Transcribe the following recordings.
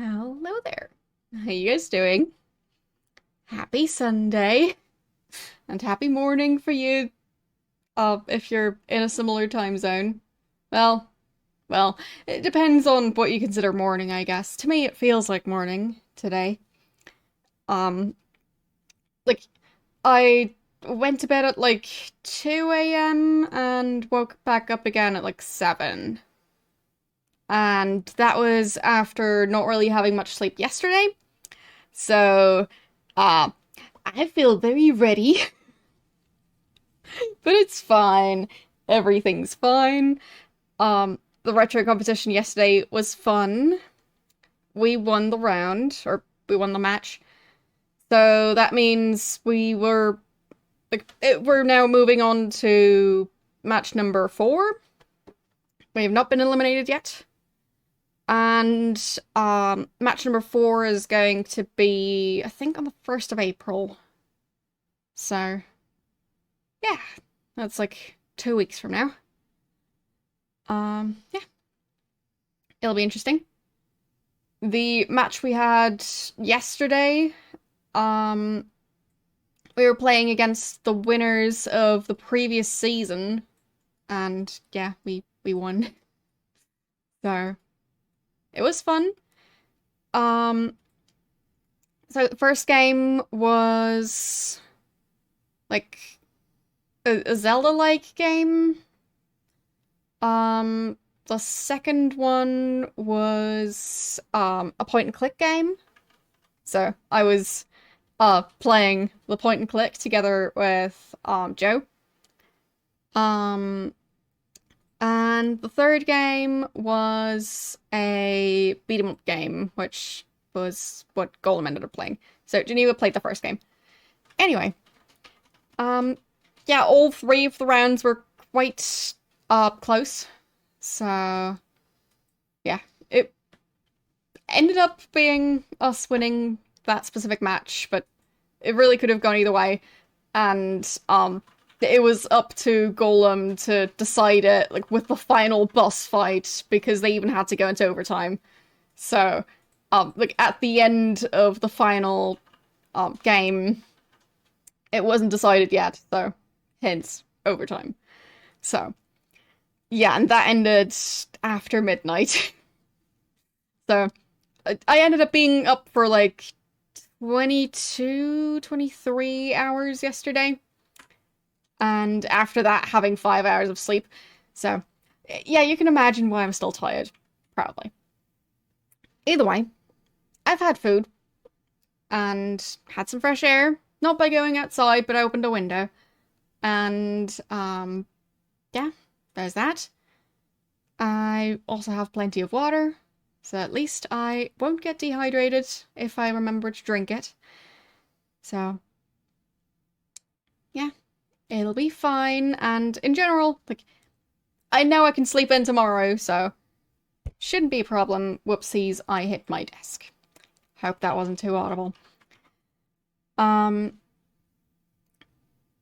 Hello there. How you guys doing? Happy Sunday and happy morning for you if you're in a similar time zone. Well, well, it depends on what you consider morning, I guess. To me it feels like morning today. Um like I went to bed at like 2 a.m. and woke back up again at like 7. And that was after not really having much sleep yesterday. So, uh I feel very ready, but it's fine. Everything's fine. The retro competition yesterday was fun. We won the round, or we won the match. So that means we're now moving on to match number 4. We have not been eliminated yet. And match number 4 is going to be, I think, on the 1st of April. So, yeah, that's like 2 weeks from now. Yeah, it'll be interesting. The match we had yesterday, um, we were playing against the winners of the previous season, and yeah, we won. So it was fun. Um, so the first game was like a Zelda-like game. The second one was a point and click game. So I was playing the point and click together with Joe. Um and the third game was a beat 'em up game, which was what Golem ended up playing. So Geneva played the first game. Anyway, um yeah, all 3 of the rounds were quite close. So yeah, it ended up being us winning that specific match, but it really could have gone either way. And it was up to Golem to decide it, like with the final boss fight, because they even had to go into overtime. So like at the end of the final game, it wasn't decided yet, so hence overtime. So yeah, and that ended after midnight. So I ended up being up for like 22, 23 hours yesterday. And after that, having 5 hours of sleep. So, yeah, you can imagine why I'm still tired. Probably. Either way, I've had food and had some fresh air. Not by going outside, but I opened a window. And, yeah, there's that. I also have plenty of water. So at least I won't get dehydrated if I remember to drink it. So, yeah, it'll be fine. And in general, like, I know I can sleep in tomorrow, so shouldn't be a problem. Whoopsies, I hit my desk. Hope that wasn't too audible. Um,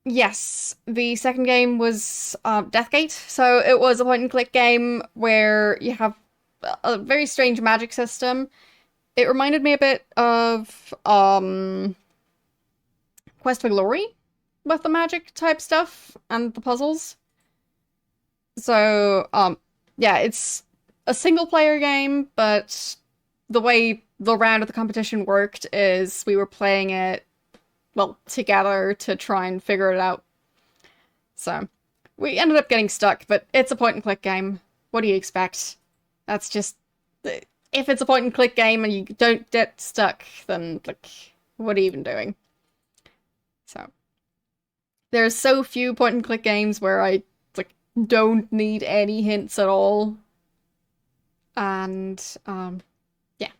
yes, the second game was Deathgate. So it was a point and click game where you have a very strange magic system. It reminded me a bit of Quest for Glory with the magic type stuff and the puzzles. So, yeah, it's a single player game, but the way the round of the competition worked is we were playing it, well, together to try and figure it out. So, we ended up getting stuck, but it's a point and click game. What do you expect? That's just, if it's a point and click game and you don't get stuck, then, like, what are you even doing? So, there's so few point and click games where I, like, don't need any hints at all. And, yeah.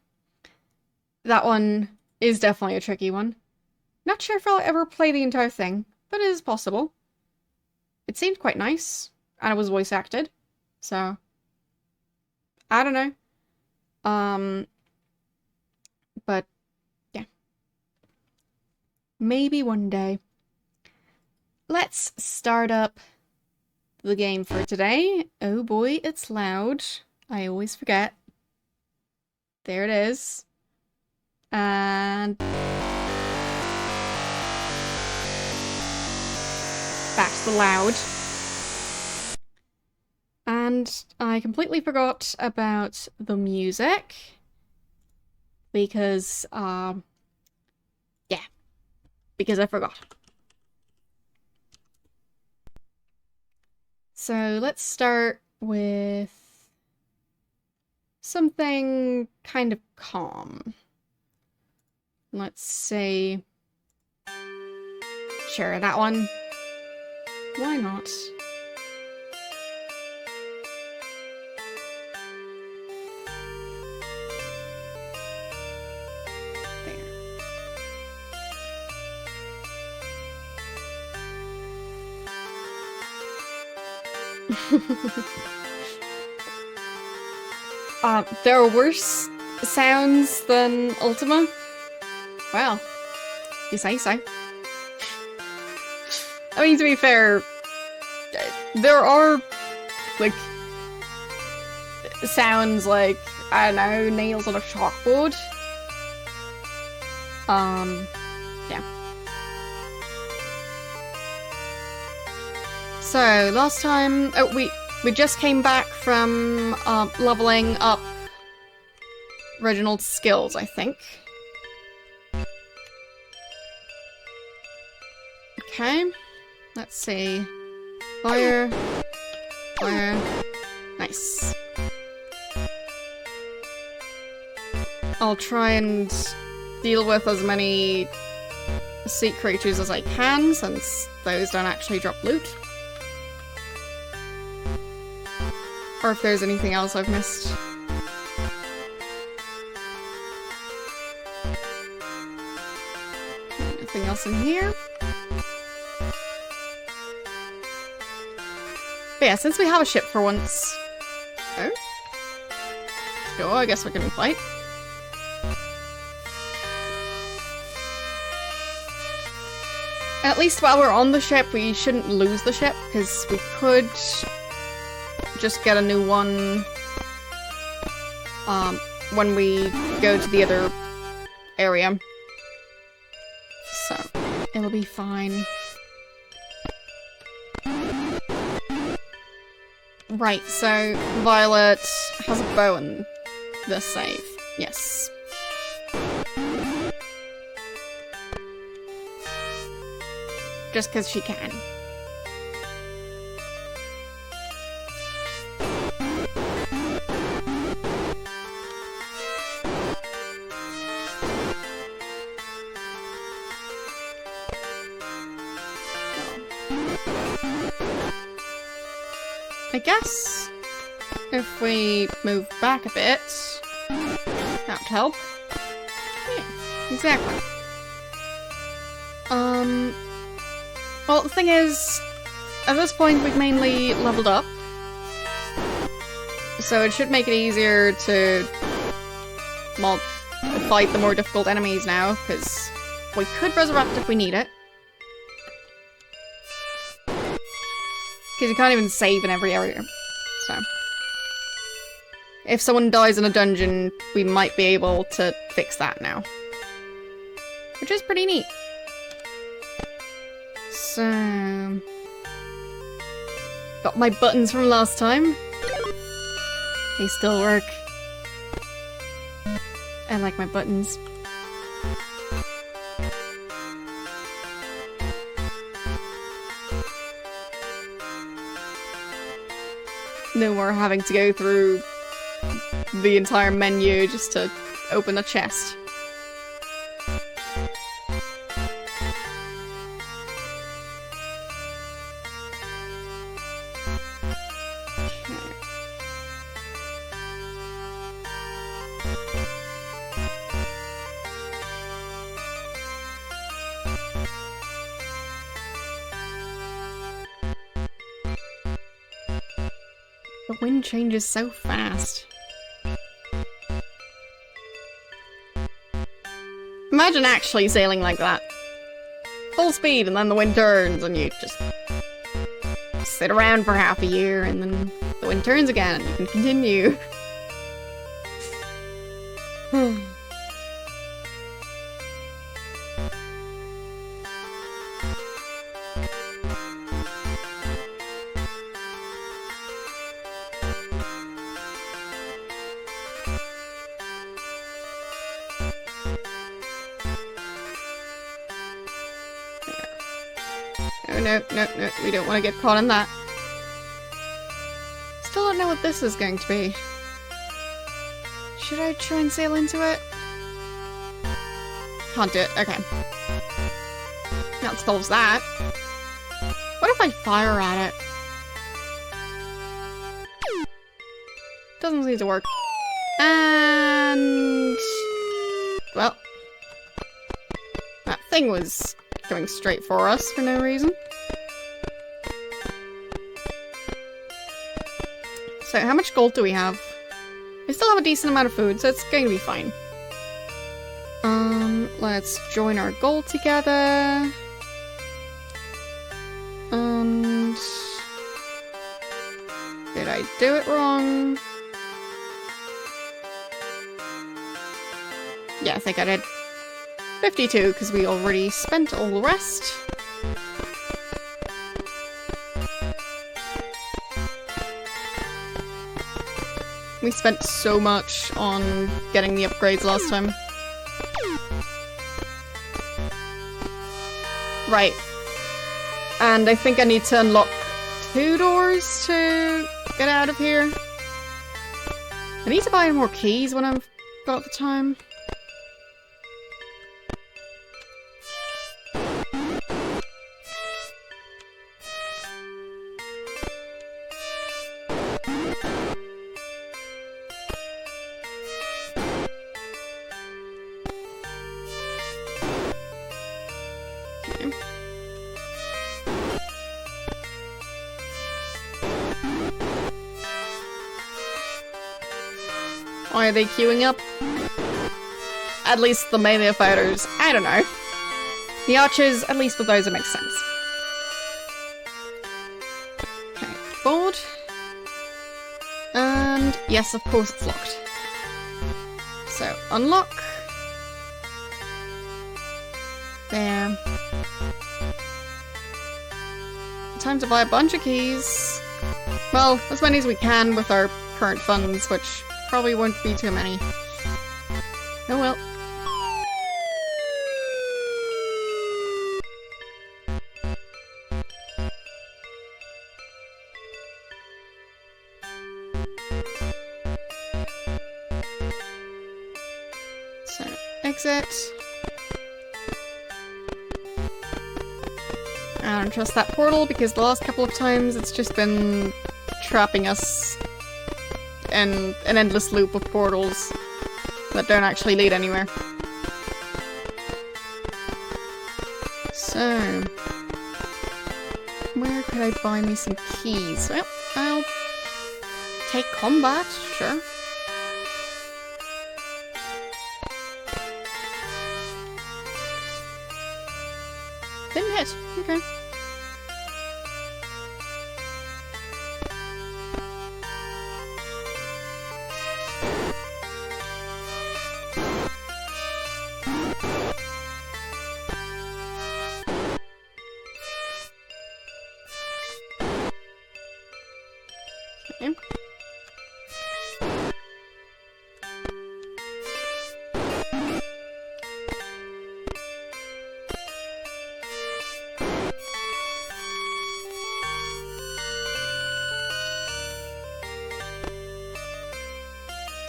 That one is definitely a tricky one. Not sure if I'll ever play the entire thing, but it is possible. It seemed quite nice, and it was voice acted, so I don't know. Um, but yeah, maybe one day. Let's start up the game for today. Oh boy, it's loud. I always forget. There it is. And back to the loud. And I completely forgot about the music. Because, yeah. Because I forgot. So let's start with something kind of calm. Let's say... Sure, that one. Why not? There are worse sounds than Ultima? Well, you say so. I mean, to be fair, there are, like, sounds like, I don't know, nails on a chalkboard. Yeah. So, last time, we just came back from, leveling up Reginald's skills, I think. Okay. Let's see. Fire. Fire. Nice. I'll try and deal with as many sea creatures as I can, since those don't actually drop loot. Or if there's anything else I've missed. Nothing else in here. But yeah, since we have a ship for once... Oh? Sure, I guess we can fight. At least while we're on the ship, we shouldn't lose the ship, because we could just get a new one when we go to the other area. So, it'll be fine. Right, so Violet has a bow in this save. Yes. Just because she can. I guess if we move back a bit, that would help. Yeah, exactly. Well, the thing is, at this point we've mainly leveled up, so it should make it easier to, well, fight the more difficult enemies now, because we could resurrect if we need it. Because you can't even save in every area, so. If someone dies in a dungeon, we might be able to fix that now. Which is pretty neat. So... Got my buttons from last time. They still work. I like my buttons. No more having to go through the entire menu just to open a chest. The wind changes so fast. Imagine actually sailing like that. Full speed, and then the wind turns, and you just sit around for half a year, and then the wind turns again, and you can continue. Oh no, no, no, we don't want to get caught in that. Still don't know what this is going to be. Should I try and sail into it? Can't do it, okay. That solves that. What if I fire at it? Doesn't seem to work. And... well... that thing was going straight for us for no reason. So how much gold do we have? We still have a decent amount of food, so it's going to be fine. Let's join our gold together. And... did I do it wrong? Yeah, I think I did. 52, because we already spent all the rest. We spent so much on getting the upgrades last time. Right. And I think I need to unlock 2 doors to get out of here. I need to buy more keys when I've got the time. Why are they queuing up? At least the melee fighters. I don't know. The archers, at least with those, it makes sense. Okay, board. And yes, of course it's locked. So, unlock. There. Time to buy a bunch of keys. Well, as many as we can with our current funds, which probably won't be too many. Oh well. So, exit. I don't trust that portal because the last couple of times it's just been trapping us in an endless loop of portals that don't actually lead anywhere. So, where could I buy me some keys? Well, I'll take combat, sure. Didn't hit, okay.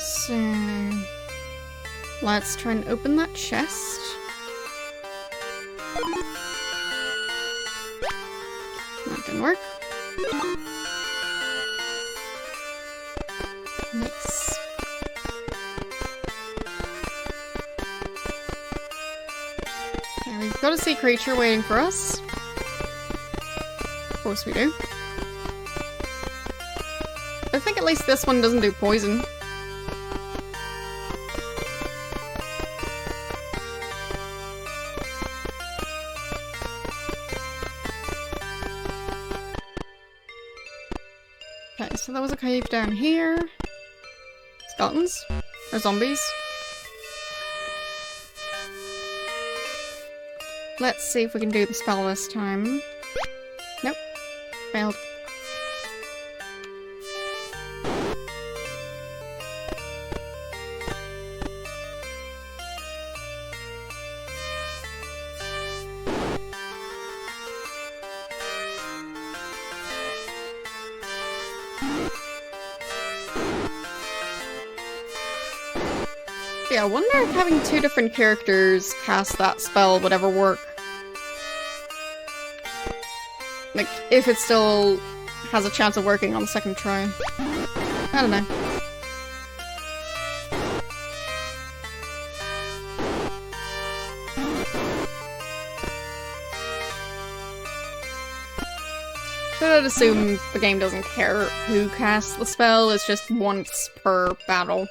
So, let's try and open that chest. That didn't work. Nice. Okay, we've got a sea creature waiting for us. Of course we do. I think at least this one doesn't do poison. Okay, so there was a cave down here. Skeletons? Or zombies? Let's see if we can do the spell this time. Nope. Failed. Yeah, I wonder if having two different characters cast that spell would ever work. Like, if it still has a chance of working on the second try. I don't know. But I'd assume the game doesn't care who casts the spell, it's just once per battle.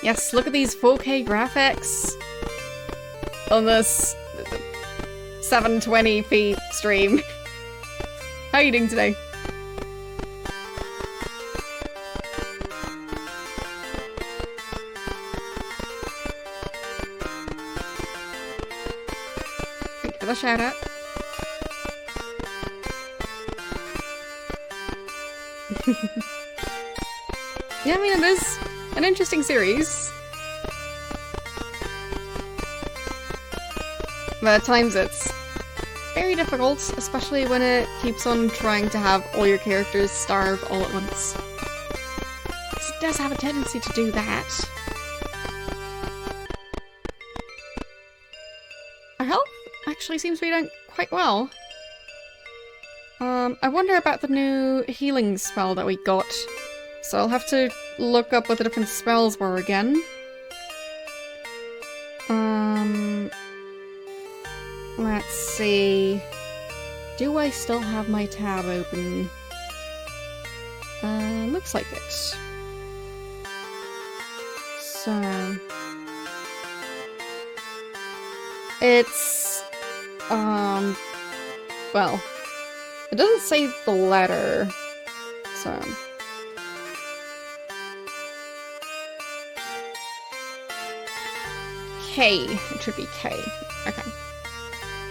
Yes, look at these 4K graphics on this 720p stream. How are you doing today? Thank you for the shout out. Yeah, I mean, it is an interesting series. But at times it's very difficult, especially when it keeps on trying to have all your characters starve all at once. It does have a tendency to do that. Our health actually seems to be doing quite well. I wonder about the new healing spell that we got. So I'll have to look up what the different spells were again. Let's see. Do I still have my tab open? Looks like it. So... It's... well... It doesn't say the letter, so... K. It should be K. Okay.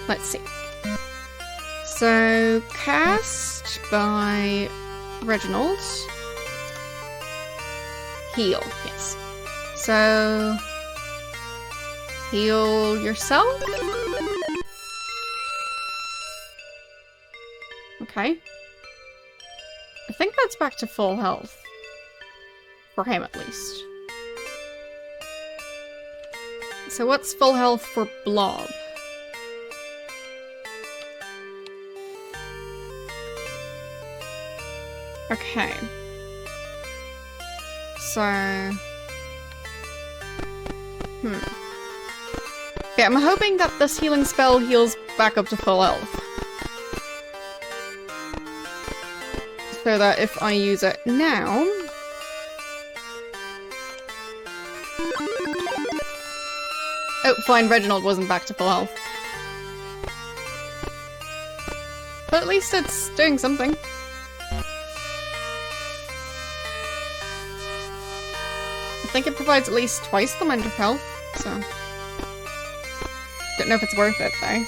Let's see. So, cast by Reginald. Heal, yes. So, heal yourself? Okay. I think that's back to full health. For him, at least. So what's full health for Blob? Okay. So... Yeah, I'm hoping that this healing spell heals back up to full health. So that if I use it now... Oh, fine, Reginald wasn't back to full health. But at least it's doing something. I think it provides at least twice the amount of health, so... Don't know if it's worth it, though.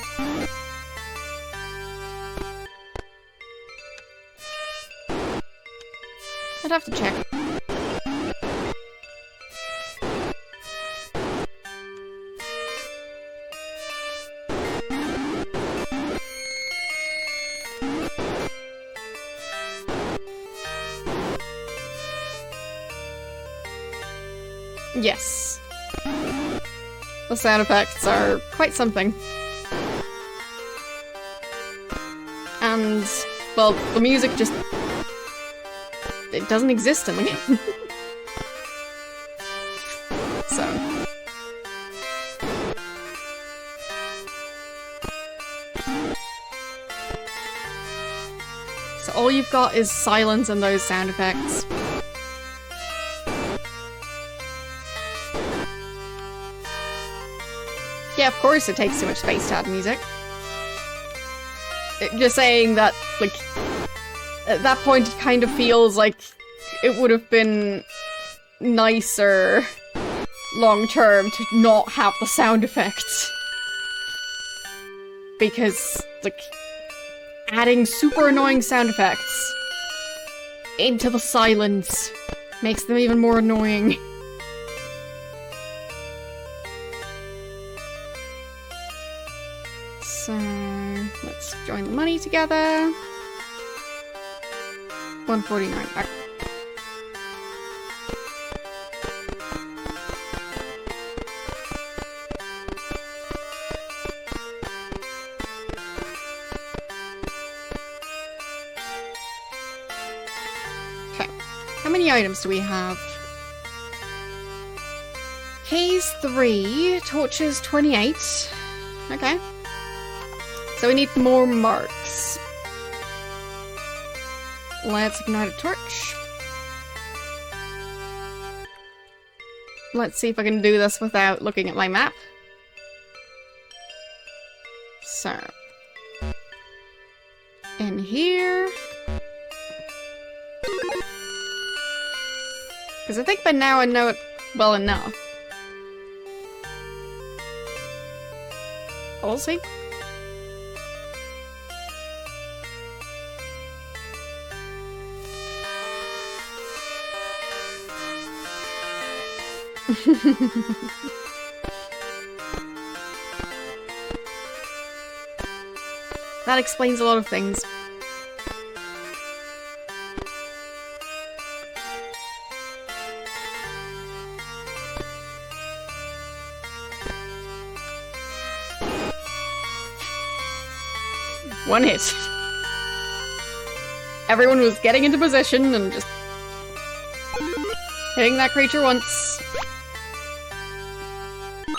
I'd have to check. Yes. The sound effects are quite something. And, well, the music just... it doesn't exist in the game. So... So all you've got is silence and those sound effects. Yeah, of course it takes too much space to add music. Just saying that, like, at that point it kind of feels like it would have been nicer long-term to not have the sound effects. Because, like, adding super annoying sound effects into the silence makes them even more annoying. So, let's join the money together. 149. Okay. How many items do we have? Keys 3, torches 28. Okay. So we need more marks. Let's ignite a torch. Let's see if I can do this without looking at my map. So. In here. Because I think by now I know it well enough. We'll see. That explains a lot of things. One hit. Everyone was getting into position and just hitting that creature once.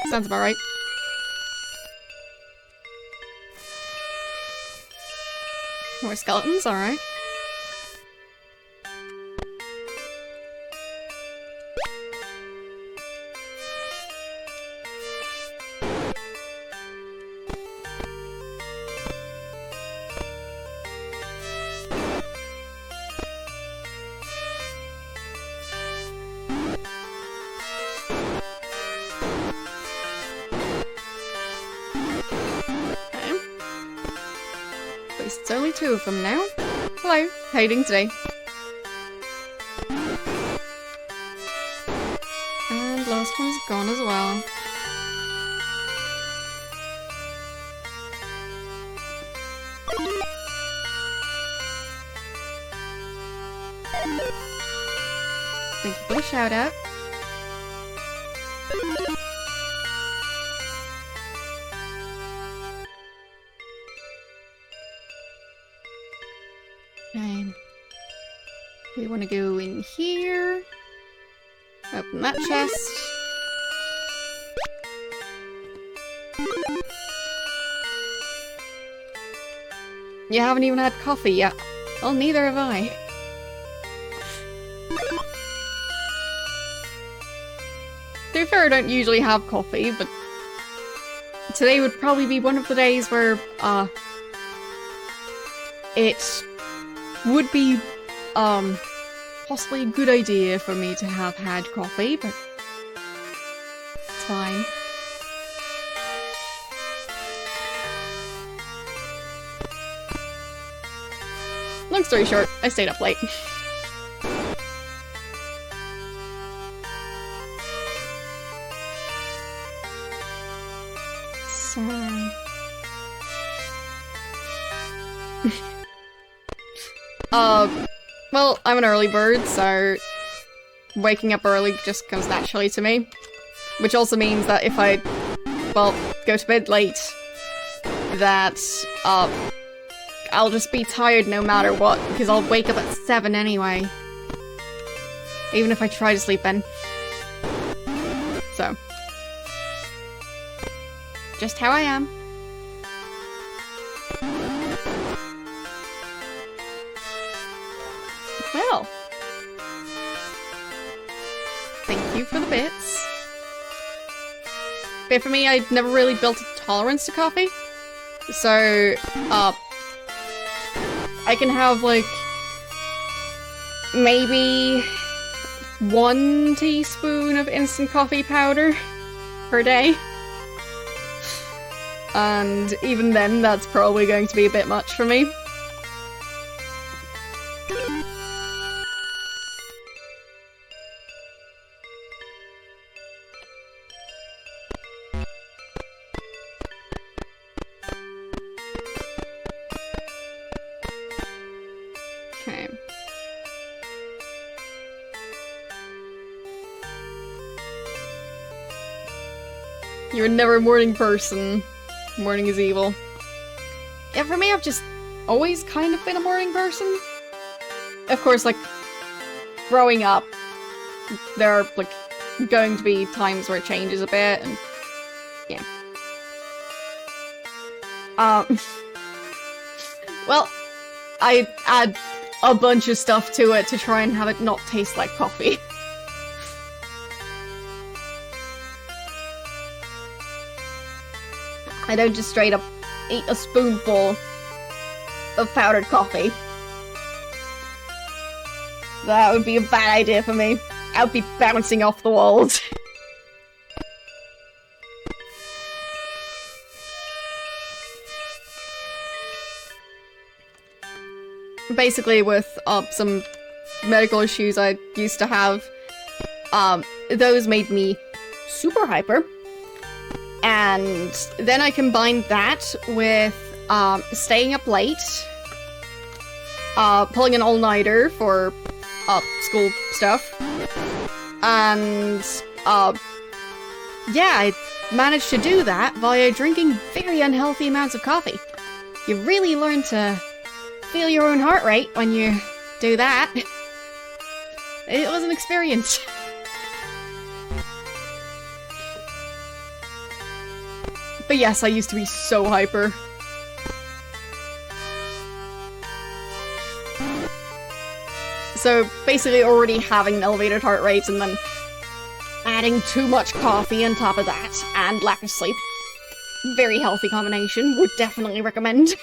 Sounds about right. More skeletons, alright. It's only 2 of them now. Hello, how you doing today? And last one's gone as well. Thank you for the shout out. Okay. We want to go in here. Open that chest. You haven't even had coffee yet. Well, neither have I. To be fair, I don't usually have coffee, but today would probably be one of the days where, it would be, possibly a good idea for me to have had coffee, but it's fine. Long story short, I stayed up late. So... well, I'm an early bird, so waking up early just comes naturally to me. Which also means that if I, well, go to bed late, that, I'll just be tired no matter what, because I'll wake up at 7 anyway. Even if I try to sleep in. So. Just how I am. Well. Thank you for the bits. But for me, I'd never really built a tolerance to coffee. So, I can have, like, maybe 1 teaspoon of instant coffee powder per day. And even then, that's probably going to be a bit much for me. Okay. You're never a morning person. Morning is evil. Yeah, for me, I've just always kind of been a morning person. Of course, like, growing up, there are, like, going to be times where it changes a bit, and yeah. Well, I add a bunch of stuff to it to try and have it not taste like coffee. I don't just straight up eat a spoonful of powdered coffee. That would be a bad idea for me. I would be bouncing off the walls. Basically, with some medical issues I used to have, those made me super hyper. And then I combined that with staying up late, pulling an all-nighter for school stuff, and yeah, I managed to do that via drinking very unhealthy amounts of coffee. You really learn to feel your own heart rate when you do that. It was an experience. But yes, I used to be so hyper. So basically already having an elevated heart rate and then adding too much coffee on top of that and lack of sleep. Very healthy combination, would definitely recommend.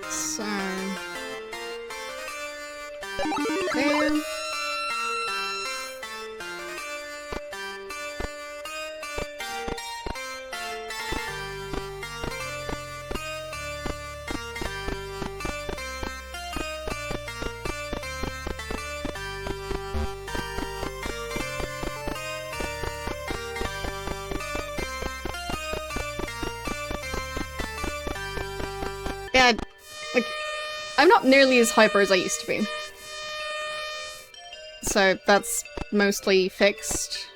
So... there. Yeah, like, I'm not nearly as hyper as I used to be. So that's mostly fixed.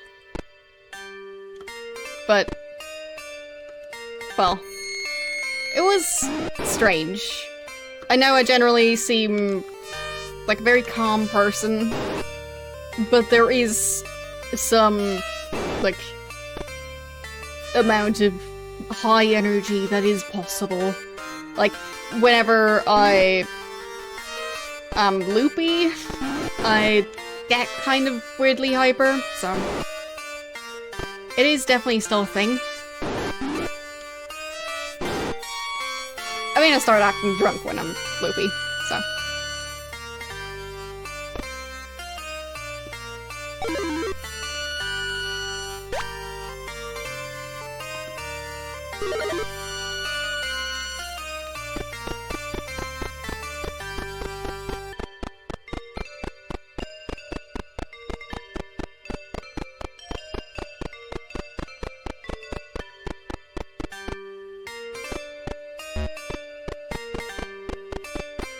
But, well, it was strange. I know I generally seem like a very calm person, but there is some, like, amount of high energy that is possible. Like, whenever I am loopy, I get kind of weirdly hyper, so it is definitely still a thing. I mean, I start acting drunk when I'm loopy, so.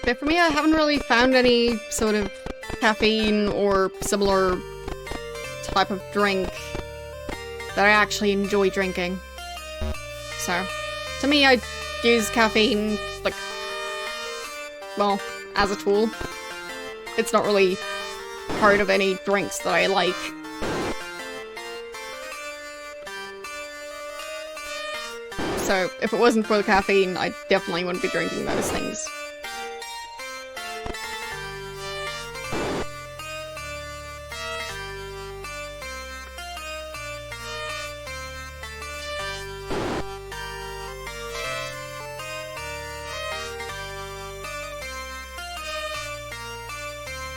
But for me, I haven't really found any sort of caffeine or similar type of drink that I actually enjoy drinking. So, to me, I use caffeine, like, well, as a tool. it's not really part of any drinks that I like. So if it wasn't for the caffeine, I definitely wouldn't be drinking those things.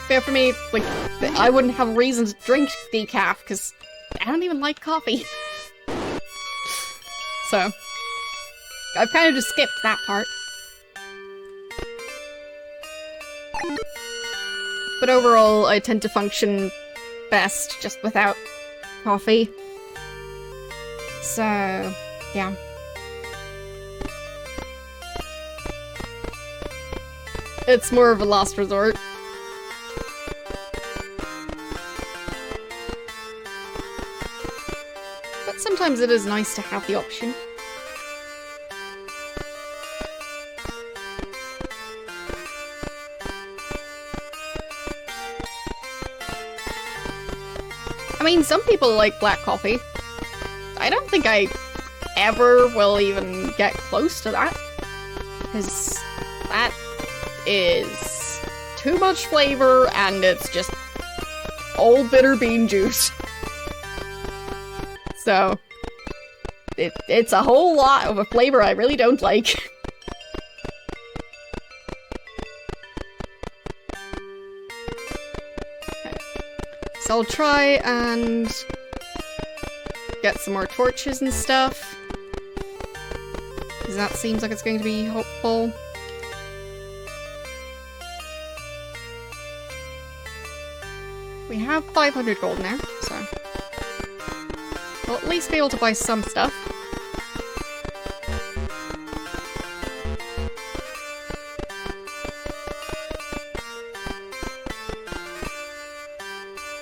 But for me, like, I wouldn't have a reason to drink decaf, because I don't even like coffee. So, I've kind of just skipped that part. But overall, I tend to function best just without coffee. So, yeah. It's more of a last resort. But sometimes it is nice to have the option. I mean, some people like black coffee. I don't think I ever will even get close to that. Because that is too much flavor and it's just all bitter bean juice. So, it's a whole lot of a flavor I really don't like. So I'll try and get some more torches and stuff, because that seems like it's going to be hopeful. We have 500 gold now, so we'll at least be able to buy some stuff.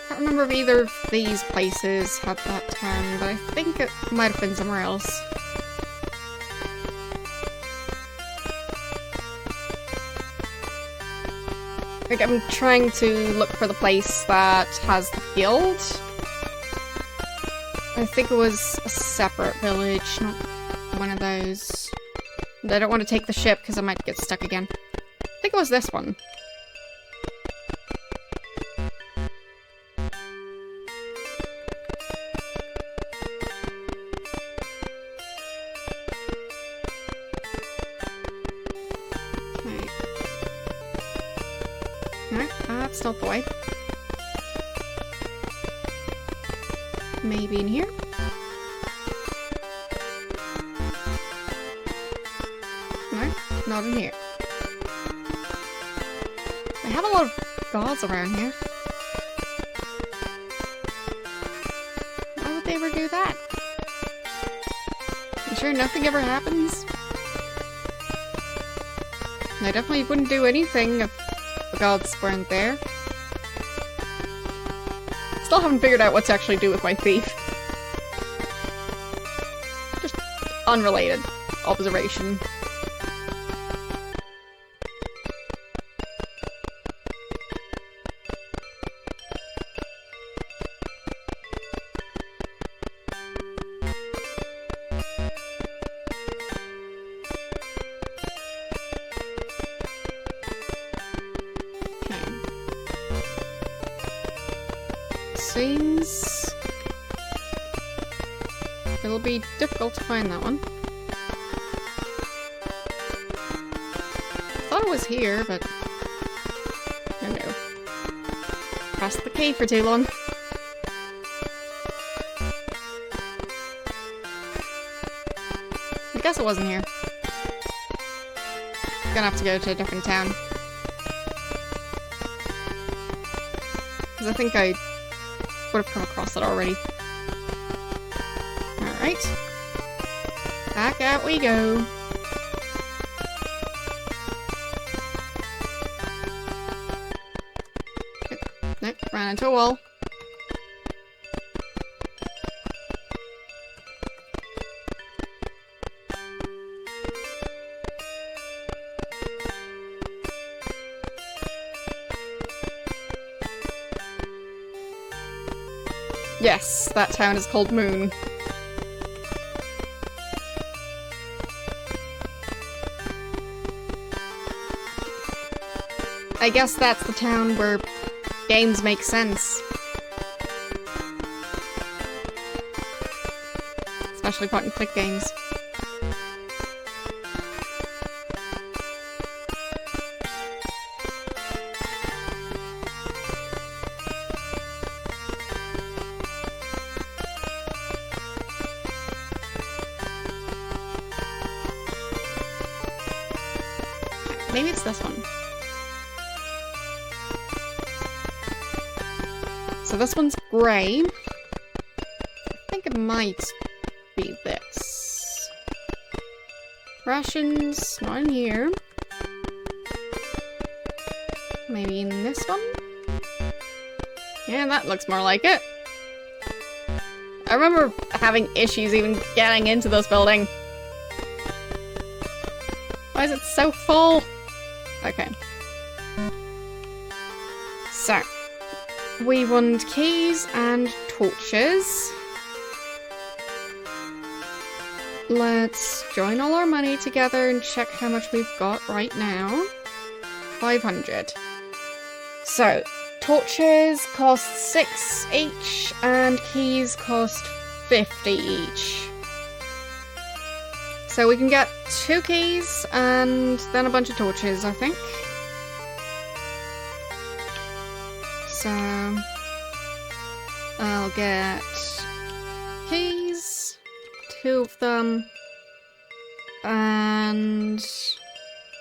I don't remember if either of these places had that town, but I think it might have been somewhere else. Like, I'm trying to look for the place that has the guild. I think it was a separate village, not one of those. And I don't want to take the ship because I might get stuck again. I think it was this one. That's not the way. Maybe in here? No, not in here. They have a lot of gods around here. Why would they ever do that? I'm sure nothing ever happens. They definitely wouldn't do anything if the gods weren't there. Still haven't figured out what to actually do with my thief. Just unrelated observation. Seems it'll be difficult to find that one. I thought it was here, but oh no. Pressed the key for too long. I guess it wasn't here. Gonna have to go to a different town. Because I think I would have come across it already. Alright. Back out we go. Nope, ran into a wall. Yes, that town is called Moon. I guess that's the town where games make sense. Especially point-and-click games. Maybe it's this one. So this one's grey. I think it might be this. Rations, not in here. Maybe in this one? Yeah, that looks more like it. I remember having issues even getting into this building. Why is it so full? Okay. So, we want keys and torches. Let's join all our money together and check how much we've got right now. 500. So, torches cost 6 each, and keys cost 50 each. So we can get 2 keys and then a bunch of torches, I think. So I'll get keys, 2 of them, and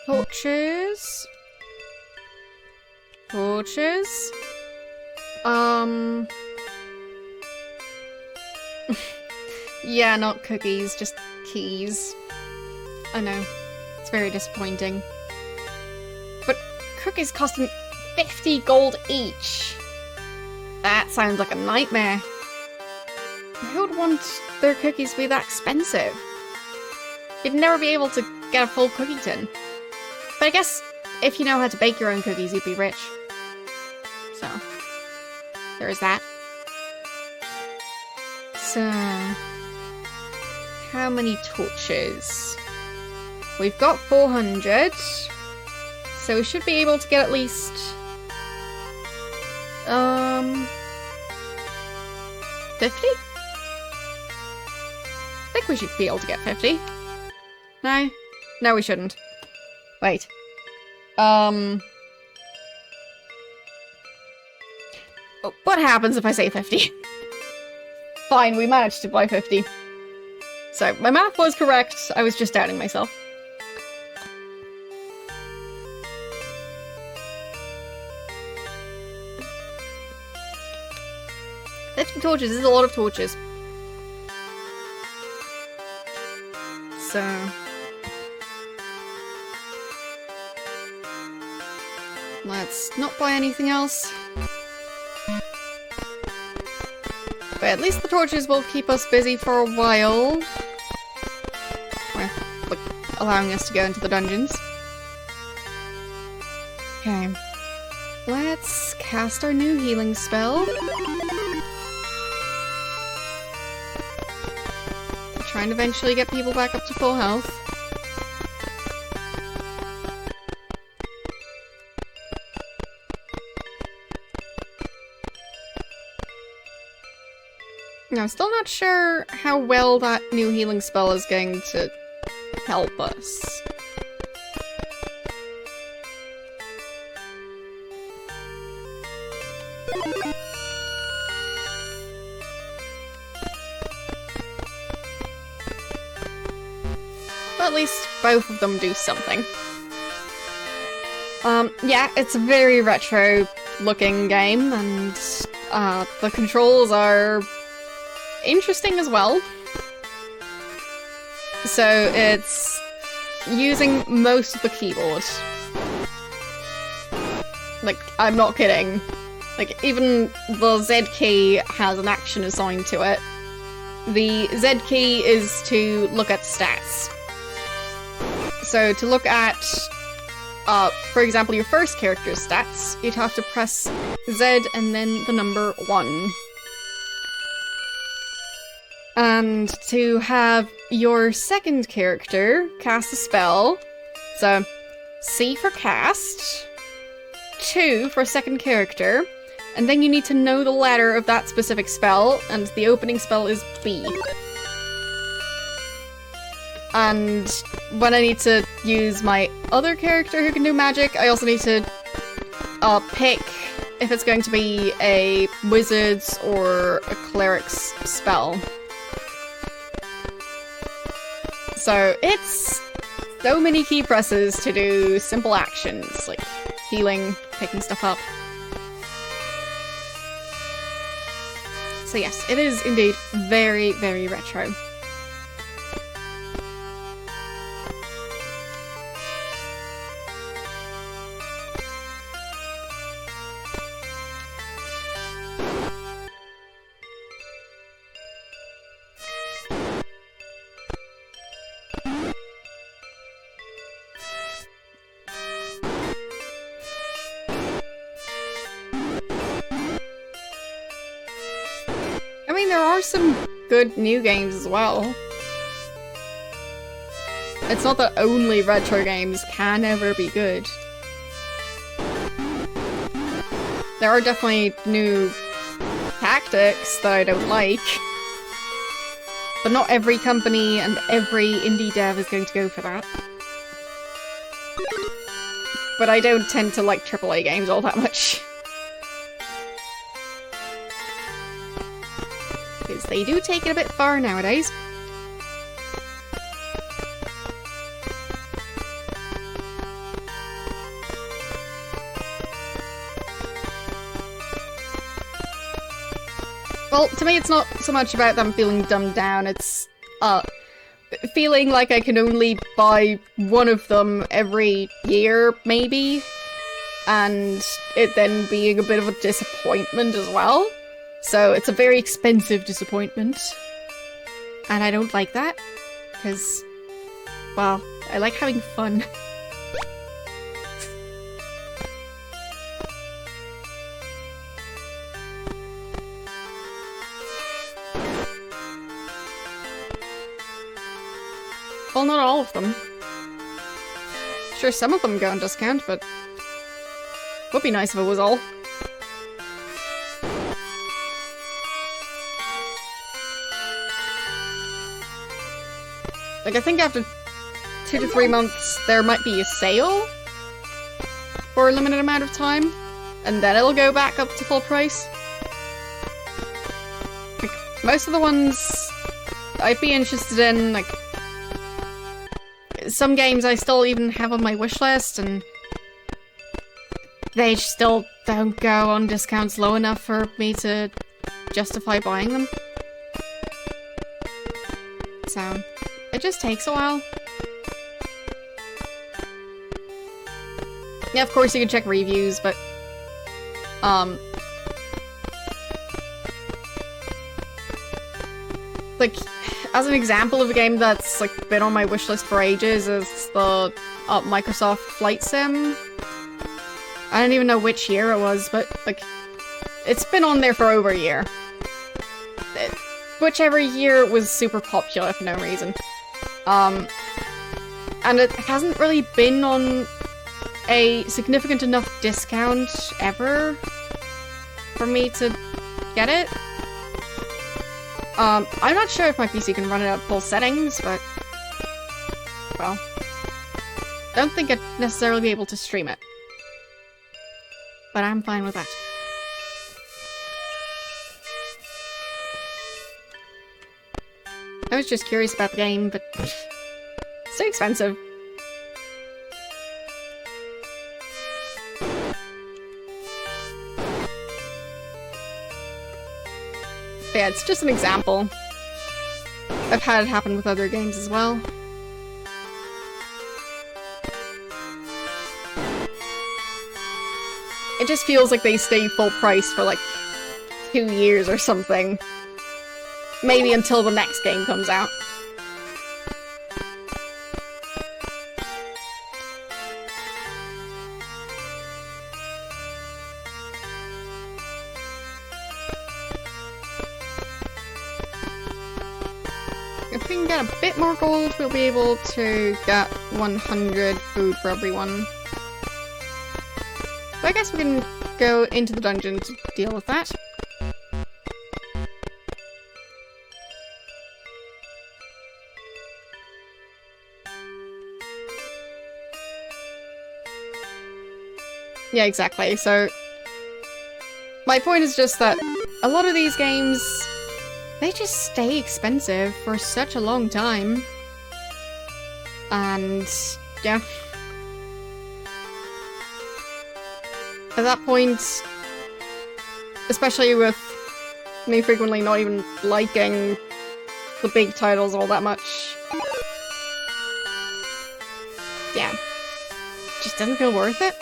torches. Torches. Yeah, not cookies, just keys. I know. It's very disappointing. But cookies costing 50 gold each. That sounds like a nightmare. Who would want their cookies to be that expensive? You'd never be able to get a full cookie tin. But I guess if you know how to bake your own cookies, you'd be rich. So, there is that. So, how many torches? We've got 400, so we should be able to get at least, 50? I think we should be able to get 50. No? No, we shouldn't. Wait. What happens if I say 50? Fine, we managed to buy 50. So, my math was correct, I was just doubting myself. Torches, this is a lot of torches. So... let's not buy anything else. But at least the torches will keep us busy for a while. With, like, allowing us to go into the dungeons. Okay. Let's cast our new healing spell. Trying to eventually get people back up to full health. Now, I'm still not sure how well that new healing spell is going to help us. At least both of them do something. Yeah, it's a very retro looking game, and the controls are interesting as well. So it's using most of the keyboard. Like, I'm not kidding. Like, even the Z key has an action assigned to it. The Z key is to look at stats. So to look at, for example, your first character's stats, you'd have to press Z and then the number 1. And to have your second character cast a spell, so C for cast, 2 for second character, and then you need to know the letter of that specific spell, and the opening spell is B. And when I need to use my other character who can do magic, I also need to pick if it's going to be a wizard's or a cleric's spell. So it's so many key presses to do simple actions, like healing, picking stuff up. So yes, it is indeed very, very retro. I mean, there are some good new games as well. It's not that only retro games can ever be good. There are definitely new tactics that I don't like. But not every company and every indie dev is going to go for that. But I don't tend to like AAA games all that much. Because they do take it a bit far nowadays. Well, to me it's not so much about them feeling dumbed down, it's feeling like I can only buy one of them every year, maybe, and it then being a bit of a disappointment as well. So it's a very expensive disappointment, and I don't like that, because, well, I like having fun. Well, not all of them. Sure, some of them go on discount, but would be nice if it was all. Like, I think after 2 to 3 months, there might be a sale for a limited amount of time, and then it'll go back up to full price. Like, most of the ones I'd be interested in, like, some games I still even have on my wishlist, and they still don't go on discounts low enough for me to justify buying them. So, it just takes a while. Yeah, of course you can check reviews, but like, as an example of a game that's like been on my wishlist for ages is the Microsoft Flight Sim. I don't even know which year it was, but like, it's been on there for over a year. Whichever year it was super popular for no reason. And it hasn't really been on a significant enough discount ever for me to get it. I'm not sure if my PC can run it at full settings, but, well, don't think I'd necessarily be able to stream it. But I'm fine with that. I was just curious about the game, but it's too expensive. But yeah, it's just an example. I've had it happen with other games as well. It just feels like they stay full price for like 2 years or something. Maybe until the next game comes out. if we can get a bit more gold, we'll be able to get 100 food for everyone. So I guess we can go into the dungeon to deal with that. Yeah, exactly. So my point is just that a lot of these games, they just stay expensive for such a long time. And yeah. At that point, especially with me frequently not even liking the big titles all that much, yeah, just doesn't feel worth it.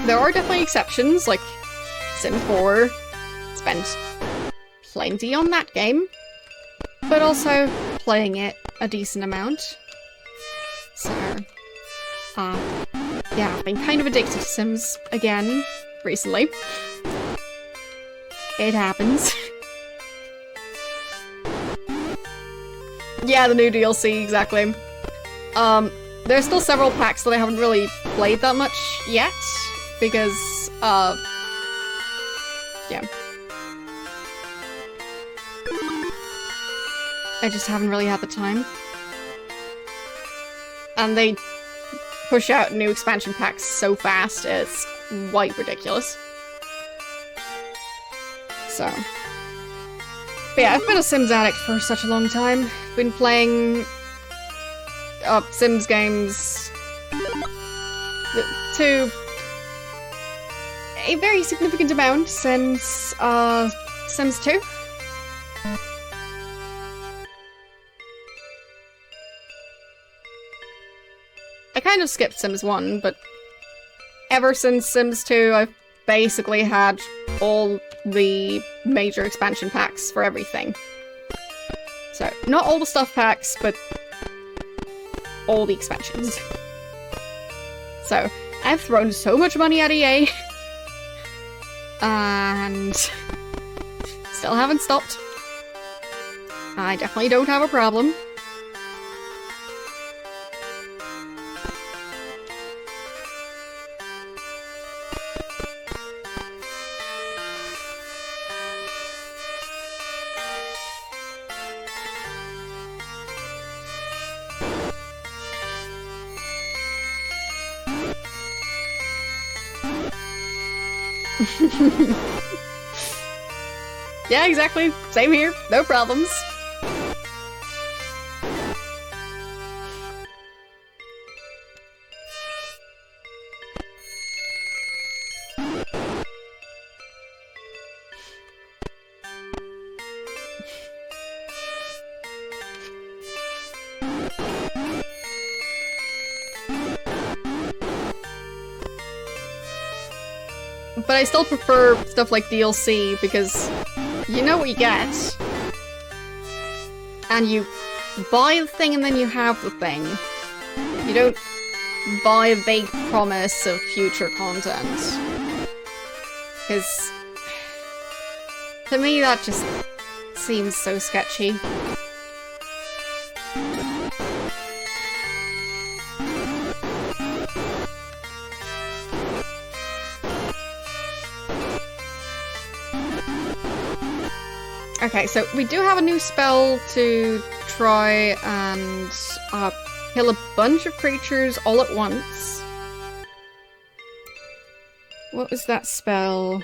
There are definitely exceptions, like Sims 4 spent plenty on that game, but also playing it a decent amount. So, yeah, I've been kind of addicted to Sims again recently. It happens. Yeah, the new DLC, exactly. There's still several packs that I haven't really played that much yet. Because, yeah. I just haven't really had the time. And they push out new expansion packs so fast, it's quite ridiculous. So. But yeah, I've been a Sims addict for such a long time. Been playing Sims games to a very significant amount since Sims 2. I kind of skipped Sims 1, but ever since Sims 2 I've basically had all the major expansion packs for everything. So, not all the stuff packs, but all the expansions. So, I've thrown so much money at EA. And still haven't stopped. I definitely don't have a problem. Yeah, exactly. Same here. No problems. But I still prefer stuff like DLC because you know what you get. And you buy the thing and then you have the thing. You don't buy a vague promise of future content. Because to me that just seems so sketchy. Okay, so we do have a new spell to try and kill a bunch of creatures all at once. What was that spell?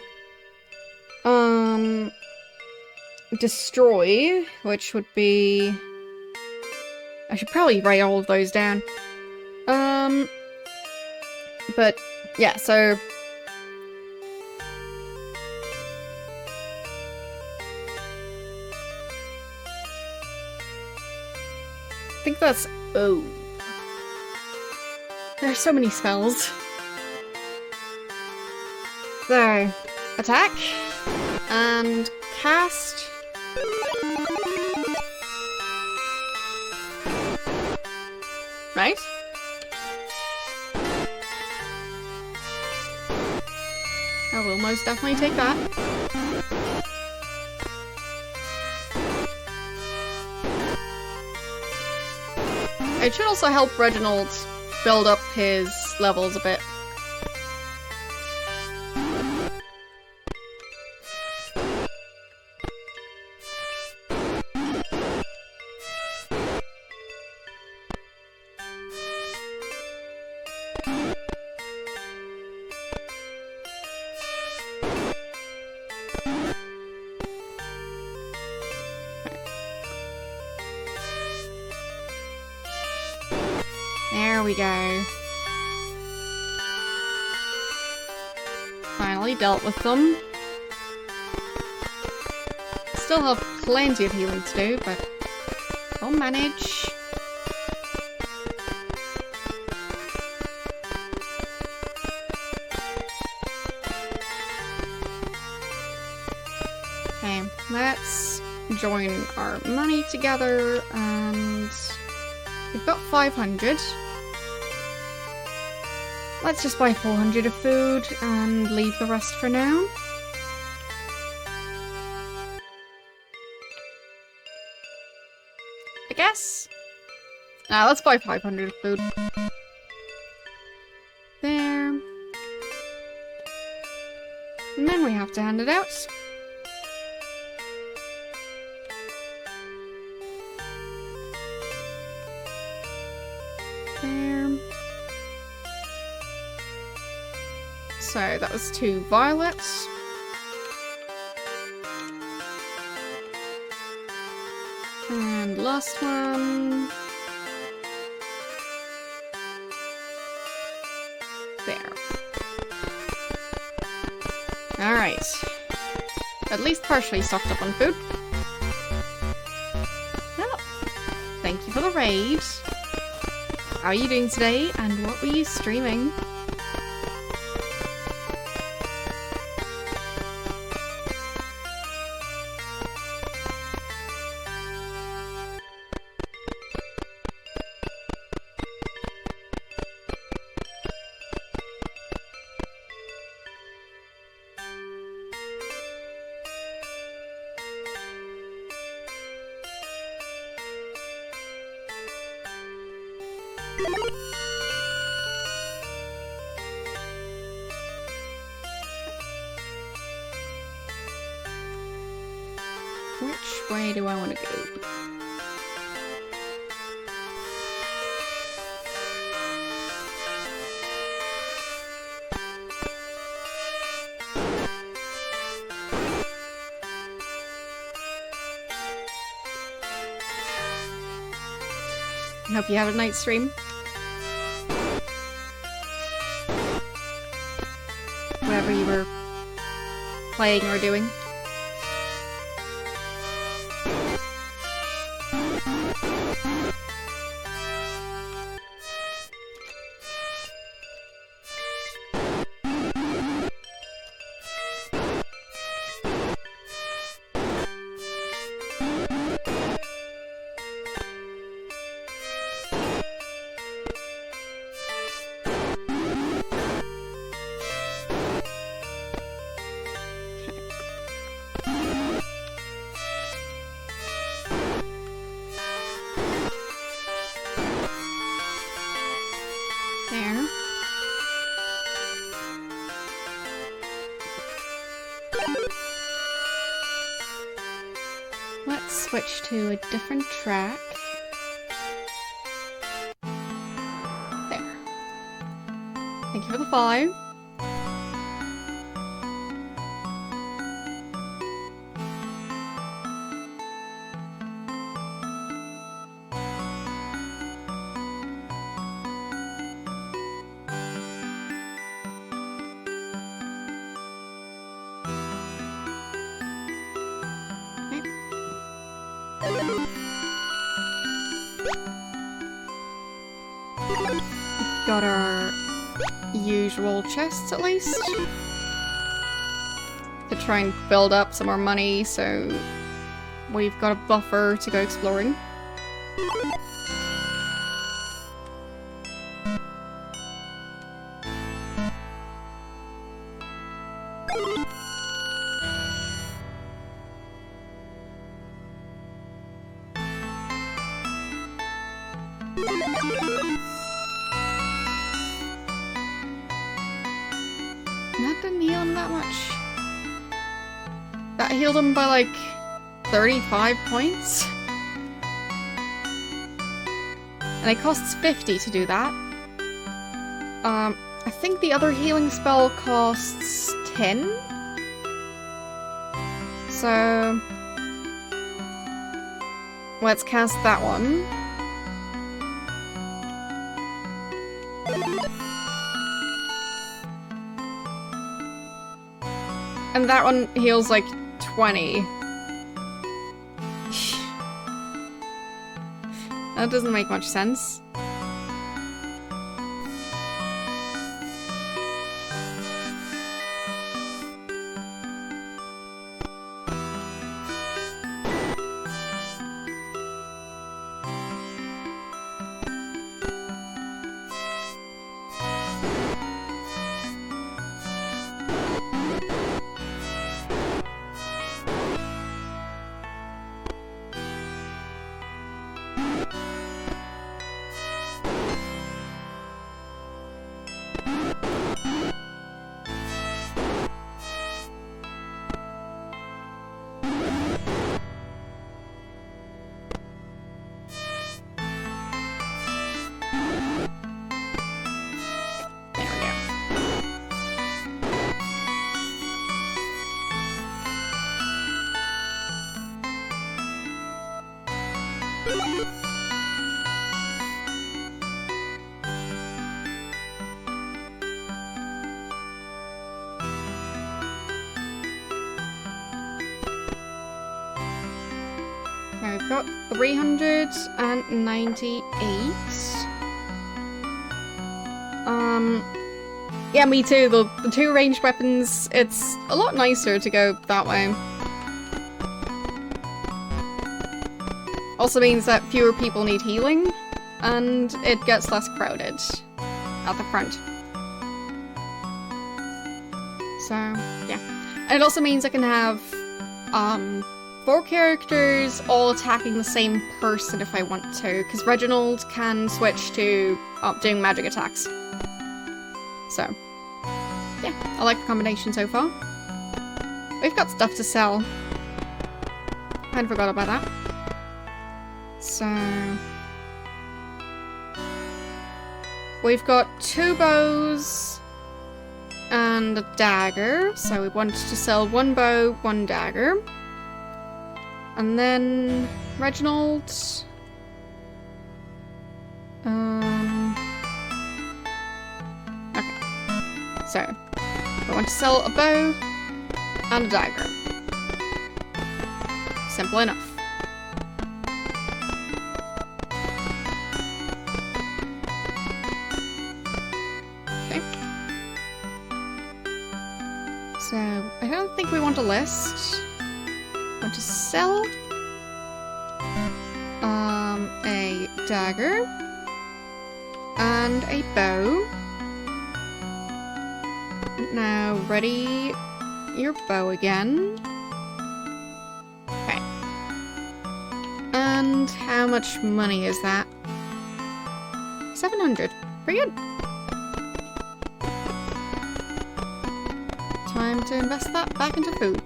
Destroy, which would be... I should probably write all of those down. But yeah, so... I think that's... oh. There are so many spells. So, attack, and cast. right? I will most definitely take that. It should also help Reginald build up his levels a bit. There we go. Finally dealt with them. Still have plenty of healing to do, but I'll manage. Okay, let's join our money together, and we've got 500. Let's just buy 400 of food and leave the rest for now. I guess. Let's buy 500 of food. There. And then we have to hand it out. There. So that was 2 violets. And last one. There. Alright. At least partially stocked up on food. Well, thank you for the raid. How are you doing today, and what were you streaming? Which way do I want to go? I hope you had a nice stream. Whatever you were playing or doing. There. Let's switch to a different track. There. Thank you for the follow. Got our usual chests at least to try and build up some more money, so we've got a buffer to go exploring. That didn't heal him that much. That healed him by like 35 points. And it costs 50 to do that. I think the other healing spell costs 10. So let's cast that one. And that one heals like 20. That doesn't make much sense. I've got 398. Yeah, me too. The two ranged weapons, it's a lot nicer to go that way. Also means that fewer people need healing, and it gets less crowded at the front. So, yeah. And it also means I can have, 4 characters all attacking the same person if I want to, because Reginald can switch to doing magic attacks. So, yeah, I like the combination so far. We've got stuff to sell. I forgot about that. So, we've got 2 bows and a dagger, so we want to sell 1 bow, 1 dagger. And then Reginald. Okay. So, I want to sell a bow and a dagger. Simple enough. Okay. So, I don't think we want a list. Want to sell a dagger and a bow. Now ready your bow again. Okay. And how much money is that? 700. Pretty good. Time to invest that back into food.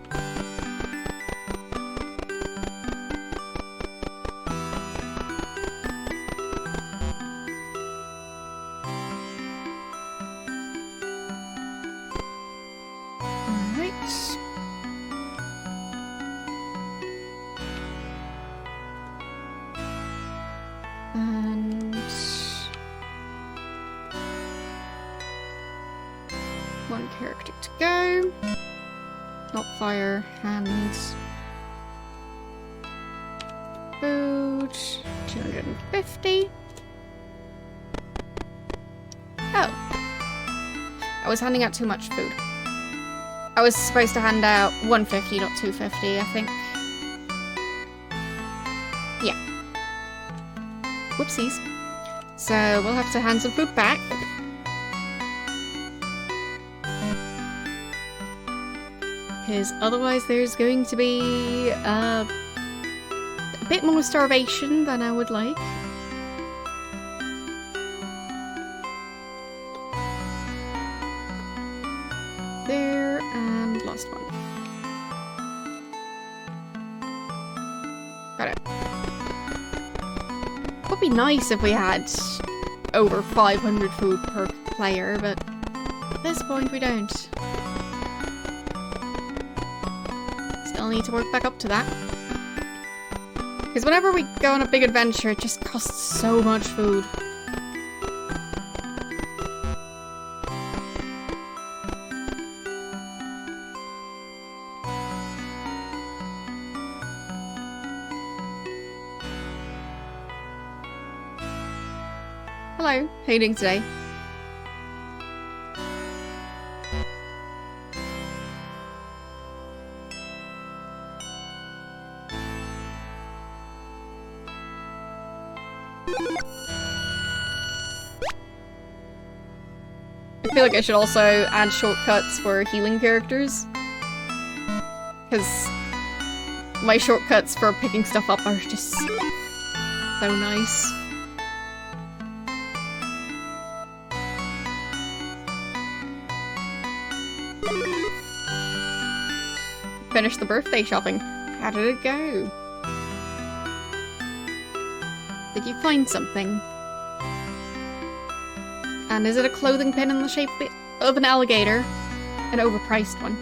And 1 character to go. Not fire, hands. Food, 250. Oh. I was handing out too much food. I was supposed to hand out 150, not 250, I think. Yeah. Whoopsies. So we'll have to hand some food back. Because otherwise there's going to be a bit more starvation than I would like. there, and last one. Got it. Would be nice if we had over 500 food per player, but at this point we don't. Still need to work back up to that. Because whenever we go on a big adventure, it just costs so much food. Hello, how are you doing today? I feel like I should also add shortcuts for healing characters. Because my shortcuts for picking stuff up are just so nice. Finished the birthday shopping. How did it go? Did you find something? And is it a clothing pin in the shape of an alligator? An overpriced one.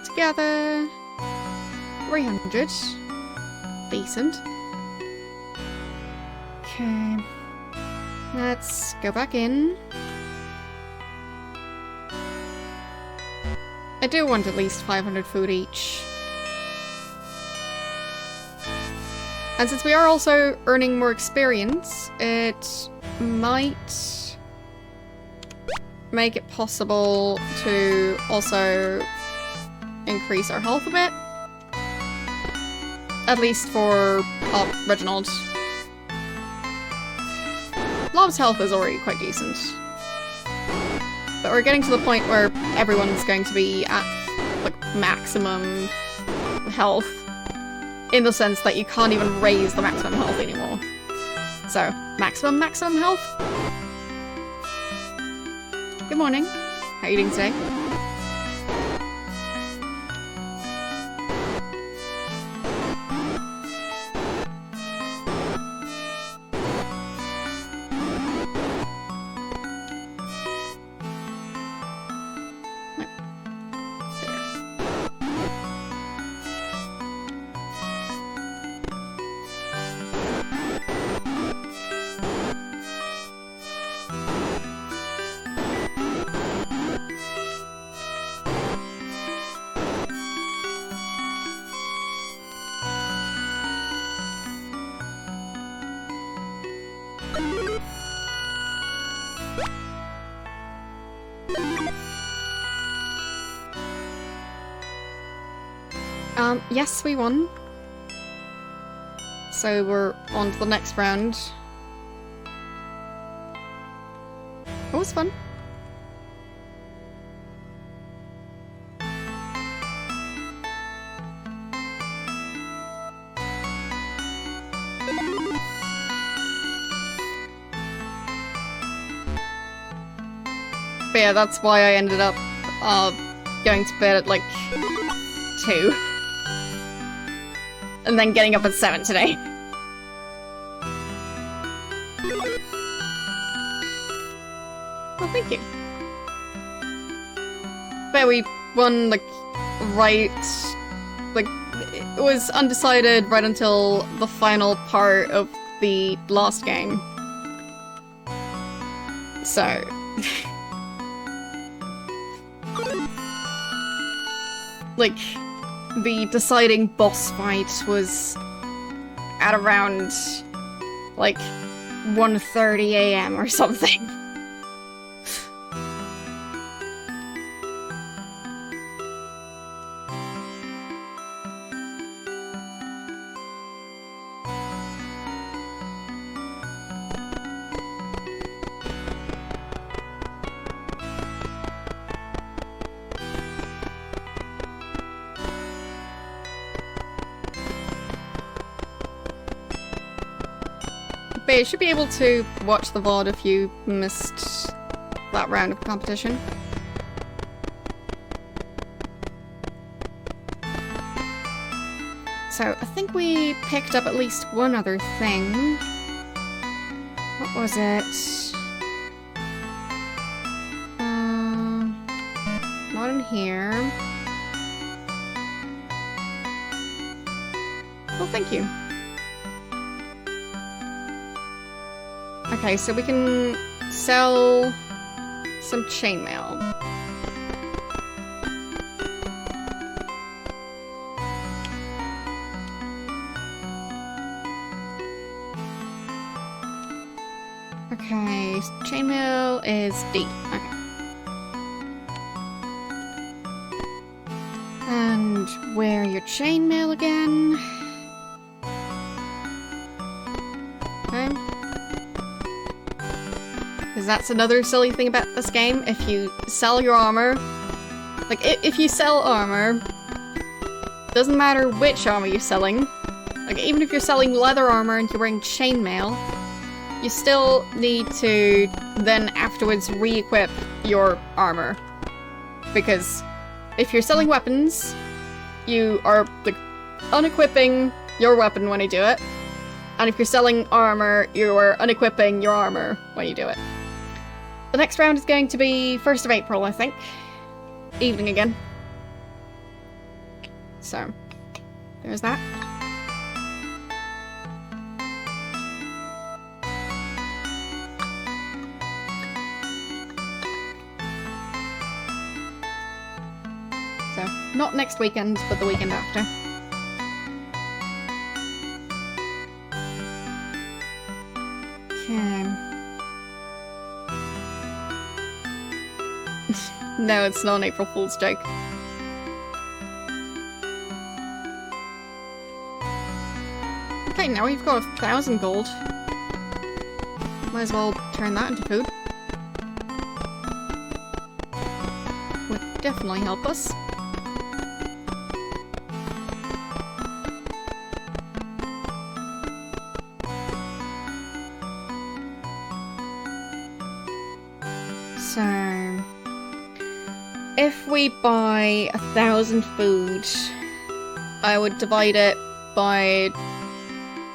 Together. 300. Decent. Okay. Let's go back in. I do want at least 500 food each. And since we are also earning more experience, it might make it possible to also increase our health a bit. At least for Reginald. Lob's health is already quite decent. But we're getting to the point where everyone's going to be at like maximum health. In the sense that you can't even raise the maximum health anymore. So, maximum health? Good morning. How are you doing today? Yes, we won. So we're on to the next round. It was fun. But yeah, that's why I ended up going to bed at like 2. And then getting up at 7 today. Well, thank you. But we won, like, right... Like, it was undecided right until the final part of the last game. So... like... The deciding boss fight was at around, like, 1:30 AM or something. But you should be able to watch the VOD if you missed that round of competition. So, I think we picked up at least one other thing. What was it? Not in here. Well, thank you. Okay, so we can sell some chainmail. Okay, chainmail is D. Okay. And wear your chainmail again. Okay. Because that's another silly thing about this game. If you sell your armor, like if you sell armor, doesn't matter which armor you're selling. Like even if you're selling leather armor and you're wearing chainmail, you still need to then afterwards re-equip your armor. Because if you're selling weapons, you are like unequipping your weapon when you do it. And if you're selling armor, you are unequipping your armor when you do it. The next round is going to be 1st of April, I think. Evening again. So, there's that. So, not next weekend, but the weekend after. Okay. No, it's not an April Fool's joke. Okay, now we've got 1,000 gold. Might as well turn that into food. Would definitely help us. So, if we buy 1,000 food, I would divide it by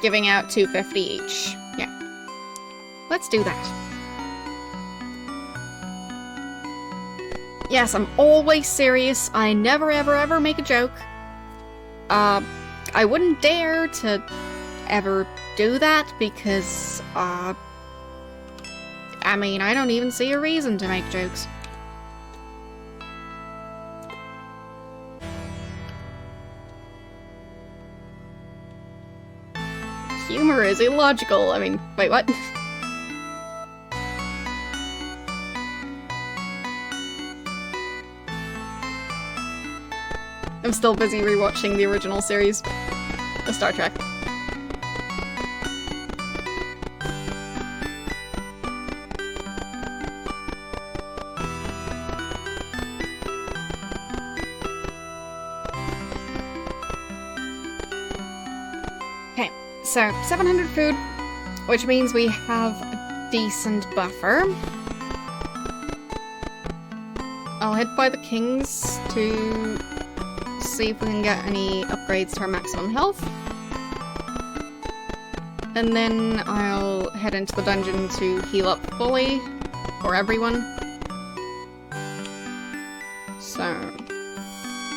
giving out 250 each. Yeah. Let's do that. Yes, I'm always serious. I never ever ever make a joke. I wouldn't dare to ever do that because, I mean, I don't even see a reason to make jokes. Humor is illogical. I mean, wait, what? I'm still busy rewatching the original series of Star Trek. Okay, so 700 food, which means we have a decent buffer. I'll head by the Kings to see if we can get any upgrades to our maximum health. And then I'll head into the dungeon to heal up fully for everyone. So,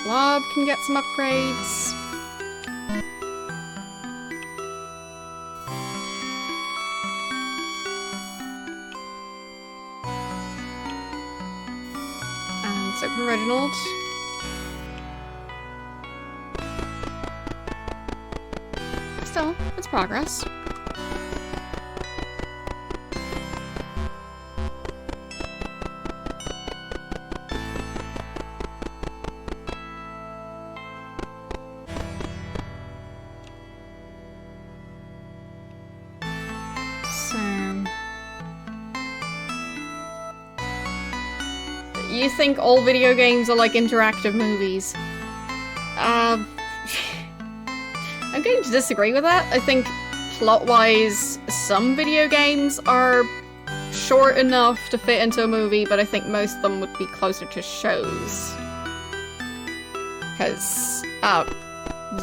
Blob can get some upgrades. And so can Reginald. Still, it's progress. You think all video games are like interactive movies? I'm going to disagree with that. I think plot-wise, some video games are short enough to fit into a movie, but I think most of them would be closer to shows. Because,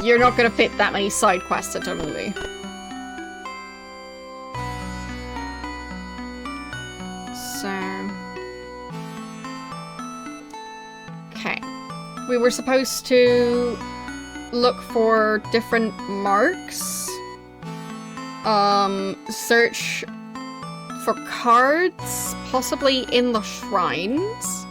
you're not gonna fit that many side quests into a movie. So... okay. We were supposed to look for different marks. Search for cards, possibly in the shrines.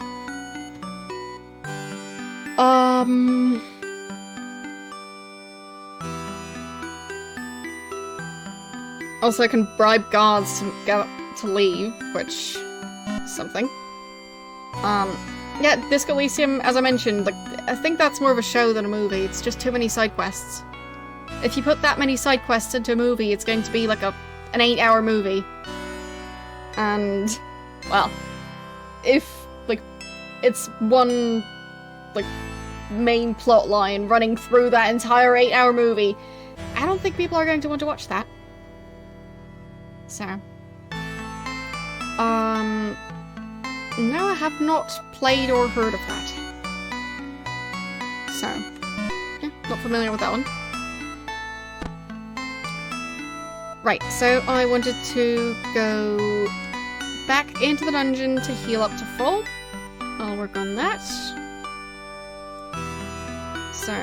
Also, I can bribe guards to leave, which is something. Yeah, Disco Elysium, as I mentioned, like, I think that's more of a show than a movie. It's just too many side quests. If you put that many side quests into a movie, it's going to be like an 8-hour movie. And, well, if, like, it's one, like, main plot line running through that entire 8-hour movie, I don't think people are going to want to watch that. So, no, I have not played or heard of that. So, yeah, not familiar with that one. Right, so I wanted to go back into the dungeon to heal up to full. I'll work on that. So,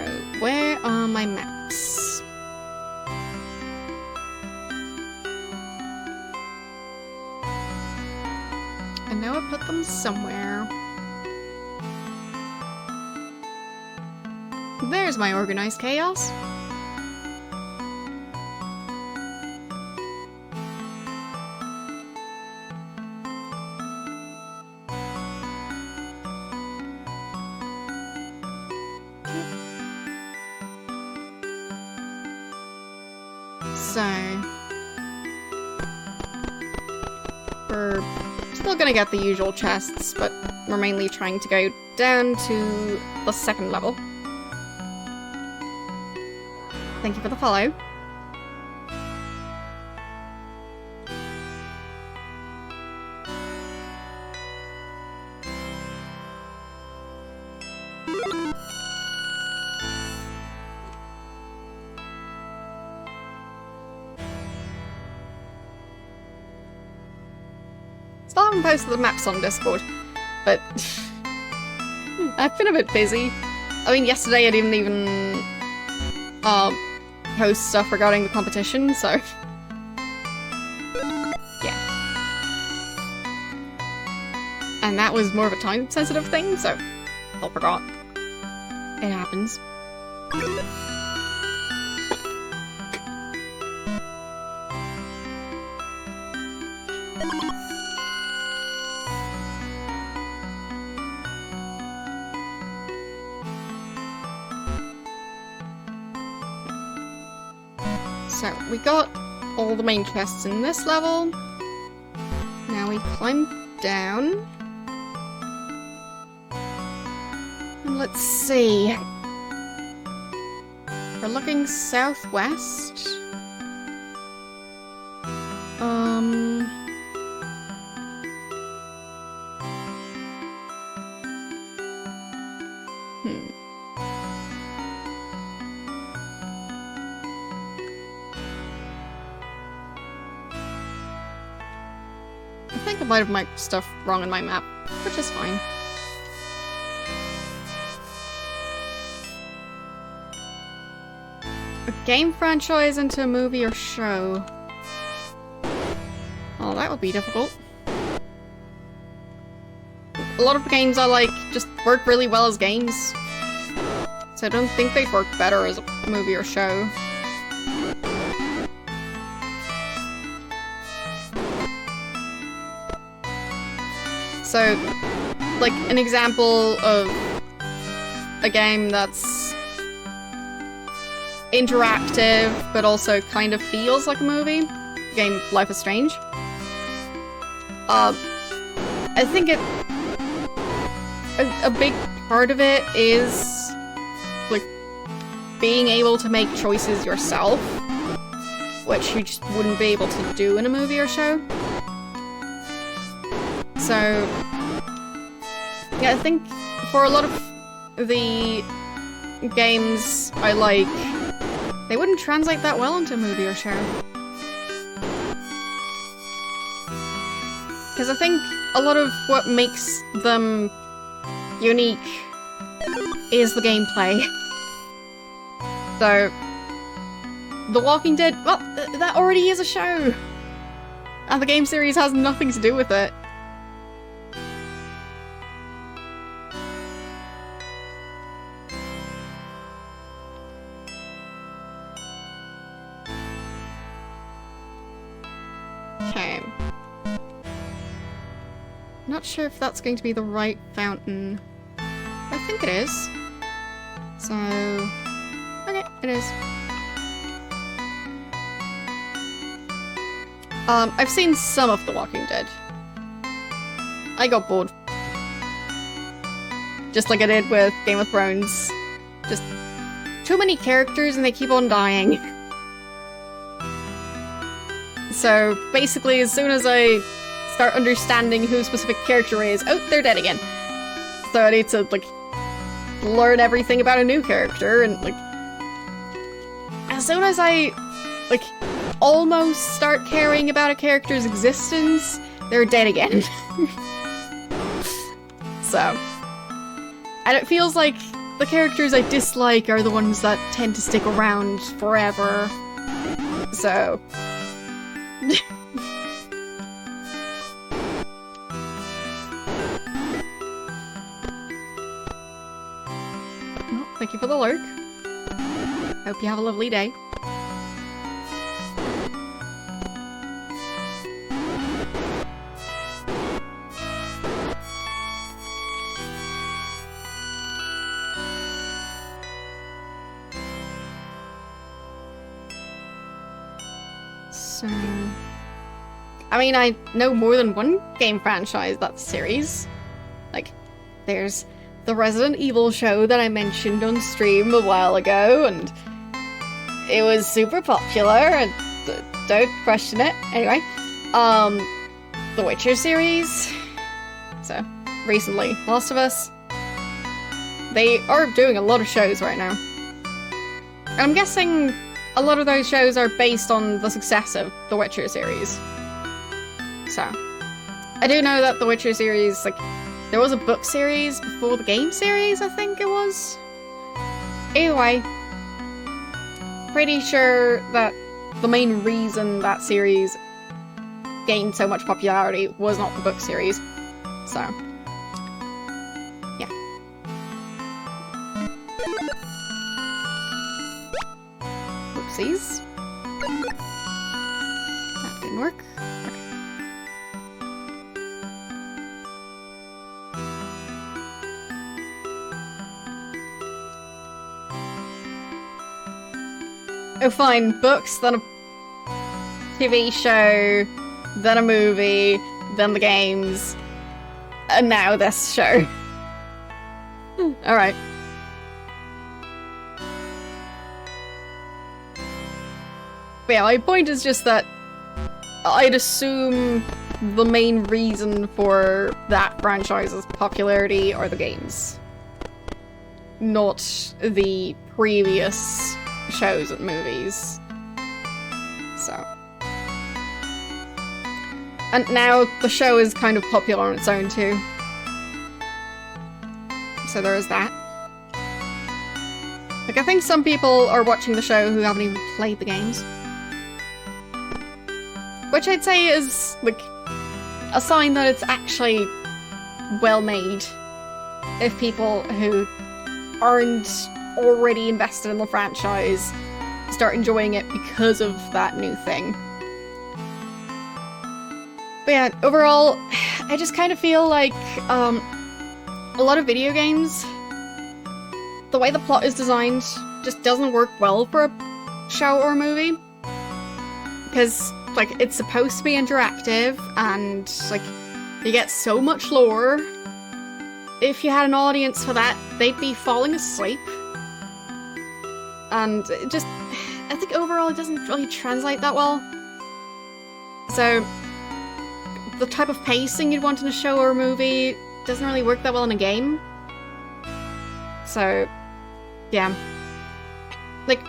where are my maps? I know I put them somewhere. There's my organized chaos. So, we're still gonna get the usual chests, but we're mainly trying to go down to the second level. Thank you for the follow. Still haven't posted the maps on Discord, but I've been a bit busy. I mean, yesterday I didn't even post stuff regarding the competition, so yeah. And that was more of a time-sensitive thing, so I forgot. It happens. So, we got all the main chests in this level. Now we climb down. And let's see. We're looking southwest. I think I might have marked stuff wrong in my map, which is fine. A game franchise into a movie or show? Oh, that would be difficult. A lot of games I like just work really well as games, so I don't think they'd work better as a movie or show. So, like, an example of a game that's interactive, but also kind of feels like a movie. The game Life is Strange. I think a big part of it is, like, being able to make choices yourself, which you just wouldn't be able to do in a movie or show. So, yeah, I think for a lot of the games I like, they wouldn't translate that well into a movie or show. Because I think a lot of what makes them unique is the gameplay. So, The Walking Dead, well, that already is a show! And the game series has nothing to do with it. Okay. Not sure if that's going to be the right fountain. I think it is. So... okay, it is. I've seen some of The Walking Dead. I got bored. Just like I did with Game of Thrones. Just too many characters and they keep on dying. So basically, as soon as I start understanding who a specific character is, oh, they're dead again. So I need to, like, learn everything about a new character, and, like, as soon as I, like, almost start caring about a character's existence, they're dead again. So, and it feels like the characters I dislike are the ones that tend to stick around forever. So... well, thank you for the lurk. Hope you have a lovely day. So... I mean, I know more than one game franchise that's a series. Like, there's the Resident Evil show that I mentioned on stream a while ago, and it was super popular, and don't question it. Anyway, the Witcher series. So, recently, Last of Us. They are doing a lot of shows right now. And I'm guessing a lot of those shows are based on the success of the Witcher series. So, I do know that the Witcher series, like, there was a book series before the game series, I think it was. Either way, pretty sure that the main reason that series gained so much popularity was not the book series. So, yeah. Oopsies. That didn't work. Okay. Oh fine, books, then a TV show, then a movie, then the games, and now this show. Alright. But yeah, my point is just that I'd assume the main reason for that franchise's popularity are the games. Not the previous shows and movies. So. And now the show is kind of popular on its own too. So there is that. Like, I think some people are watching the show who haven't even played the games. Which I'd say is, like, a sign that it's actually well made. If people who aren't already invested in the franchise start enjoying it because of that new thing. But yeah, overall, I just kind of feel like a lot of video games, the way the plot is designed just doesn't work well for a show or a movie. Because, like, it's supposed to be interactive and, like, you get so much lore. If you had an audience for that, they'd be falling asleep. And it just, I think overall it doesn't really translate that well. So, the type of pacing you'd want in a show or a movie doesn't really work that well in a game. So, yeah. Like,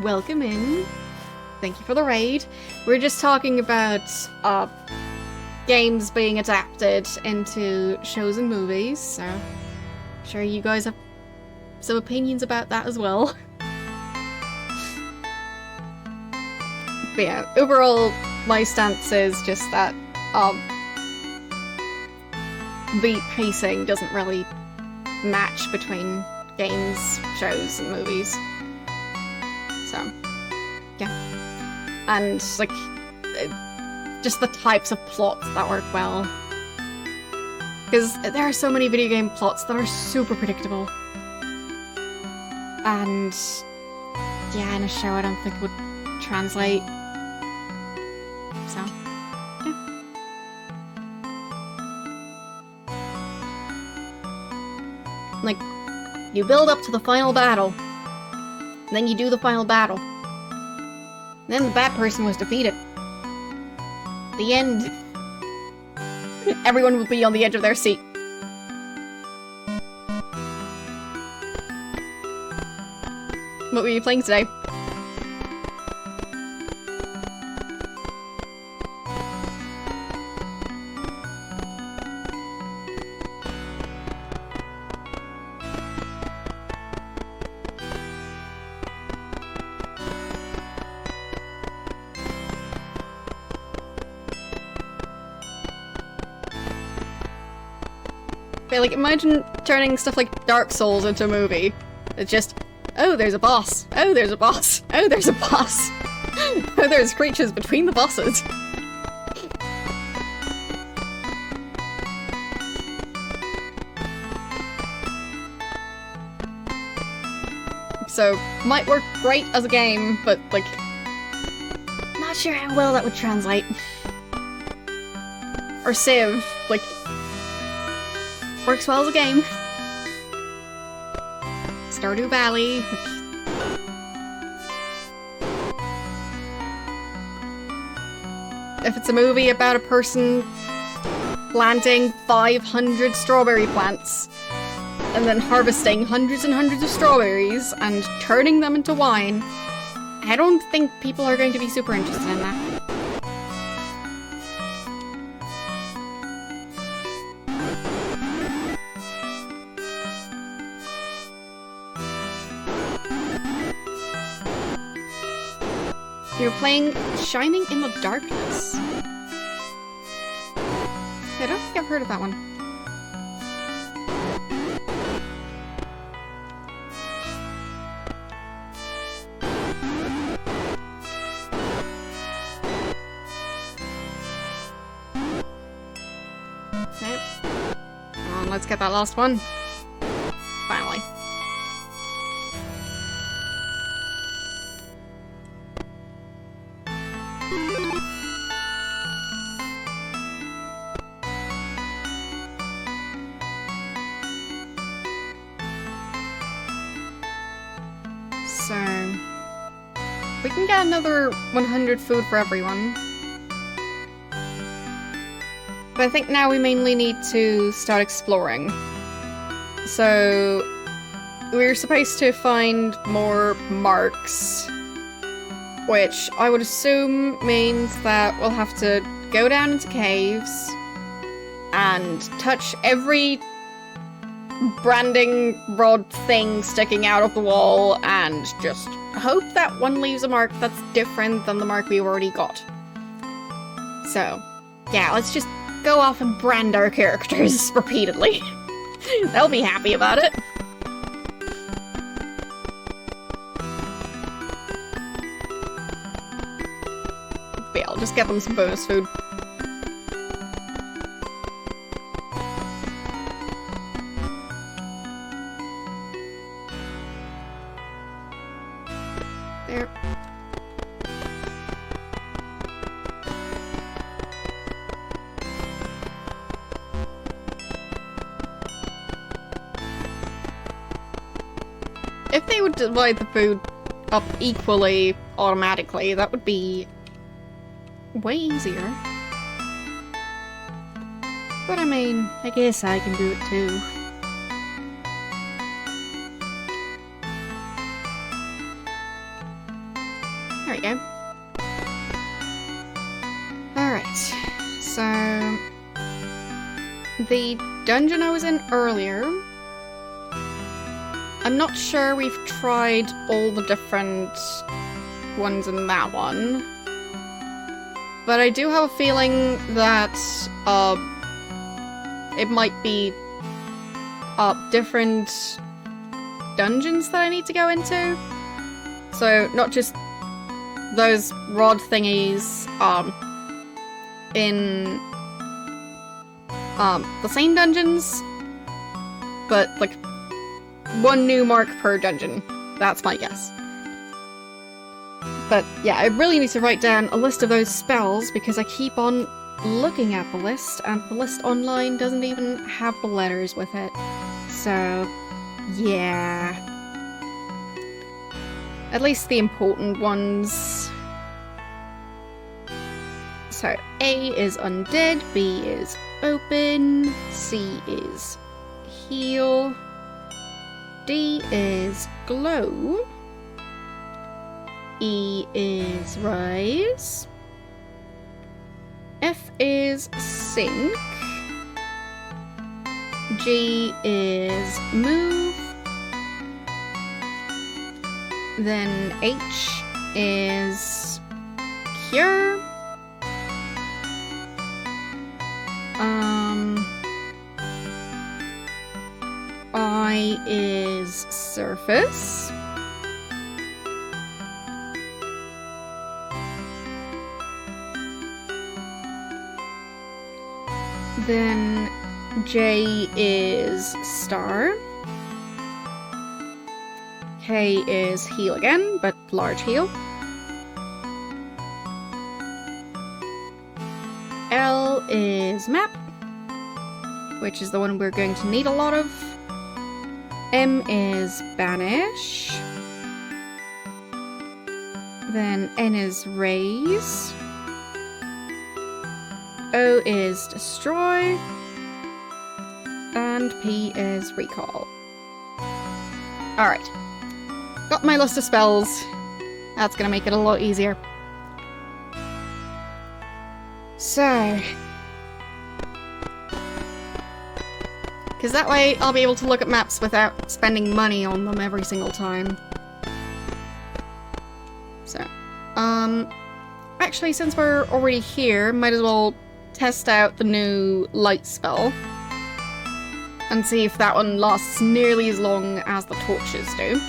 welcome in. Thank you for the raid. We're just talking about games being adapted into shows and movies, so I'm sure you guys have some opinions about that as well. But yeah, overall, my stance is just that the pacing doesn't really match between games, shows, and movies. So, yeah. And, like, just the types of plots that work well. Because there are so many video game plots that are super predictable. And, yeah, in a show I don't think would translate. So, yeah. Like, you build up to the final battle, and then you do the final battle. And then the bad person was defeated. The end. Everyone will be on the edge of their seat. What were you playing today? Like, imagine turning stuff like Dark Souls into a movie. It's just, oh, there's a boss. Oh, there's a boss. Oh, there's a boss. Oh, there's creatures between the bosses. So, might work great as a game, but, like, not sure how well that would translate. Or Civ, like, works well as a game. Stardew Valley. If it's a movie about a person planting 500 strawberry plants and then harvesting hundreds and hundreds of strawberries and turning them into wine, I don't think people are going to be super interested in that. You're playing Shining in the Darkness. I don't think I've heard of that one. Okay. Come on, let's get that last one. Finally. So, we can get another 100 food for everyone. But I think now we mainly need to start exploring. So, we're supposed to find more marks, which I would assume means that we'll have to go down into caves and touch every branding rod thing sticking out of the wall and just hope that one leaves a mark that's different than the mark we already got. So, yeah, let's just go off and brand our characters repeatedly. They'll be happy about it. But yeah, I'll just get them some bonus food. There. If they would divide the food up equally automatically, that would be way easier. But I mean, I guess I can do it too. There we go. Alright, so the dungeon I was in earlier, I'm not sure we've tried all the different ones in that one, but I do have a feeling that it might be different dungeons that I need to go into. So not just those rod thingies in the same dungeons, but like one new mark per dungeon. That's my guess. But yeah, I really need to write down a list of those spells because I keep on looking at the list and the list online doesn't even have the letters with it. So yeah. At least the important ones. So A is undead, B is open, C is heal, D is glow, E is rise, F is sink, G is move, then H is cure, I is surface, then J is star, K is heal again, but large heal, L is map, which is the one we're going to need a lot of, M is banish, then N is raise, O is destroy, and P is recall. Alright. Got my list of spells. That's gonna make it a lot easier. So... because that way I'll be able to look at maps without spending money on them every single time. So, actually since we're already here, might as well test out the new light spell and see if that one lasts nearly as long as the torches do.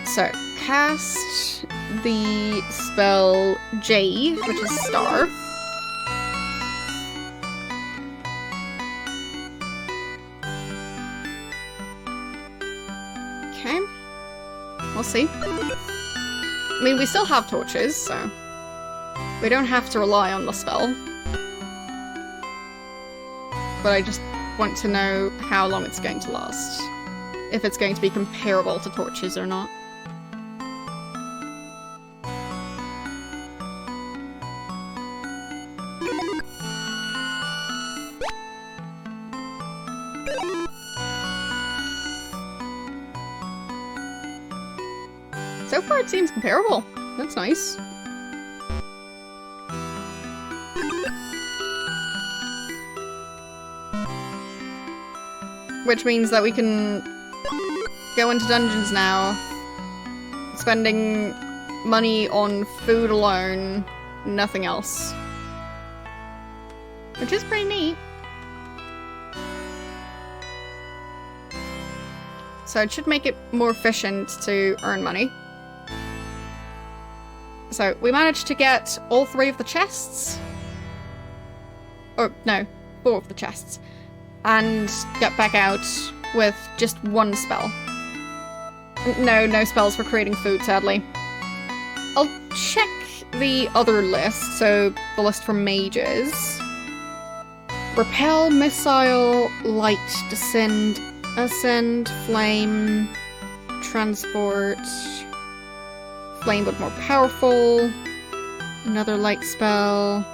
So, cast the spell J, which is star. Okay. We'll see. I mean, we still have torches, so we don't have to rely on the spell. But I just want to know how long it's going to last. If it's going to be comparable to torches or not. So far it seems comparable. That's nice. Which means that we can go into dungeons now, spending money on food alone, nothing else. Which is pretty neat. So it should make it more efficient to earn money. So we managed to get all 3 of the chests. Or no, 4 of the chests. And get back out with just 1 spell. No spells for creating food, sadly. I'll check the other list, so the list for mages. Repel, missile, light, descend, ascend, flame, transport. Flame but more powerful. Another light spell.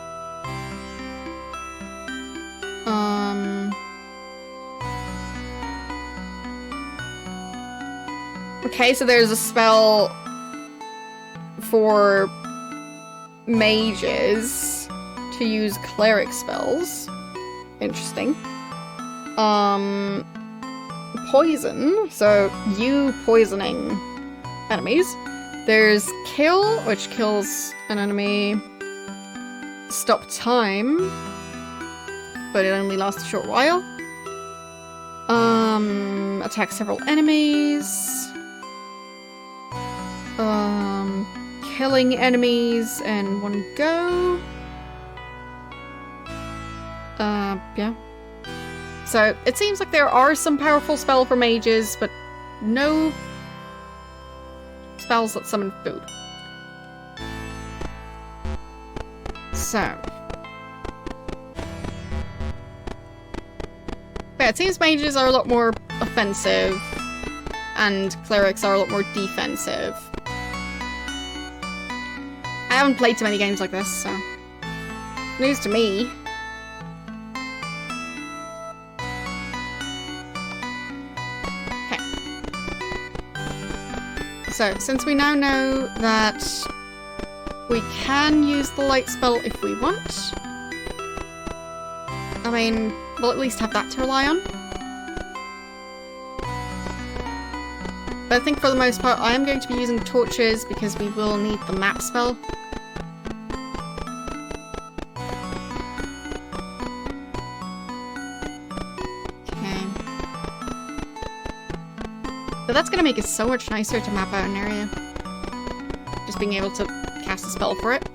Okay, so there's a spell for mages to use cleric spells. Interesting. Poison. So you poisoning enemies. There's kill, which kills an enemy. Stop time, but it only lasts a short while. Attack several enemies. Killing enemies in one go. Yeah. So it seems like there are some powerful spells for mages, but no spells that summon food. So. Yeah, it seems mages are a lot more offensive, and clerics are a lot more defensive. I haven't played too many games like this, so news to me. Okay. So, since we now know that we can use the light spell if we want, I mean, we'll at least have that to rely on. But I think for the most part, I am going to be using torches because we will need the map spell. Okay. But that's gonna make it so much nicer to map out an area. Just being able to cast a spell for it.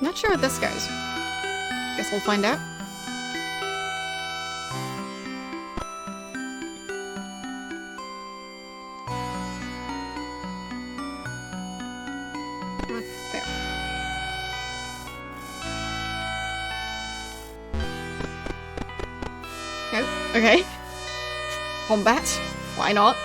Not sure what this goes. Guess we'll find out. There. Oh, okay. Combat. Why not?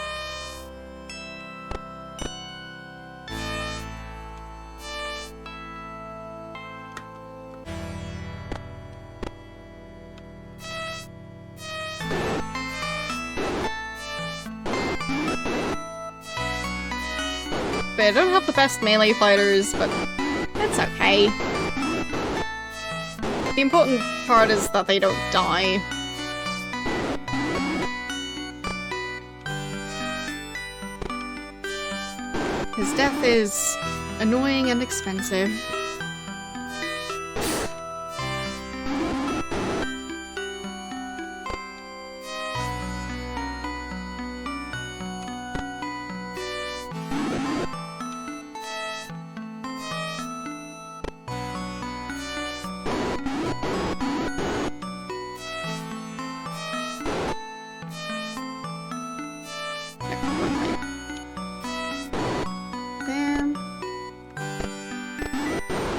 They don't have the best melee fighters, but it's okay. The important part is that they don't die. His death is annoying and expensive.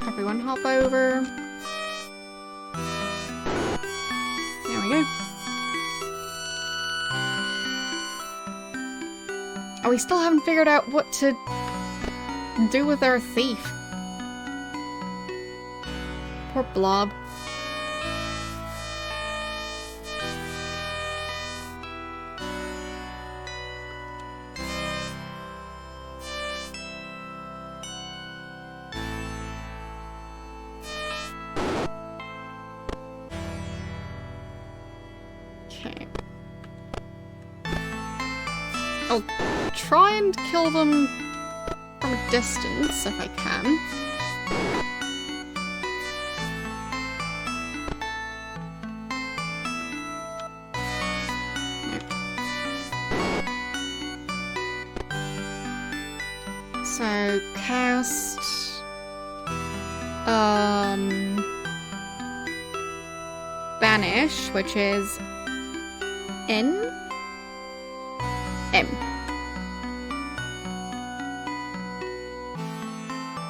Everyone hop over. There we go. Oh, we still haven't figured out what to do with our thief. Poor Blob. Okay. I'll try and kill them from a distance if I can. So, cast... Banish, which is... N? M.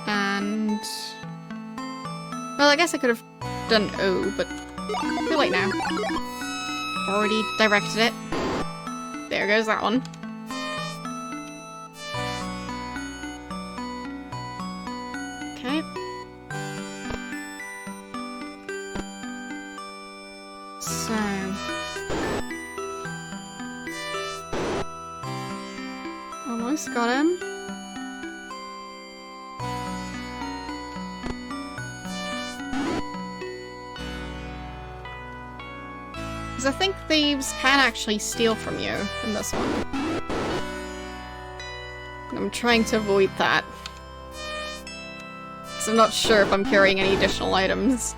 And... Well, I guess I could have done O, but too late now. Already directed it. There goes that one. Okay. So... almost got him. Because I think thieves can actually steal from you in this one. I'm trying to avoid that. Because I'm not sure if I'm carrying any additional items.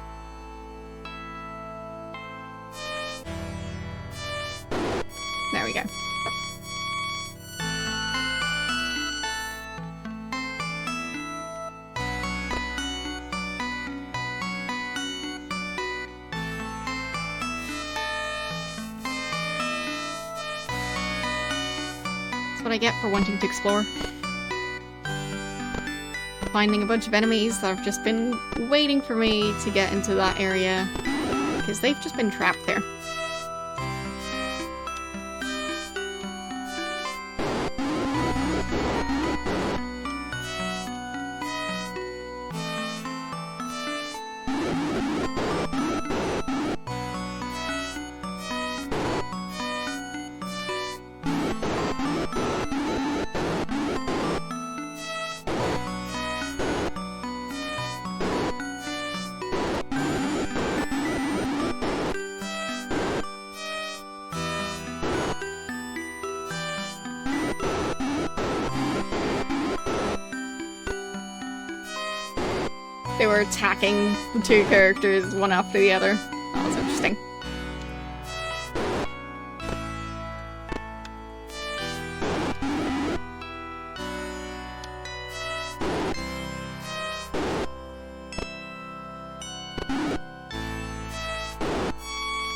There we go. That's what I get for wanting to explore. Finding a bunch of enemies that have just been waiting for me to get into that area because they've just been trapped there. They were attacking the two characters one after the other. That was interesting.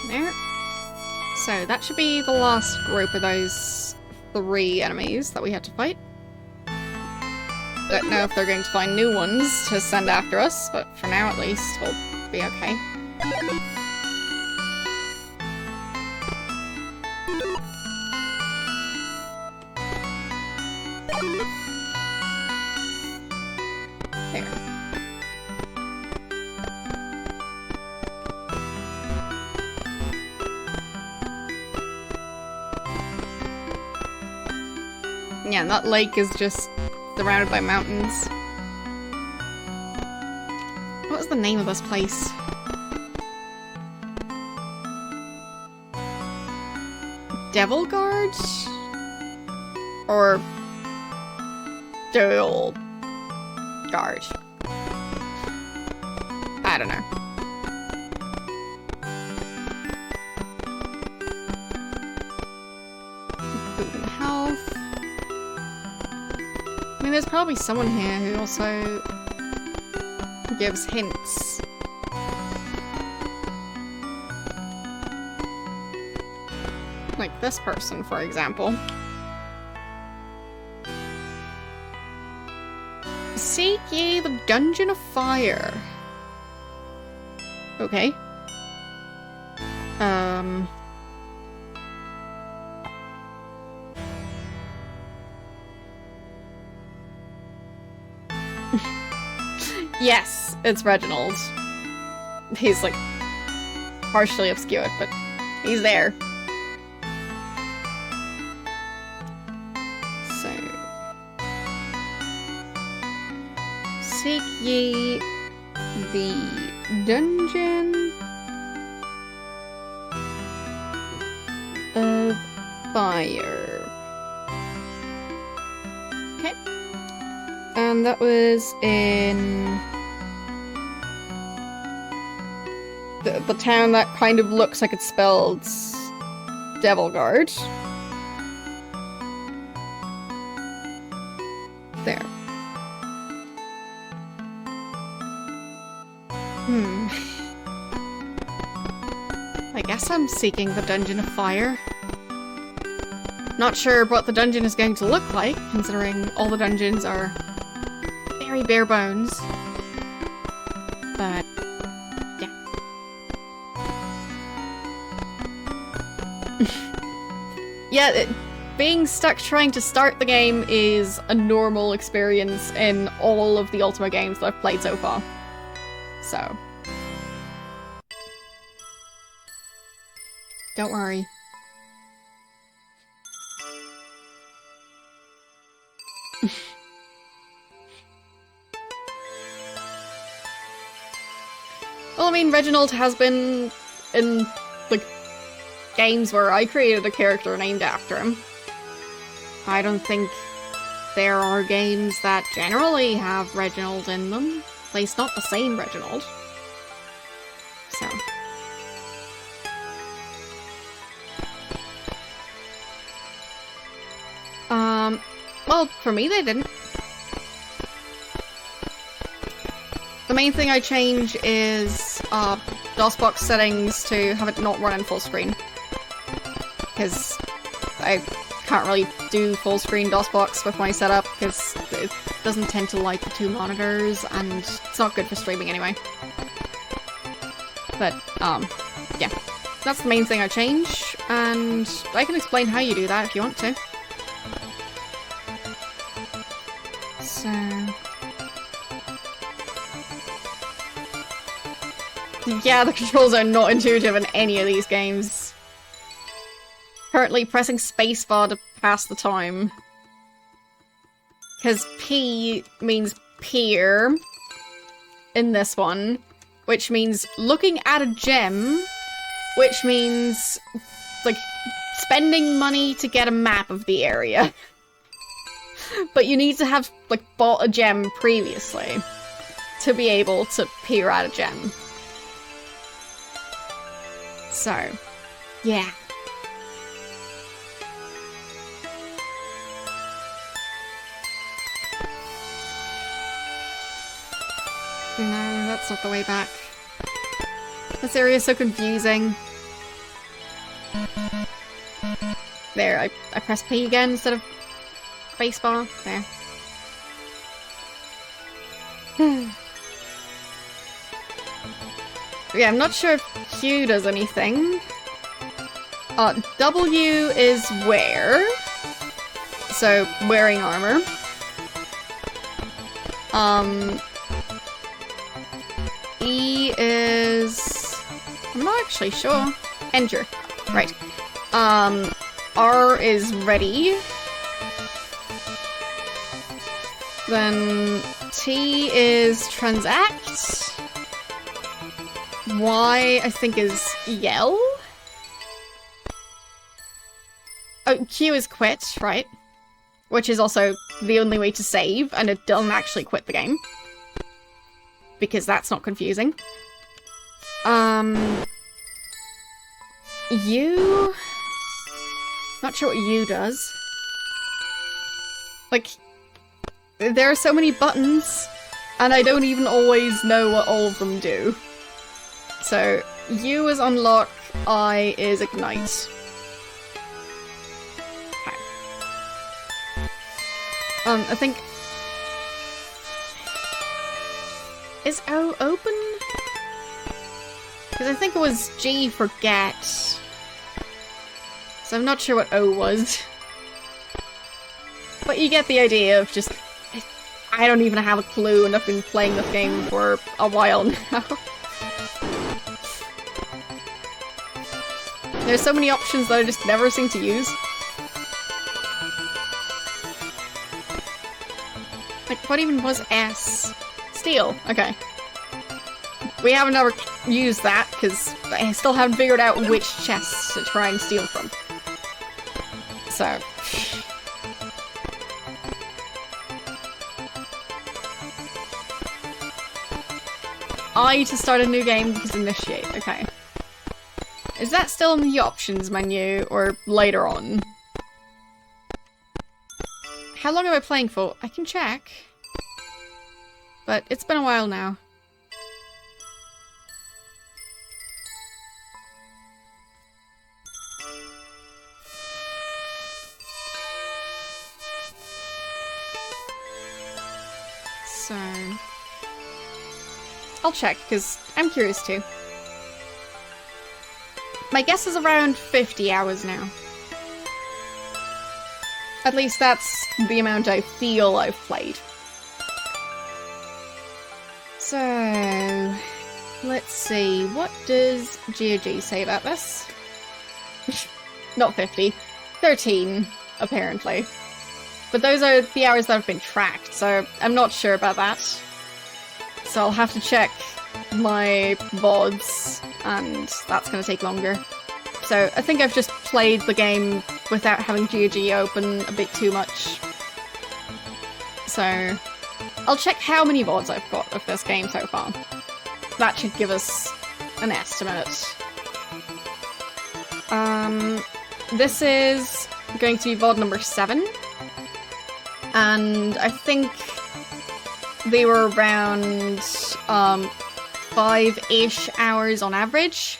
There. So that should be the last group of those 3 enemies that we had to fight. Don't know if they're going to find new ones to send after us, but for now at least, we'll be okay. There. Yeah, and that lake is just surrounded by mountains. What was the name of this place? Devil Guard? Or... Devil Guard? I don't know. Food and health. I mean, there's probably someone here who also gives hints. Like this person, for example. Seek ye the Dungeon of Fire. Okay. Yes, it's Reginald. He's like partially obscured, but he's there. So, seek ye the Dungeon of Fire. Okay. And that was in the town that kind of looks like it's spelled Devil Guard. There. I guess I'm seeking the Dungeon of Fire. Not sure what the dungeon is going to look like, considering all the dungeons are very bare bones. But, yeah. Yeah, being stuck trying to start the game is a normal experience in all of the Ultima games that I've played so far. So. Don't worry. Well, I mean, Reginald has been in, like, games where I created a character named after him. I don't think there are games that generally have Reginald in them. At least not the same Reginald. So. Well, for me they didn't. The main thing I change is DOSBox settings to have it not run in full screen. Because I can't really do full screen DOSBox with my setup because it doesn't tend to like the two monitors and it's not good for streaming anyway. But, yeah. That's the main thing I change, and I can explain how you do that if you want to. So... yeah, the controls are not intuitive in any of these games. Currently pressing spacebar to pass the time. Because P means peer in this one, which means looking at a gem, which means, like, spending money to get a map of the area. But you need to have, like, bought a gem previously to be able to peer at a gem. So, yeah. No, that's not the way back. This area is so confusing. There, I press P again instead of spacebar. There. Yeah, I'm not sure if Q does anything. W is wear. So, wearing armor. E is... I'm not actually sure. Enter. Right. R is ready. Then T is transact. Y, I think, is yell. Oh, Q is quit, right? Which is also the only way to save, and it doesn't actually quit the game. Because that's not confusing. U... not sure what U does. Like, there are so many buttons, and I don't even always know what all of them do. So, U is unlock, I is ignite. Okay. I think... is O open? Because I think it was G for get. So I'm not sure what O was. But you get the idea of just... I don't even have a clue, and I've been playing this game for a while now. There's so many options that I just never seem to use. Like, what even was S? Steal. Okay. We haven't ever used that, because I still haven't figured out which chests to try and steal from. So... I to start a new game because initiate. Okay. Is that still in the options menu, or later on? How long am I playing for? I can check. But it's been a while now. So... I'll check, because I'm curious too. My guess is around 50 hours now. At least that's the amount I feel I've played. So, let's see, what does GOG say about this? Not 50. 13, apparently. But those are the hours that have been tracked, so I'm not sure about that. So I'll have to check my VODs, and that's going to take longer. So I think I've just played the game without having GOG open a bit too much. So I'll check how many VODs I've got of this game so far. That should give us an estimate. This is going to be VOD number 7. And I think they were around 5-ish hours on average.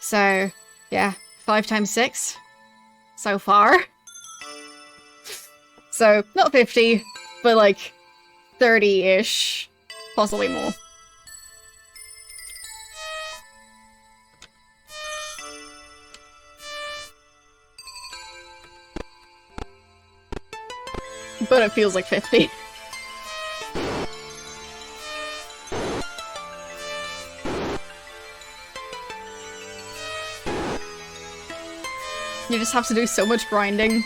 So, yeah, 5 times 6 so far. So, not 50, but like 30-ish, possibly more. But it feels like 50. You just have to do so much grinding.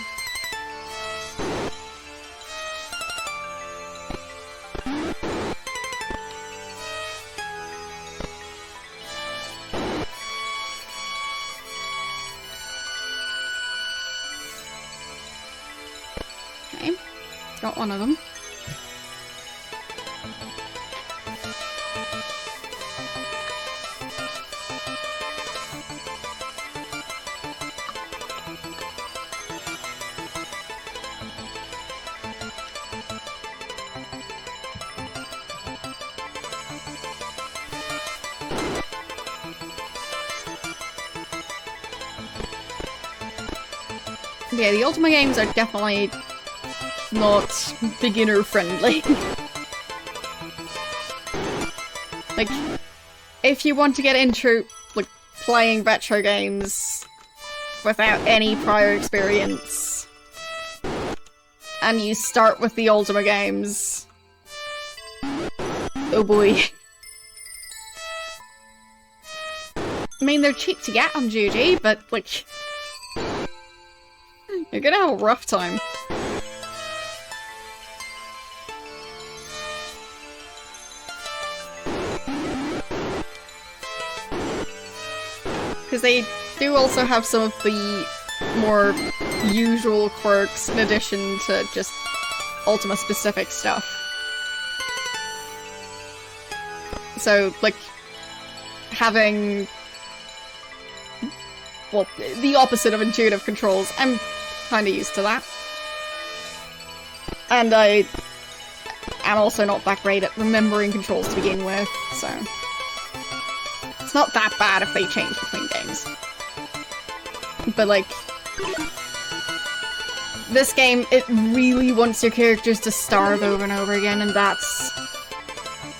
Okay, got one of them. Yeah, the Ultima games are definitely not beginner-friendly. Like, if you want to get into, like, playing retro games without any prior experience, and you start with the Ultima games, oh boy. I mean, they're cheap to get on GOG, but, like, you're gonna have a rough time. Because they do also have some of the more usual quirks in addition to just Ultima-specific stuff. So, like, having, well, the opposite of intuitive controls. I'm kind of used to that. And I am also not that great at remembering controls to begin with, so it's not that bad if they change between games. But, like, this game, it really wants your characters to starve over and over again, and that's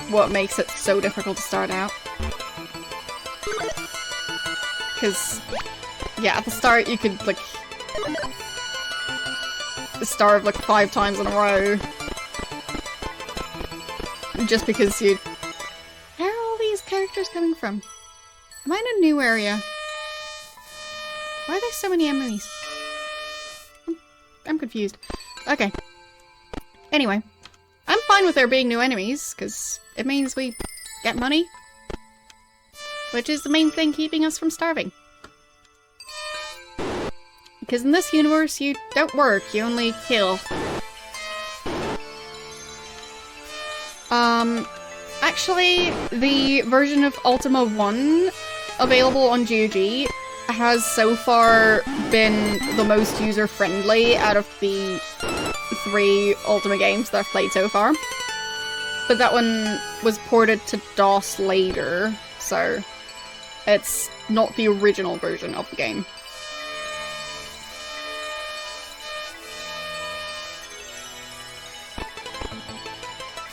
what makes it so difficult to start out. Because, yeah, at the start you could, like, starve like 5 times in a row. Just because you... Where are all these characters coming from? Am I in a new area? Why are there so many enemies? I'm confused. Okay. Anyway. I'm fine with there being new enemies, because it means we get money. Which is the main thing keeping us from starving. Because in this universe, you don't work, you only kill. Actually, the version of Ultima 1 available on GOG has so far been the most user-friendly out of the 3 Ultima games that I've played so far. But that one was ported to DOS later, so it's not the original version of the game.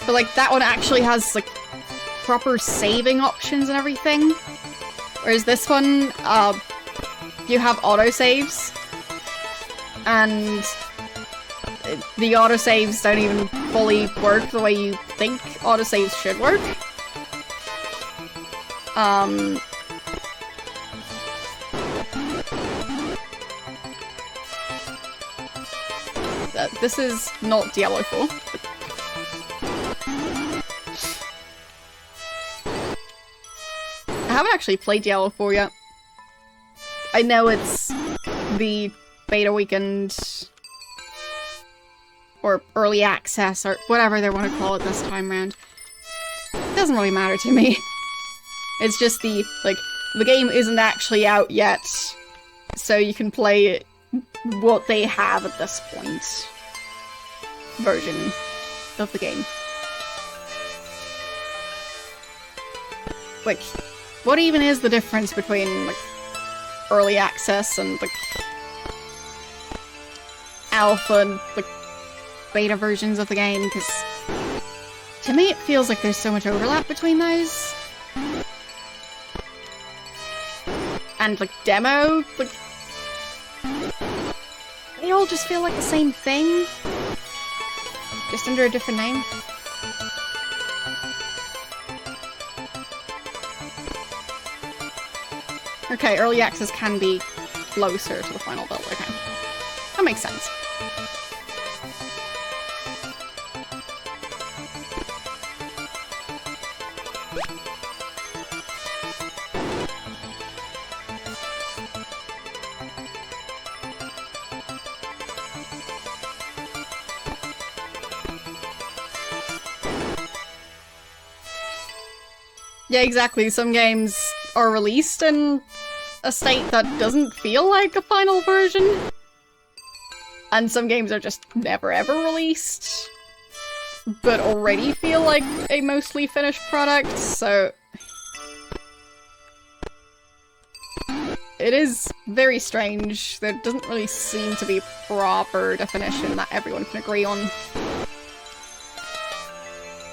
But, like, that one actually has, like, proper saving options and everything. Whereas this one, you have autosaves. and the autosaves don't even fully work the way you think autosaves should work. This is not Diablo 4. I haven't actually played Diablo 4 yet. I know it's the beta weekend or early access or whatever they want to call it this time around. It doesn't really matter to me. It's just the game isn't actually out yet, so you can play what they have at this point version of the game. Like, what even is the difference between, like, early access and, like, alpha and, like, beta versions of the game? Because to me it feels like there's so much overlap between those. And, like, demo, like, they all just feel like the same thing, just under a different name. Okay, early access can be closer to the final build, okay. That makes sense. Yeah, exactly. Some games are released in a state that doesn't feel like a final version. And some games are just never ever released, but already feel like a mostly finished product, so it is very strange. There doesn't really seem to be a proper definition that everyone can agree on,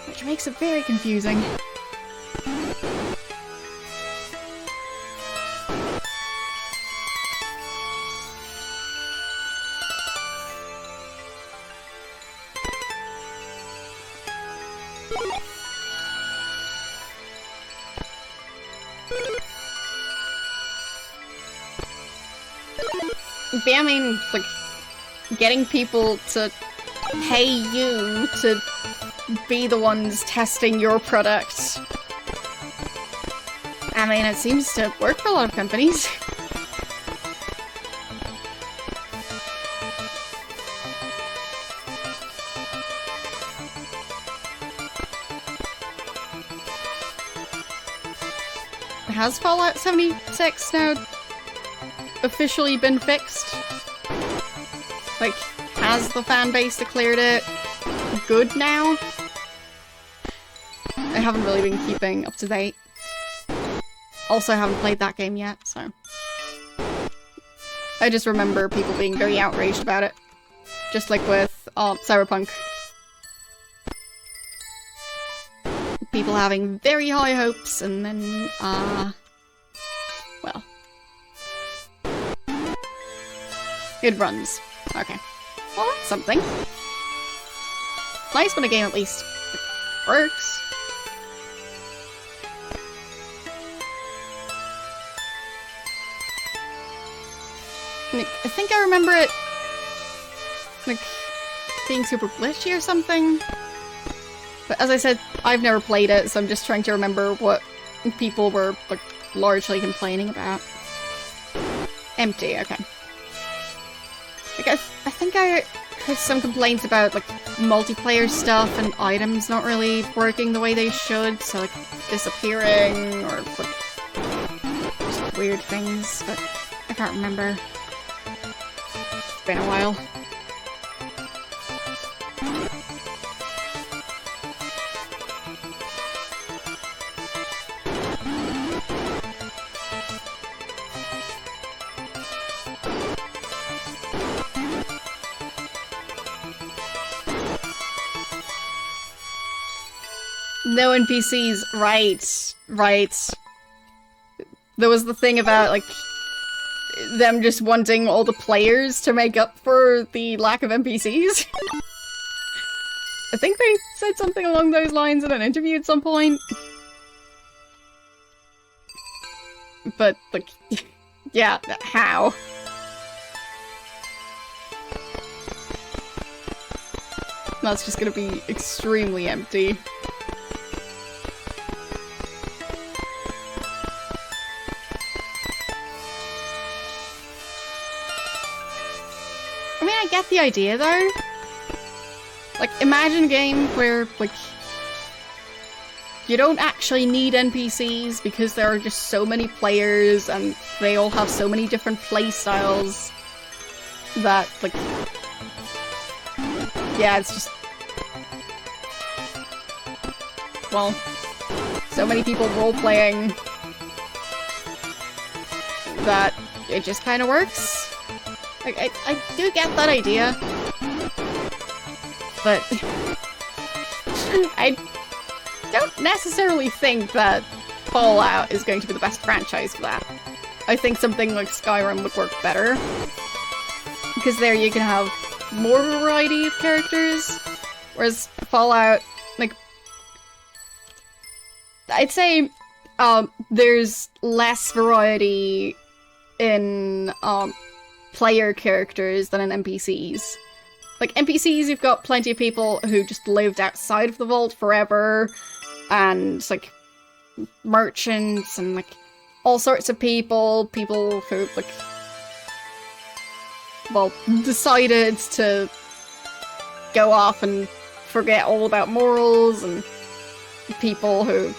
which makes it very confusing. But I mean, like, getting people to pay you to be the ones testing your product. I mean, it seems to work for a lot of companies. Has Fallout 76 now officially been fixed? Like, has the fan base declared it good now? I haven't really been keeping up to date. Also, haven't played that game yet, so I just remember people being very outraged about it. Just like with Cyberpunk. People having very high hopes and then, well. It runs. Okay. Well, that's something. Nice when a game at least works. I think I remember it, like, being super glitchy or something. But as I said, I've never played it, so I'm just trying to remember what people were, like, largely complaining about. Empty, okay. Like, I think I heard some complaints about, like, multiplayer stuff and items not really working the way they should, so, like, disappearing, or, like, just weird things, but I can't remember. It's been a while. No NPCs, right. There was the thing about, like, them just wanting all the players to make up for the lack of NPCs. I think they said something along those lines in an interview at some point. But, like, yeah, how? That's just gonna be extremely empty. I mean, I get the idea, though. Like, imagine a game where, like, you don't actually need NPCs because there are just so many players and they all have so many different playstyles that, like, yeah, it's just, well, so many people role-playing that it just kind of works. Like, I do get that idea, but I don't necessarily think that Fallout is going to be the best franchise for that. I think something like Skyrim would work better, because there you can have more variety of characters, whereas Fallout, like, I'd say there's less variety in player characters than in NPCs. Like, NPCs, you've got plenty of people who just lived outside of the vault forever, and, like, merchants, and, like, all sorts of people who, like, well, decided to go off and forget all about morals, and people who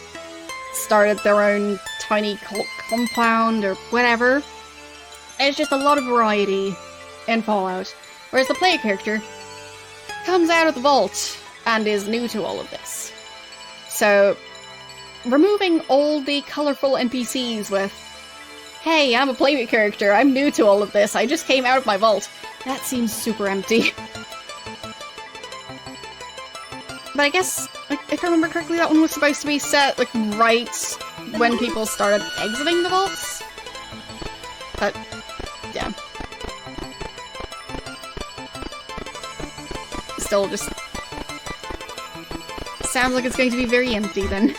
started their own tiny cult compound or whatever. It's just a lot of variety in Fallout. Whereas the player character comes out of the vault and is new to all of this. So, removing all the colourful NPCs with, hey, I'm a player character, I'm new to all of this, I just came out of my vault, that seems super empty. But I guess, like, if I remember correctly, that one was supposed to be set, like, right when people started exiting the vaults. But, yeah. Still just sounds like it's going to be very empty then.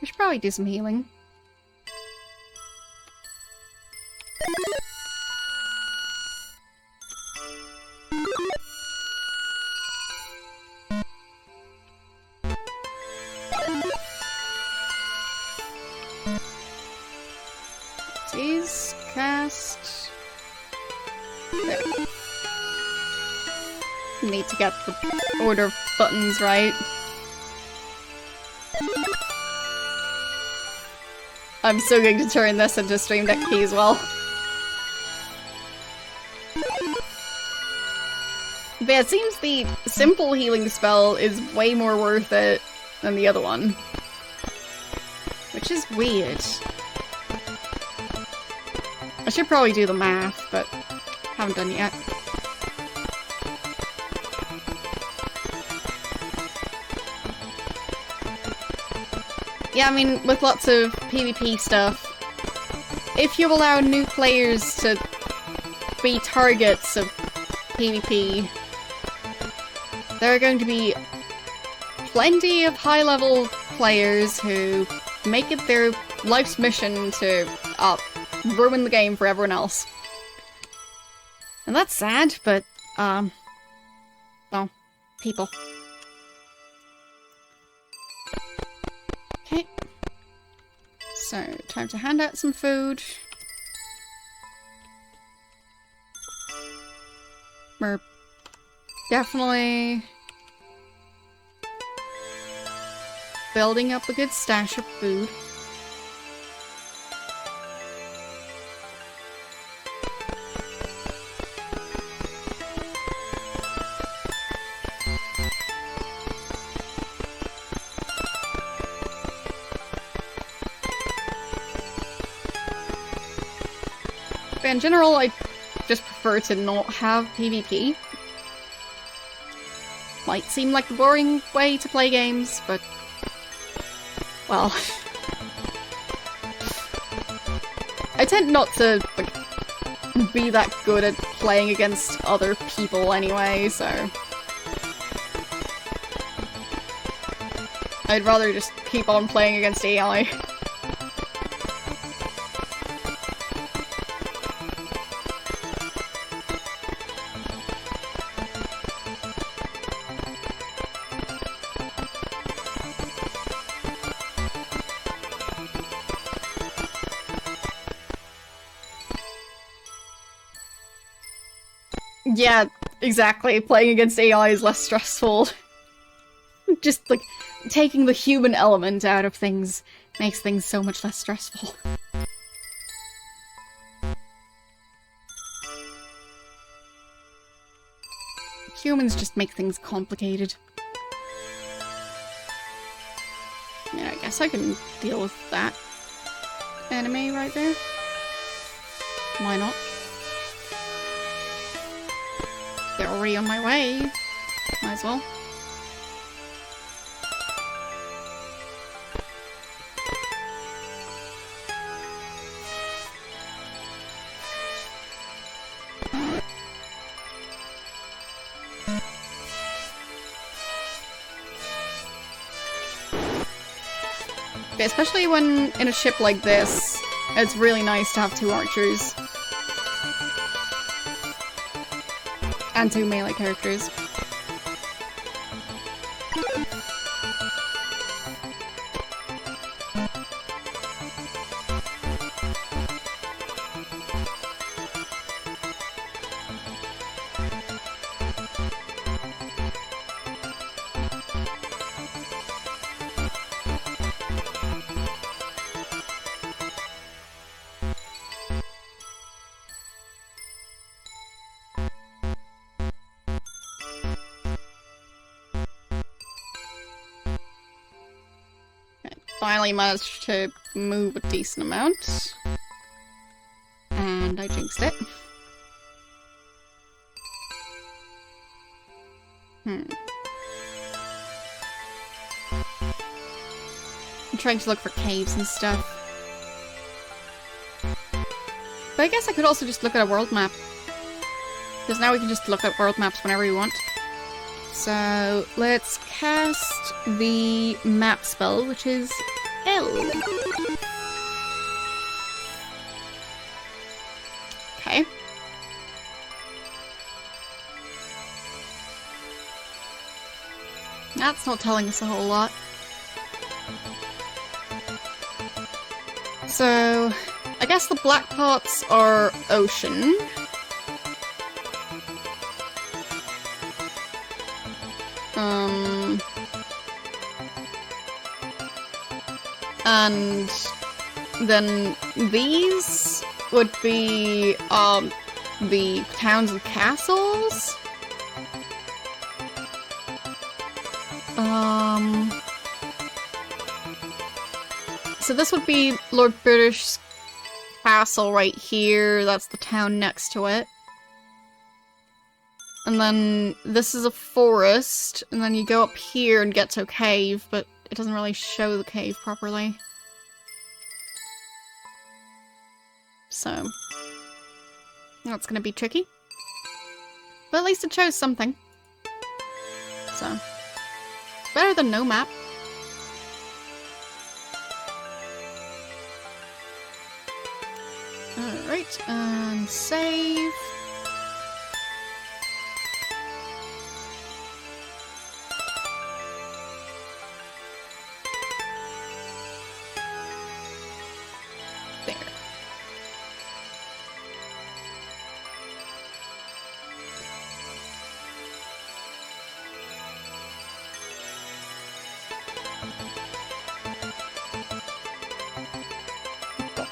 We should probably do some healing. Please cast. There. Need to get the order of buttons right. I'm still going to turn this into Stream Deck key as well. But yeah, it seems the simple healing spell is way more worth it than the other one. Which is weird. I should probably do the math, but haven't done it yet. Yeah, I mean, with lots of PvP stuff, if you allow new players to be targets of PvP, there are going to be plenty of high-level players who make it their life's mission to ruin the game for everyone else. And that's sad, but, well, people. Okay. So, time to hand out some food. We're definitely building up a good stash of food. But in general, I just prefer to not have PvP. Might seem like the boring way to play games, but... well... I tend not to, like, be that good at playing against other people anyway, so... I'd rather just keep on playing against AI. Yeah, exactly. Playing against AI is less stressful. Just, like, taking the human element out of things makes things so much less stressful. Humans just make things complicated. Yeah, I guess I can deal with that enemy right there. Why not? They're already on my way. Might as well. Especially when in a ship like this, it's really nice to have 2 archers. And 2 melee characters. Finally managed to move a decent amount. And I jinxed it. I'm trying to look for caves and stuff. But I guess I could also just look at a world map. Because now we can just look at world maps whenever we want. So, let's cast the map spell, which is L. Okay. That's not telling us a whole lot. So, I guess the black parts are ocean. And then these would be, the towns and castles? So this would be Lord British's castle right here, that's the town next to it. And then this is a forest, and then you go up here and get to a cave, but it doesn't really show the cave properly. So, that's gonna be tricky. But at least it shows something. So, better than no map. Alright, and save.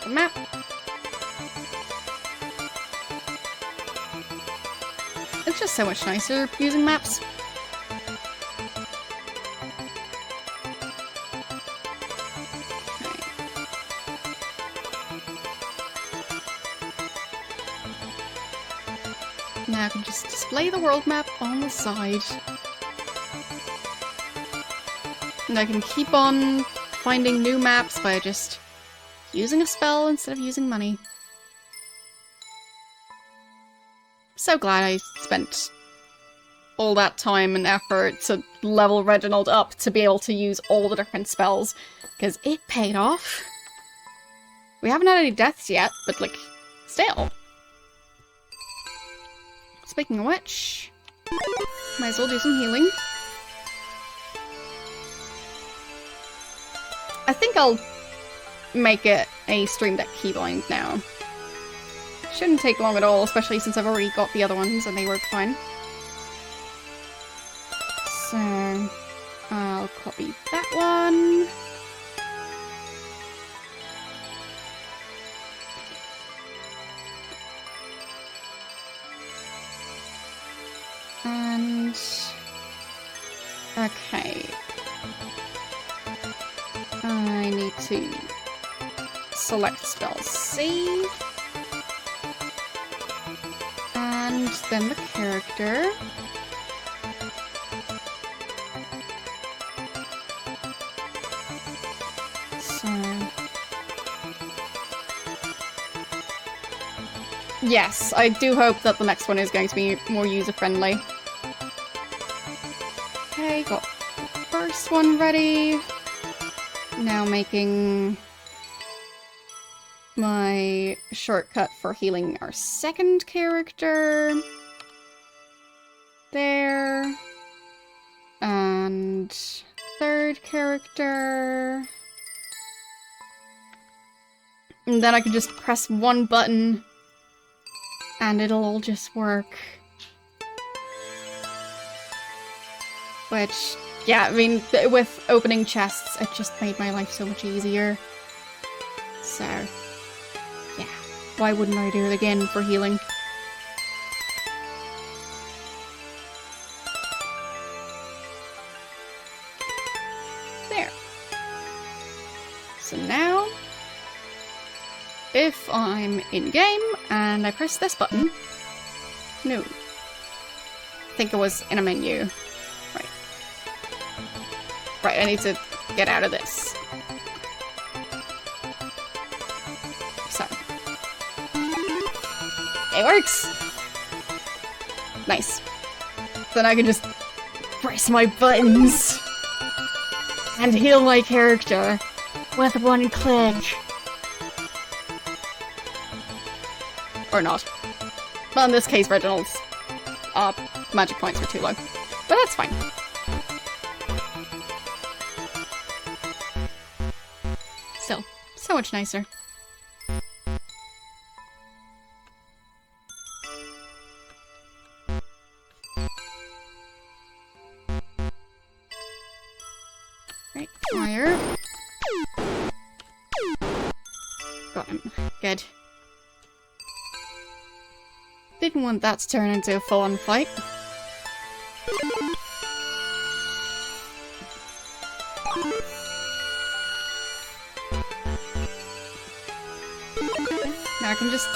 Map. It's just so much nicer using maps. Now I can just display the world map on the side. And I can keep on finding new maps by just using a spell instead of using money. So glad I spent all that time and effort to level Reginald up to be able to use all the different spells, because it paid off. We haven't had any deaths yet, but like, still. Speaking of which, might as well do some healing. I think I'll make it a Stream Deck keybind now. Shouldn't take long at all, especially since I've already got the other ones and they work fine. So, I'll copy that one. And... okay. I need to select spell C. And then the character. So... yes, I do hope that the next one is going to be more user-friendly. Okay, got the first one ready. Now making my shortcut for healing our second character. There. And third character. And then I can just press one button and it'll all just work. Which, yeah, I mean, with opening chests, it just made my life so much easier. So, yeah, why wouldn't I do it again for healing? There. So now, if I'm in-game and I press this button... no. I think it was in a menu. Right. Right, I need to get out of this. So. It works! Nice. Then I can just press my buttons and heal my character with one click. Or not. Well, in this case, Reginald's magic points were too low. But that's fine. Still, so much nicer. Right, fire. Got him. Good. Didn't want that to turn into a full-on fight. Now I can just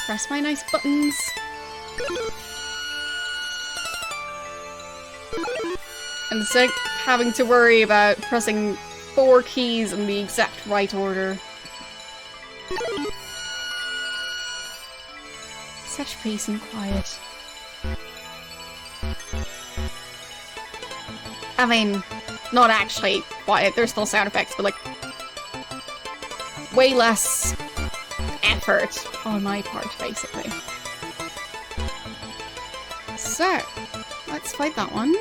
press my nice buttons. And instead of having to worry about pressing 4 keys in the exact right order. Such peace and quiet. I mean, not actually quiet, there's still sound effects, but like, way less effort on my part, basically. So, let's fight that one.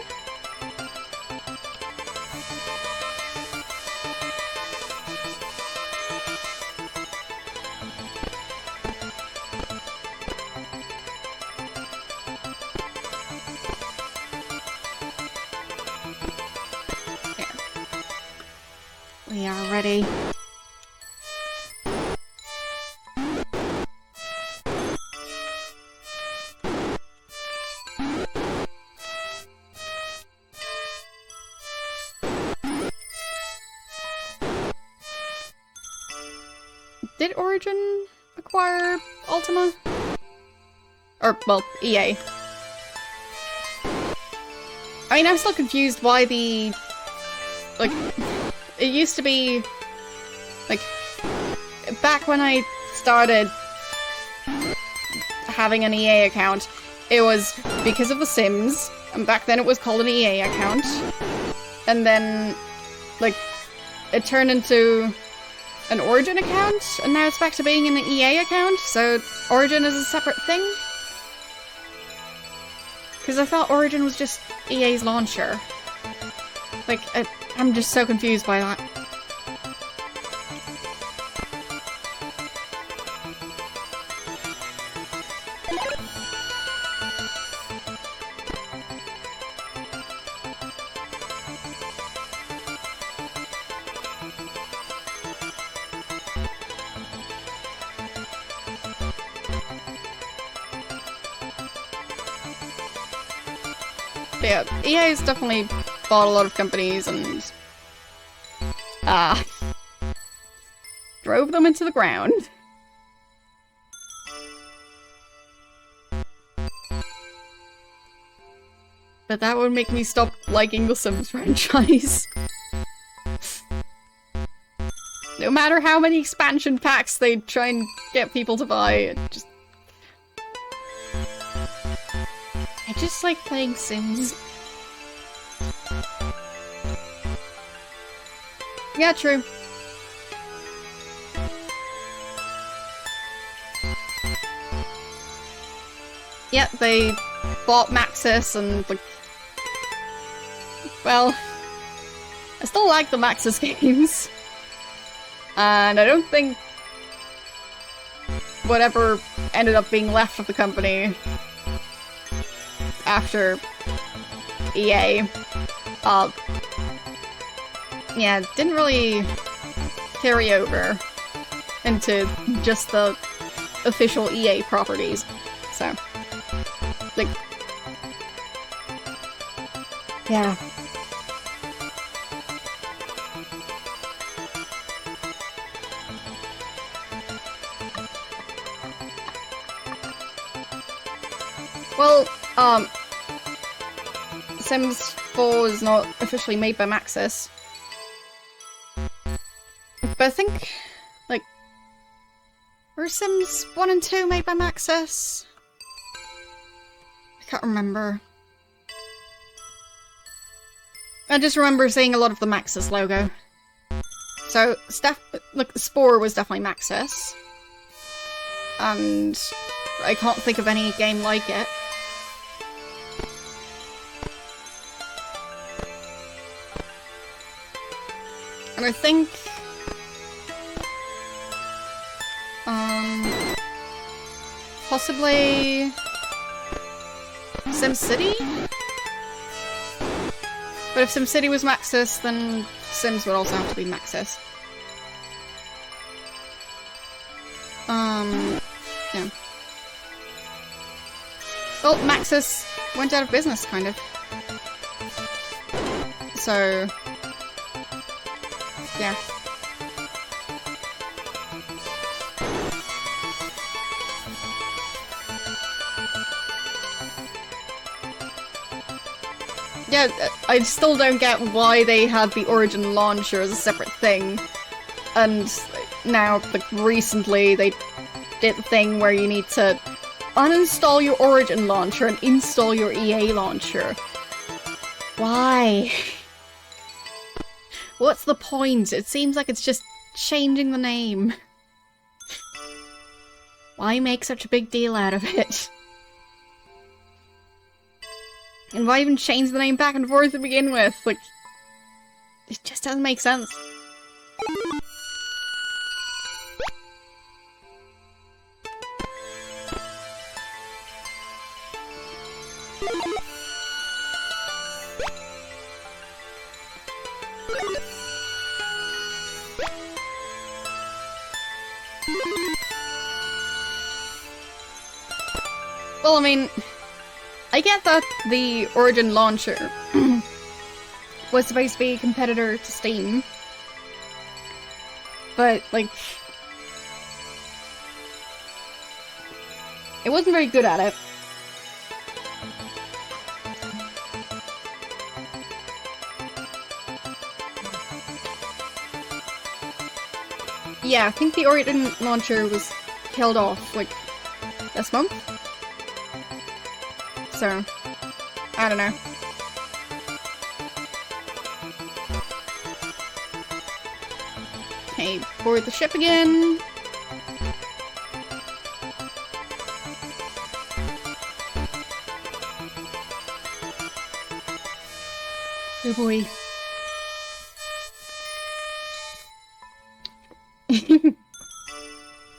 We are ready. Did Origin acquire Ultima? Or, well, EA. I mean, I'm still confused why the... Like, it used to be... Like, back when I started having an EA account, it was because of The Sims, and back then it was called an EA account. And then, like, it turned into an Origin account, and now it's back to being an EA account, so Origin is a separate thing? Because I thought Origin was just EA's launcher. Like, I'm just so confused by that. Yeah, EA's definitely bought a lot of companies and drove them into the ground. But that would make me stop liking the Sims franchise. No matter how many expansion packs they try and get people to buy, it just... I just like playing Sims. Yeah, true. Yeah, they bought Maxis and, like... Well... I still like the Maxis games. And I don't think whatever ended up being left of the company after EA, yeah, didn't really carry over into just the official EA properties, so, like, yeah. Well, Sims 4 is not officially made by Maxis. But I think, like, were Sims 1 and 2 made by Maxis? I can't remember. I just remember seeing a lot of the Maxis logo. So, like, Spore was definitely Maxis. And I can't think of any game like it. And I think... possibly... SimCity? But if SimCity was Maxis, then Sims would also have to be Maxis. Yeah. Well, Maxis went out of business, kind of. So... yeah. Yeah, I still don't get why they had the Origin launcher as a separate thing. And now, like, recently, they did the thing where you need to uninstall your Origin launcher and install your EA launcher. Why? What's the point? It seems like it's just changing the name. Why make such a big deal out of it? And why even change the name back and forth to begin with? Like, it just doesn't make sense. Well, I mean, I get that the Origin launcher was supposed to be a competitor to Steam, but, like, it wasn't very good at it. Yeah, I think the Origin launcher was killed off, like, this month? So, I don't know. Okay, board the ship again. Oh boy.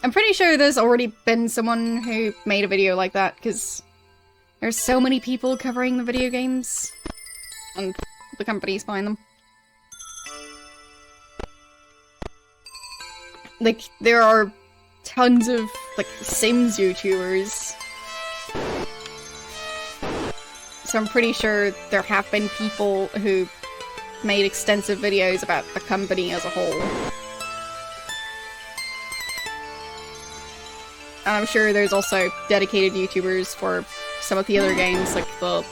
I'm pretty sure there's already been someone who made a video like that, because there's so many people covering the video games, and the companies behind them. Like, there are tons of, like, Sims YouTubers. So I'm pretty sure there have been people who made extensive videos about the company as a whole. And I'm sure there's also dedicated YouTubers for some of the other games, like the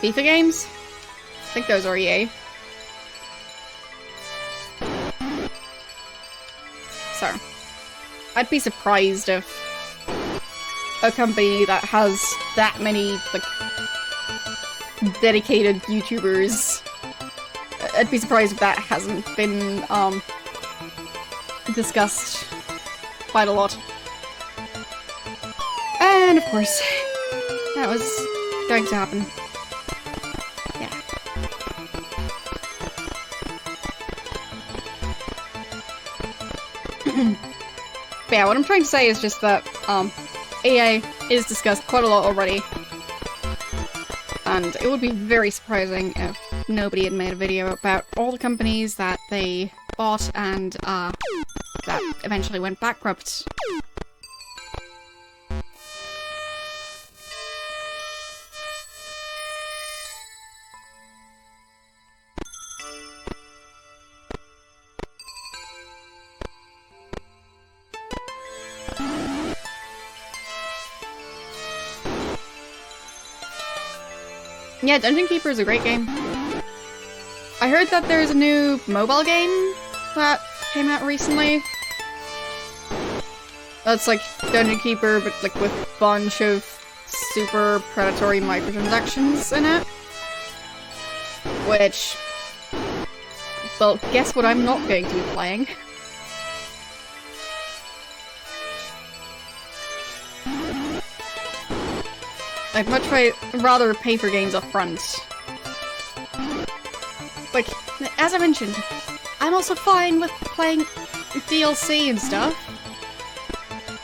FIFA games. I think those are EA. So, I'd be surprised if a company that has that many, like, dedicated YouTubers, I'd be surprised if that hasn't been, discussed quite a lot. And of course, that was going to happen. Yeah. But yeah, what I'm trying to say is just that, EA is discussed quite a lot already. And it would be very surprising if nobody had made a video about all the companies that they bought and, that eventually went bankrupt. Yeah, Dungeon Keeper is a great game. I heard that there's a new mobile game that came out recently. That's like Dungeon Keeper, but like with a bunch of super predatory microtransactions in it. Which, well, guess what I'm not going to be playing? I'd much rather pay for games up front. Like, as I mentioned, I'm also fine with playing DLC and stuff.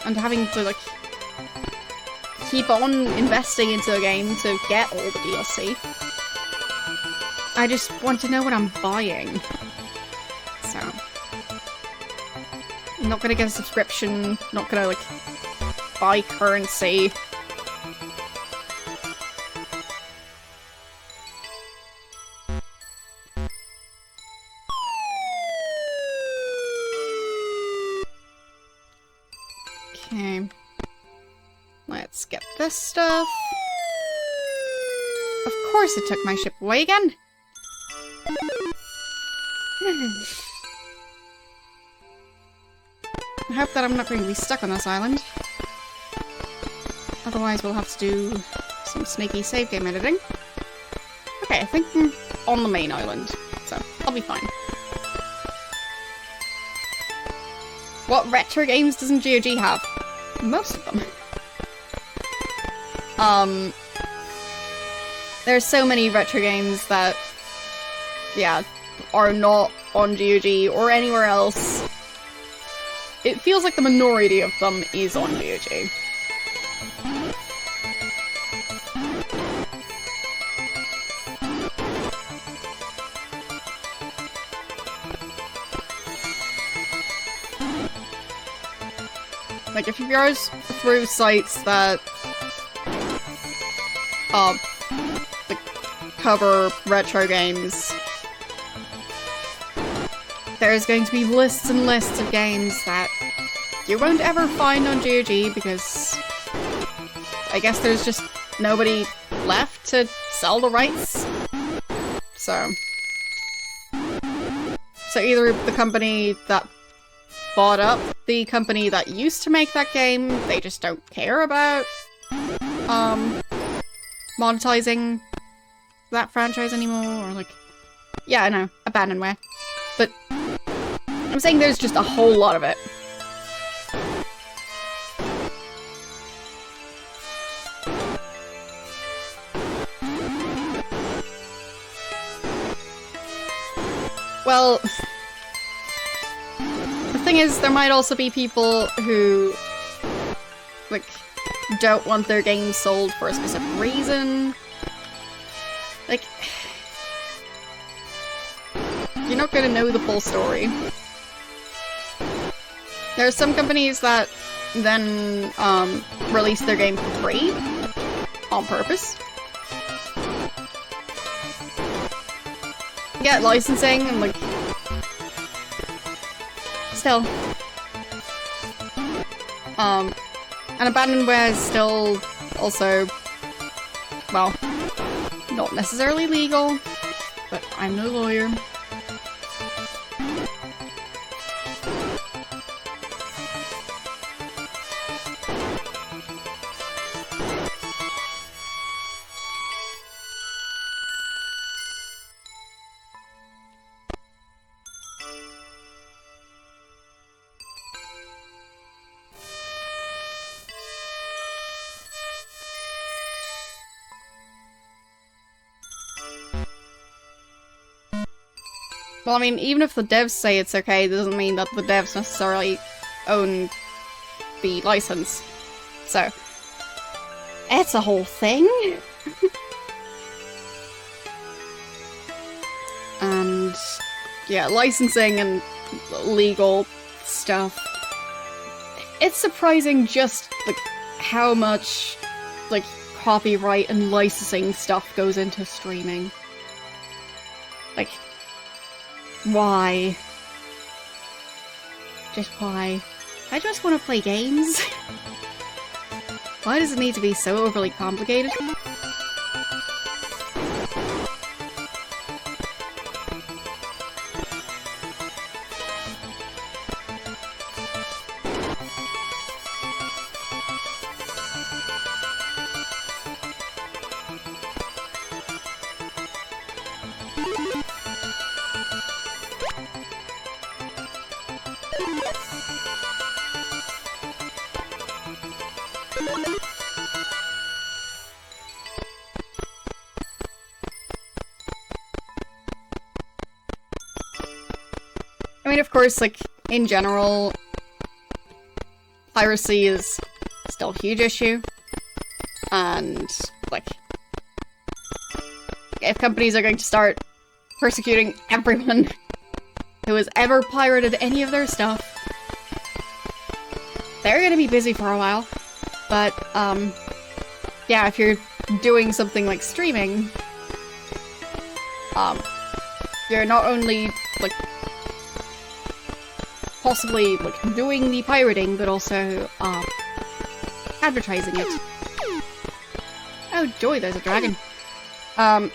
And having to, like, keep on investing into a game to get all the DLC. I just want to know what I'm buying. So. I'm not gonna get a subscription, not gonna, like, buy currency. Okay. Let's get this stuff. Of course it took my ship away again. I hope that I'm not going to be stuck on this island. Otherwise we'll have to do some sneaky save game editing. Okay, I think I'm on the main island, so I'll be fine. What retro games doesn't GOG have? Most of them. There's so many retro games that, yeah, are not on GOG or anywhere else. It feels like the minority of them is on GOG. Like, if you go through sites that, like, cover retro games, there's going to be lists and lists of games that you won't ever find on GOG because I guess there's just nobody left to sell the rights. So either the company that bought up the company that used to make that game. They just don't care about monetizing that franchise anymore, or like, yeah, I know, abandonware. But I'm saying there's just a whole lot of it. Well, the thing is, there might also be people who, like, don't want their games sold for a specific reason. Like, you're not gonna know the full story. There are some companies that then release their game for free on purpose. Get licensing and like still and abandonware is still also, well, not necessarily legal, but I'm no lawyer. Well, I mean, even if the devs say it's okay, it doesn't mean that the devs necessarily own the license. So, it's a whole thing. And, yeah, licensing and legal stuff. It's surprising just, like, how much, like, copyright and licensing stuff goes into streaming. Like, why? Just why? I just want to play games. Why does it need to be so overly complicated? I mean, of course, like, in general, piracy is still a huge issue. And, like, if companies are going to start persecuting everyone who has ever pirated any of their stuff, they're gonna be busy for a while. But, yeah, if you're doing something like streaming, you're not only, like, possibly, like, doing the pirating, but also, advertising it. Oh joy, there's a dragon. So,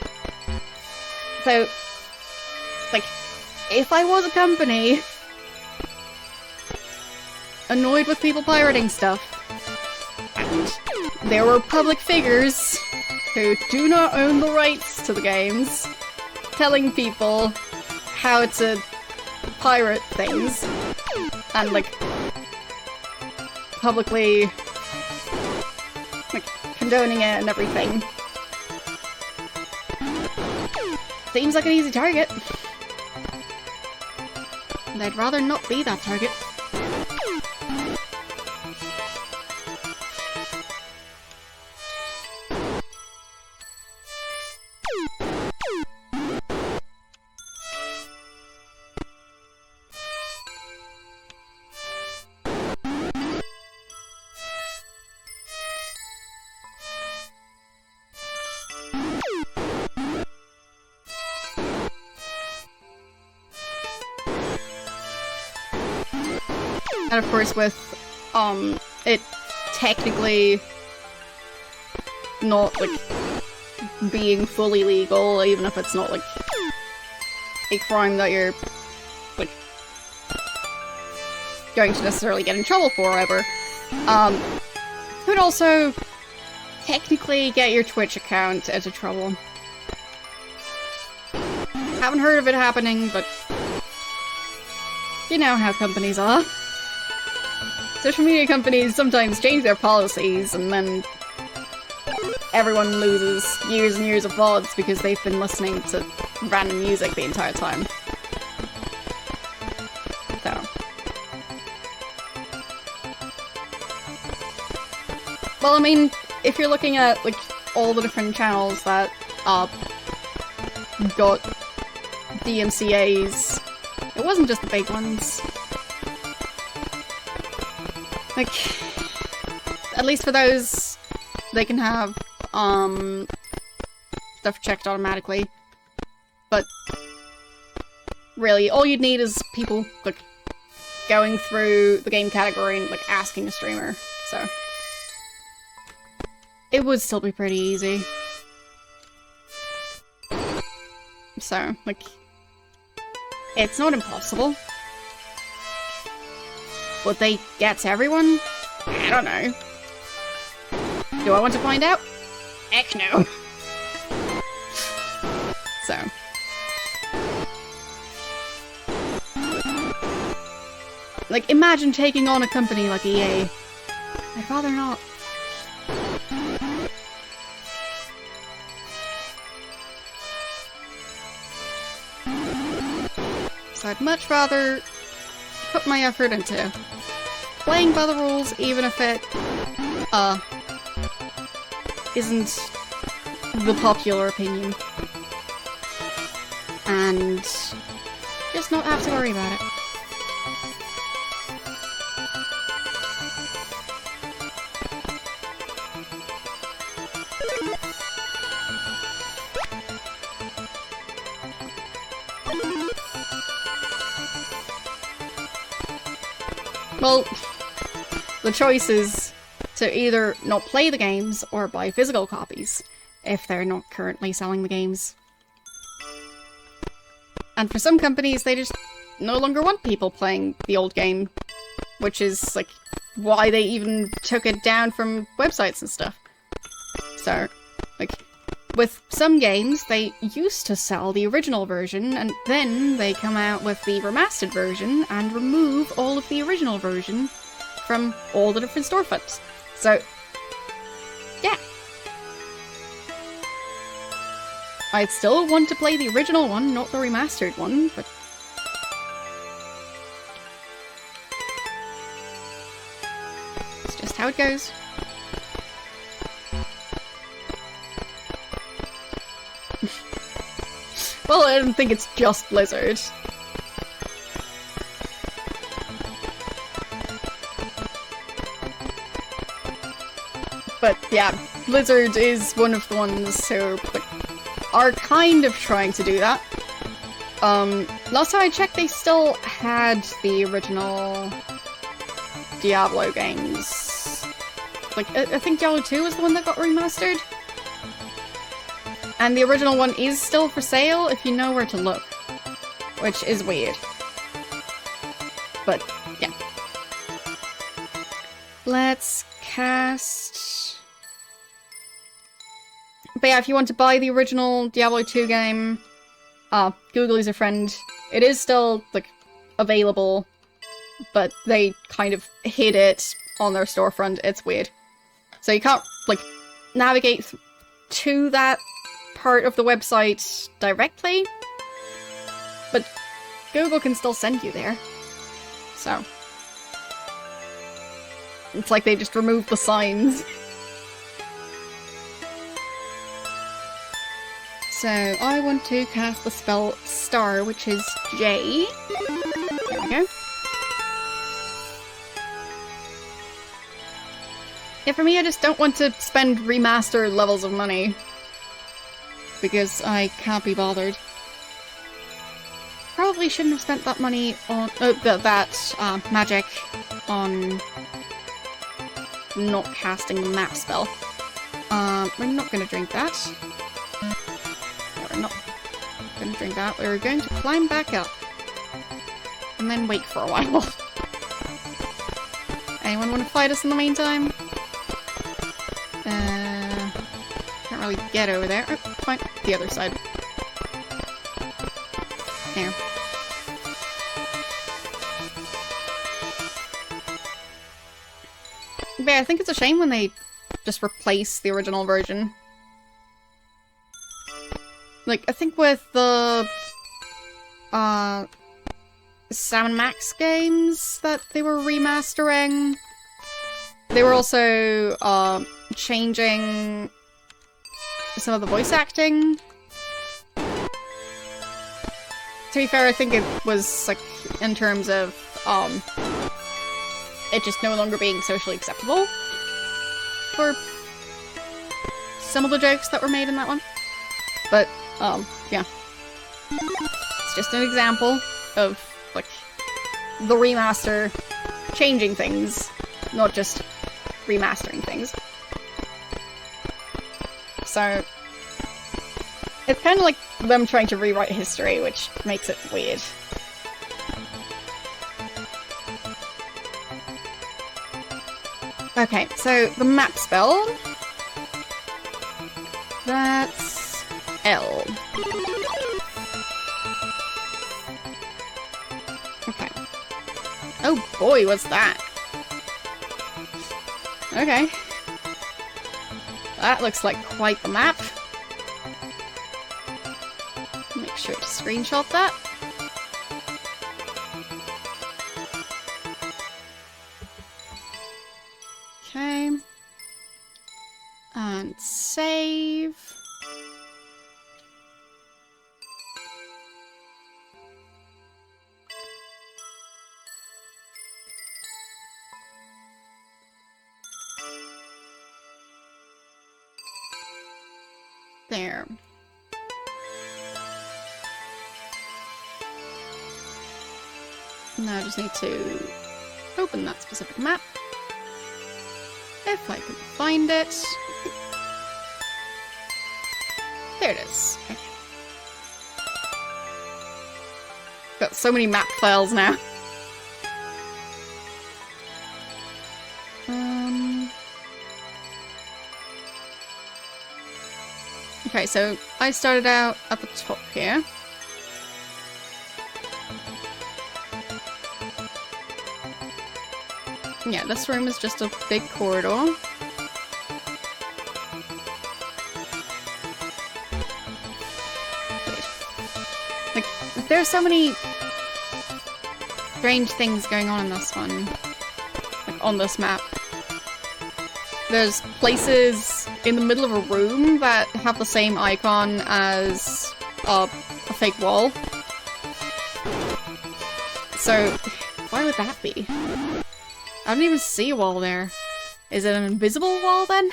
like, if I was a company annoyed with people pirating stuff, and there were public figures who do not own the rights to the games telling people how to pirate things, and, like, publicly, like, condoning it and everything. Seems like an easy target. And I'd rather not be that target. And of course with, it technically not, like, being fully legal, even if it's not, like, a crime that you're, like, going to necessarily get in trouble for, however, could also technically get your Twitch account into trouble. Haven't heard of it happening, but you know how companies are. Social media companies sometimes change their policies and then everyone loses years and years of VODs because they've been listening to random music the entire time. So. Well, I mean, if you're looking at, like, all the different channels that got DMCAs, it wasn't just the big ones. Like, at least for those, they can have, stuff checked automatically. But, really, all you'd need is people, like, going through the game category and, like, asking a streamer, so. It would still be pretty easy. So, like, it's not impossible. Would they get to everyone? I don't know. Do I want to find out? Heck no. So. Like, imagine taking on a company like EA. I'd rather not. So I'd much rather put my effort into playing by the rules, even if it, isn't the popular opinion. And just not have to worry about it. Well, the choice is to either not play the games or buy physical copies, if they're not currently selling the games. And for some companies, they just no longer want people playing the old game, which is, like, why they even took it down from websites and stuff. So, like, with some games, they used to sell the original version, and then they come out with the remastered version and remove all of the original version from all the different storefronts. So, yeah. I'd still want to play the original one, not the remastered one, but... it's just how it goes. Well, I don't think it's just Blizzard. But yeah, Blizzard is one of the ones who are kind of trying to do that. Last time I checked, they still had the original Diablo games. Like, I think Diablo 2 was the one that got remastered. And the original one is still for sale if you know where to look. Which is weird. But, yeah. Let's cast... But yeah, if you want to buy the original Diablo 2 game, Google is a friend. It is still, like, available, but they kind of hid it on their storefront. It's weird. So you can't, like, navigate to that part of the website directly, but Google can still send you there. So it's like they just removed the signs. So I want to cast the spell Star, which is J. There we go. Yeah, for me, I just don't want to spend remastered levels of money. Because I can't be bothered. Probably shouldn't have spent that money on that magic on not casting the map spell. We're not gonna drink that. No, we're not gonna drink that. We're going to climb back up. And then wait for a while. Anyone want to fight us in the meantime? Can't really get over there. Oh, fine. The other side. There. But yeah, I think it's a shame when they just replace the original version. Like, I think with the Sam & Max games that they were remastering, they were also changing some of the voice acting. To be fair, I think it was like in terms of it just no longer being socially acceptable for some of the jokes that were made in that one. But yeah. It's just an example of like the remaster changing things, not just remastering things. So it's kind of like them trying to rewrite history, which makes it weird. Okay, so the map spell. That's L. Okay. Oh boy, what's that? Okay. That looks like quite the map. Make sure to screenshot that. Okay. And save. There. Now I just need to open that specific map. If I can find it. There it is. Okay. Got so many map files now. Okay, so I started out at the top here. Yeah, this room is just a big corridor. Like, there's so many strange things going on in this one. Like, on this map. There's places in the middle of a room that have the same icon as a fake wall. So, why would that be? I don't even see a wall there. Is it an invisible wall then?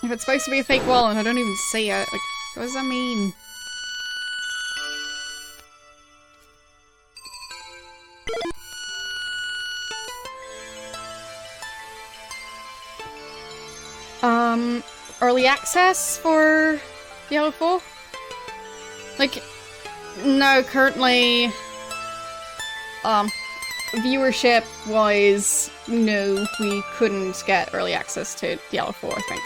If it's supposed to be a fake wall and I don't even see it, like, what does that mean? Early access for Diablo 4? Like, no, currently, viewership-wise, no, we couldn't get early access to Diablo 4, I think.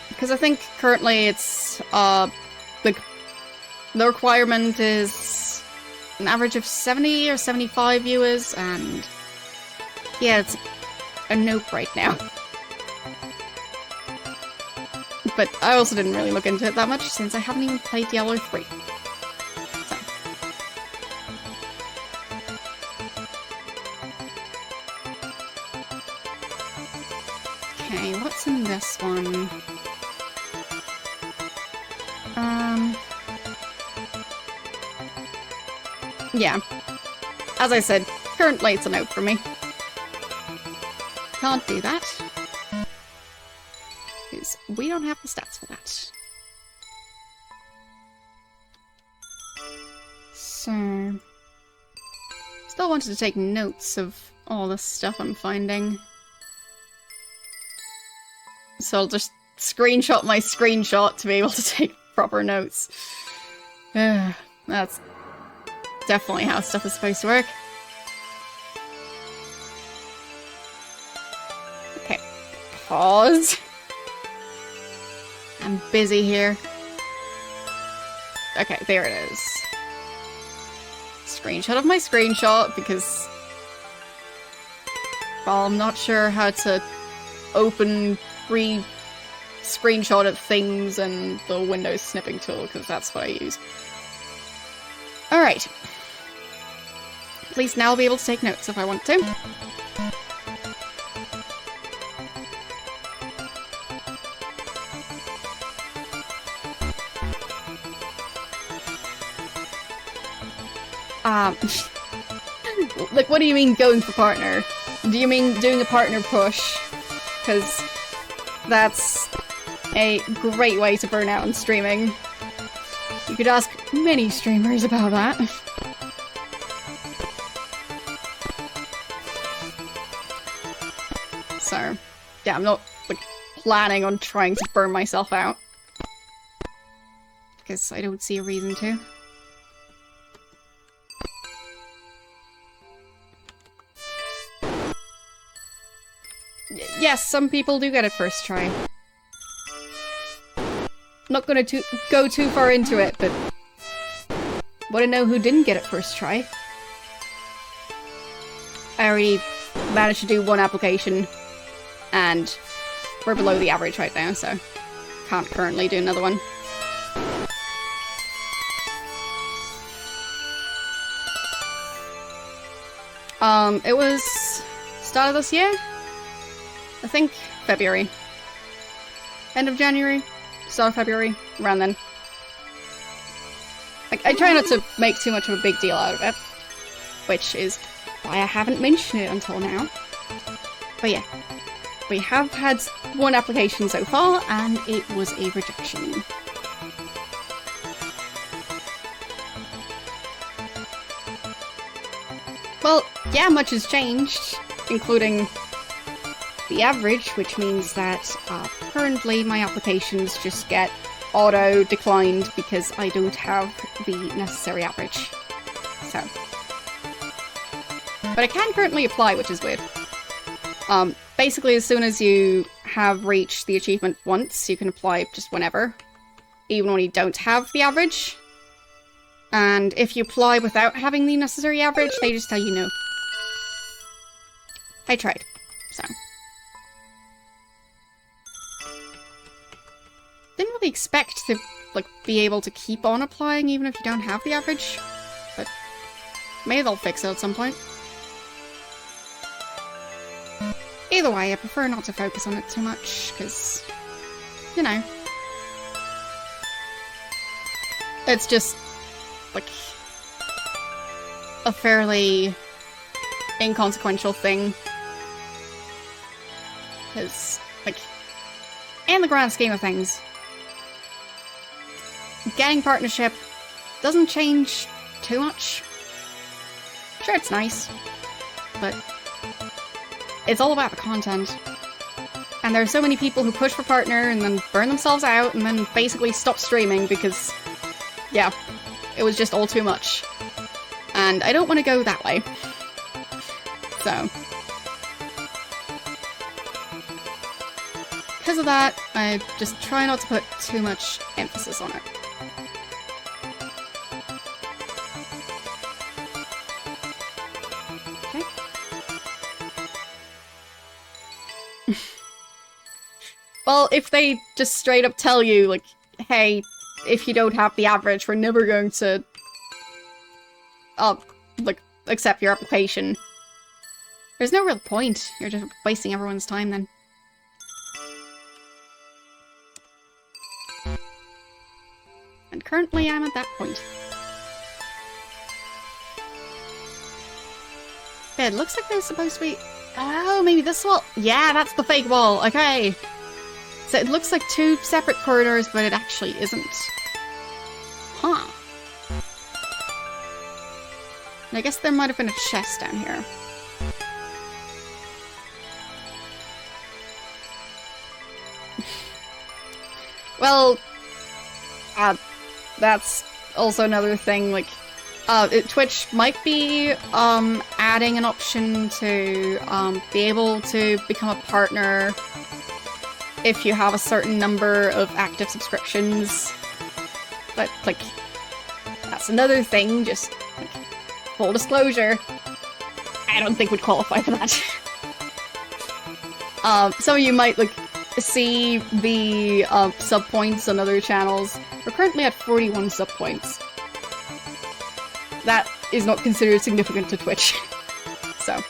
Because I think currently it's, like, the requirement is an average of 70 or 75 viewers, and yeah, it's a nope right now. But I also didn't really look into it that much since I haven't even played Diablo 3. So. Okay, what's in this one? Yeah. As I said, currently it's a nope for me. Can't do that. Because we don't have the stats for that. So... Still wanted to take notes of all the stuff I'm finding. So I'll just screenshot my screenshot to be able to take proper notes. That's definitely how stuff is supposed to work. Okay, pause. I'm busy here. Okay, there it is. Screenshot of my screenshot, because... well, I'm not sure how to open screenshot of things and the Windows snipping tool, because that's what I use. Alright. At least now I'll be able to take notes if I want to. Like, what do you mean going for partner? Do you mean doing a partner push? Because that's a great way to burn out in streaming. You could ask many streamers about that. So, yeah, I'm not, like, planning on trying to burn myself out. Because I don't see a reason to. Yes, some people do get it first try. Not gonna go too far into it, but... wanna know who didn't get it first try? I already managed to do one application, and we're below the average right now, so can't currently do another one. It was start of this year? I think February. End of January? Start of February? Around then. Like, I try not to make too much of a big deal out of it. Which is why I haven't mentioned it until now. But yeah. We have had one application so far, and it was a rejection. Well, yeah, much has changed, including the average, which means that currently my applications just get auto-declined because I don't have the necessary average. So. But I can currently apply, which is weird. Basically, as soon as you have reached the achievement once, you can apply just whenever. Even when you don't have the average. And if you apply without having the necessary average, they just tell you no. I tried, so. Didn't really expect to, like, be able to keep on applying even if you don't have the average. But maybe they'll fix it at some point. Either way, I prefer not to focus on it too much, because, you know. It's just, like, a fairly inconsequential thing. Because, like, in the grand scheme of things, getting partnership doesn't change too much. Sure, it's nice, but it's all about the content. And there are so many people who push for partner and then burn themselves out and then basically stop streaming because, yeah, it was just all too much. And I don't want to go that way. So. Because of that, I just try not to put too much emphasis on it. Okay. Well, if they just straight up tell you, like, hey, if you don't have the average, we're never going to, like, accept your application. There's no real point. You're just wasting everyone's time then. And currently I'm at that point. Yeah, it looks like there's supposed to be... oh, maybe this wall? Yeah, that's the fake wall. Okay. So it looks like two separate corridors, but it actually isn't. Huh. And I guess there might have been a chest down here. Well, that's also another thing, like, Twitch might be, adding an option to, be able to become a partner if you have a certain number of active subscriptions. But, like, that's another thing, just, like, full disclosure. I don't think would qualify for that. Some of you might, like, see the, sub points on other channels. We're currently at 41 sub points. That is not considered significant to Twitch. So,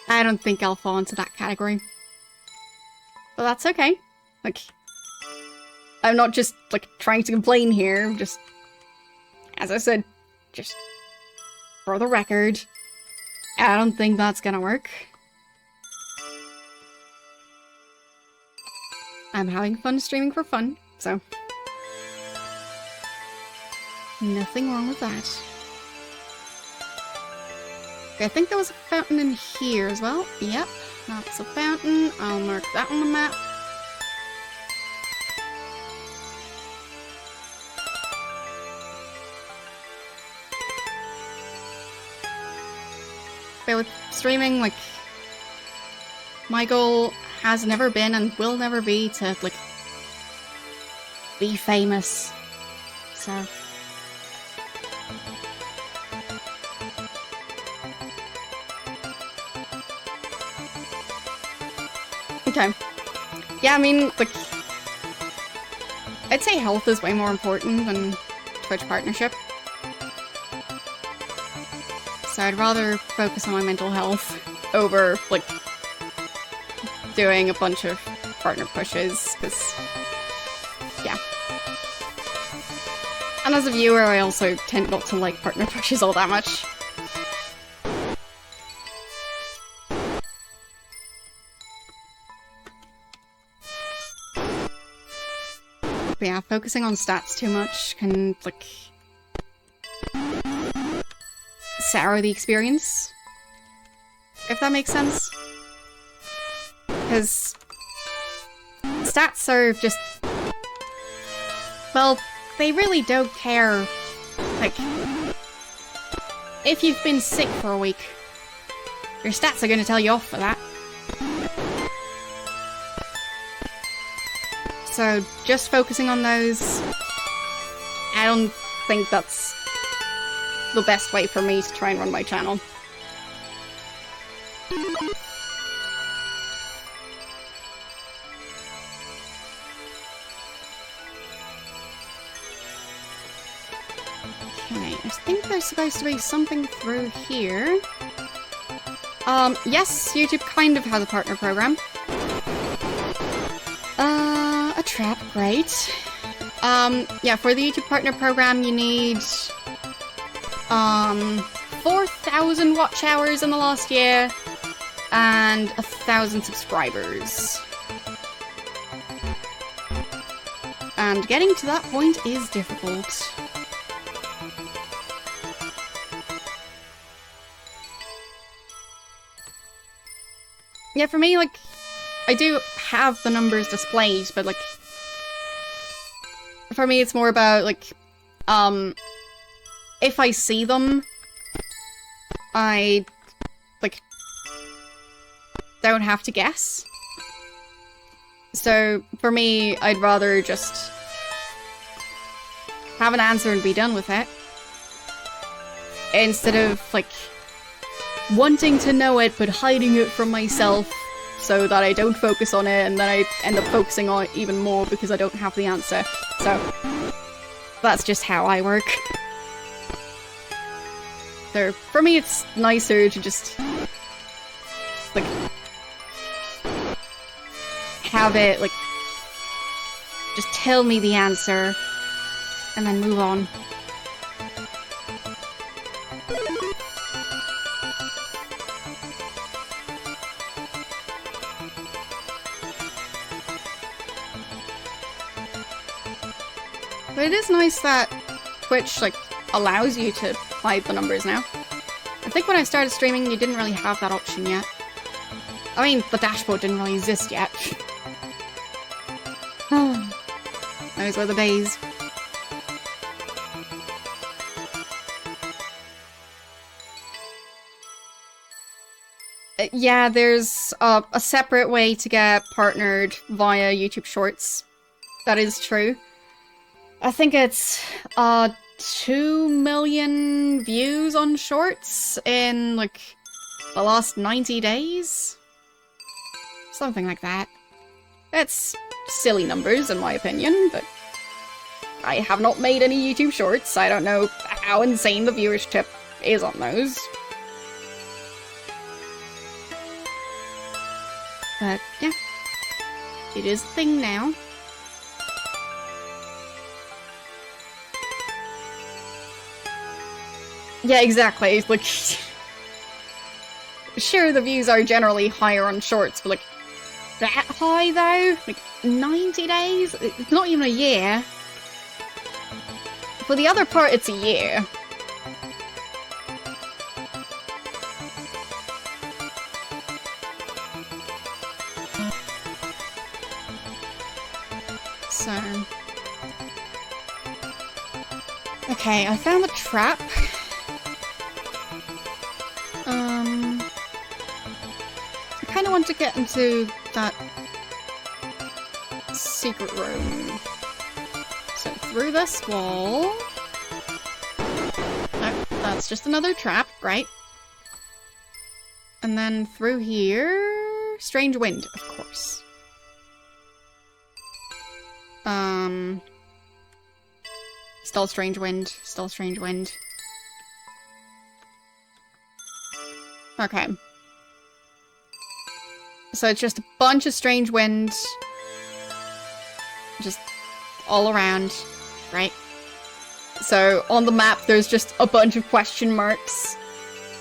I don't think I'll fall into that category. But that's okay. Like, I'm not just, like, trying to complain here, just, as I said, just for the record, I don't think that's gonna work. I'm having fun streaming for fun, so nothing wrong with that. Okay, I think there was a fountain in here as well. Yep, that's a fountain. I'll mark that on the map. But with streaming, like, my goal has never been and will never be to, like, be famous. So, okay. Yeah, I mean, like, I'd say health is way more important than Twitch partnership. So I'd rather focus on my mental health over, like, doing a bunch of partner pushes, because, yeah. And as a viewer, I also tend not to like partner pushes all that much. But yeah, focusing on stats too much can, like, sour the experience, if that makes sense. Because stats are just, well, they really don't care. Like, if you've been sick for a week, your stats are going to tell you off for that. So just focusing on those, I don't think that's the best way for me to try and run my channel. Okay, I think there's supposed to be something through here. Yes, YouTube kind of has a partner program. A trap, great. Yeah, for the YouTube partner program you need 4,000 watch hours in the last year and 1,000 subscribers. And getting to that point is difficult. Yeah, for me, like, I do have the numbers displayed, but, like, for me it's more about, like, if I see them, I, like, don't have to guess. So, for me, I'd rather just have an answer and be done with it, instead of, like, wanting to know it but hiding it from myself so that I don't focus on it and then I end up focusing on it even more because I don't have the answer. So, that's just how I work. So, for me it's nicer to just, like, have it, like, just tell me the answer and then move on. But it is nice that Twitch, like, allows you to hide the numbers now. I think when I started streaming, you didn't really have that option yet. I mean, the dashboard didn't really exist yet. Those were the days. Yeah, there's a separate way to get partnered via YouTube Shorts. That is true. I think it's 2 million views on Shorts in, like, the last 90 days? Something like that. It's silly numbers, in my opinion, but I have not made any YouTube Shorts. I don't know how insane the viewership is on those. But, yeah. It is a thing now. Yeah, exactly. Like, sure, the views are generally higher on Shorts, but, like, that high, though? Like, 90 days? It's not even a year. For the other part, it's a year. So... okay, I found the trap. I kinda want to get into that secret room. So through this wall... no, that's just another trap, right? And then through here... strange wind, of course. Still strange wind, still strange wind. Okay. So it's just a bunch of strange wind. Just all around, right? So on the map there's just a bunch of question marks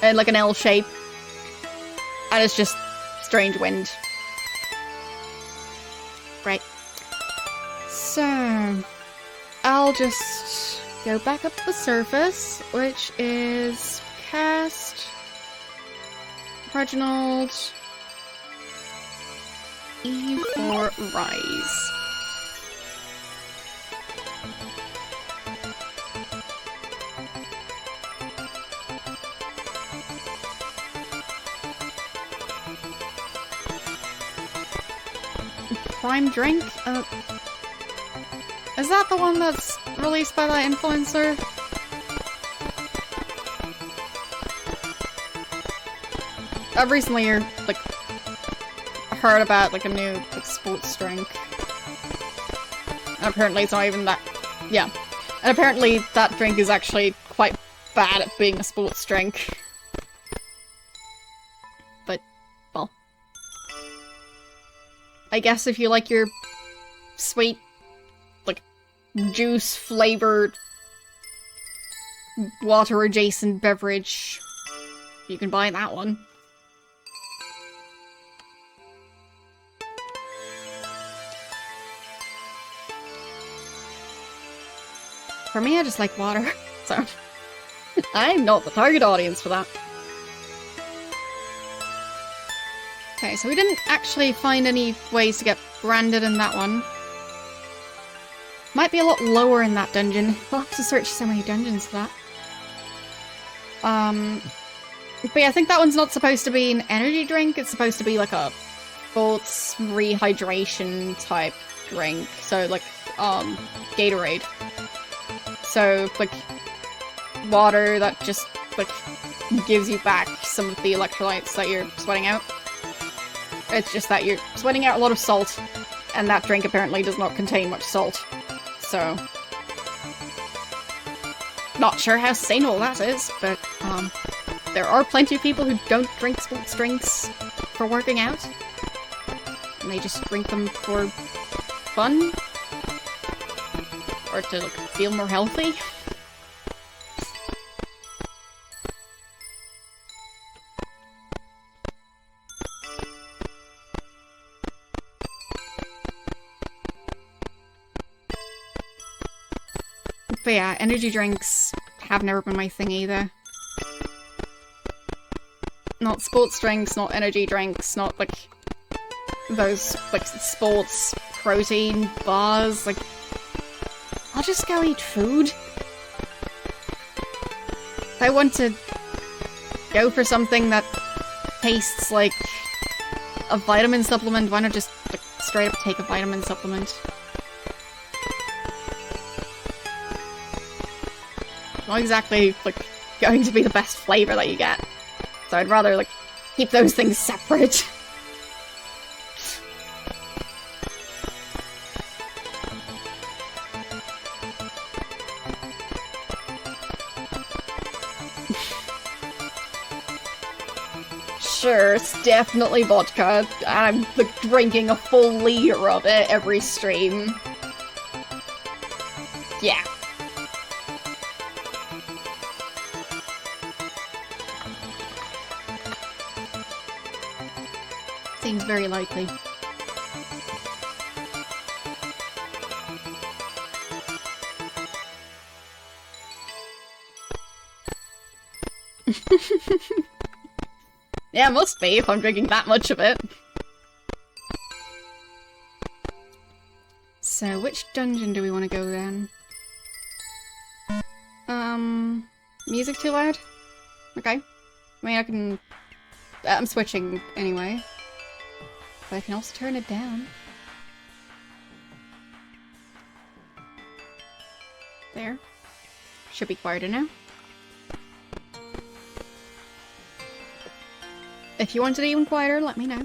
and like an L shape. And it's just strange wind. Right. So I'll just go back up the surface, which is cast Reginald E for Rise. Prime drink? Is that the one that's released by that influencer? I've recently, like, heard about, like, a new, like, sports drink. And apparently it's not even that... yeah. And apparently that drink is actually quite bad at being a sports drink. But, well... I guess if you like your sweet, like, juice-flavored, water-adjacent beverage, you can buy that one. For me, I just like water, so I'm not the target audience for that. Okay, so we didn't actually find any ways to get branded in that one. Might be a lot lower in that dungeon. We'll have to search so many dungeons for that. But yeah, I think that one's not supposed to be an energy drink. It's supposed to be like a sports rehydration type drink. So like, Gatorade. So, like, water that just, like, gives you back some of the electrolytes that you're sweating out. It's just that you're sweating out a lot of salt, and that drink apparently does not contain much salt. So, not sure how sustainable that is, but, there are plenty of people who don't drink sports drinks for working out. And they just drink them for fun. Or to, like, feel more healthy. But yeah, energy drinks have never been my thing either. Not sports drinks, not energy drinks, not, like, those, like, sports protein bars, like, I'll just go eat food. If I want to go for something that tastes like a vitamin supplement, why not just like, straight up take a vitamin supplement? Not exactly like going to be the best flavor that you get. So I'd rather like keep those things separate. Sure, it's definitely vodka. I'm like drinking a full liter of it every stream. Yeah. Seems very likely. Yeah, it must be if I'm drinking that much of it. So, which dungeon do we want to go down? Music too loud? Okay. I mean, I can... I'm switching anyway. But I can also turn it down. There. Should be quieter now. If you want it even quieter, let me know.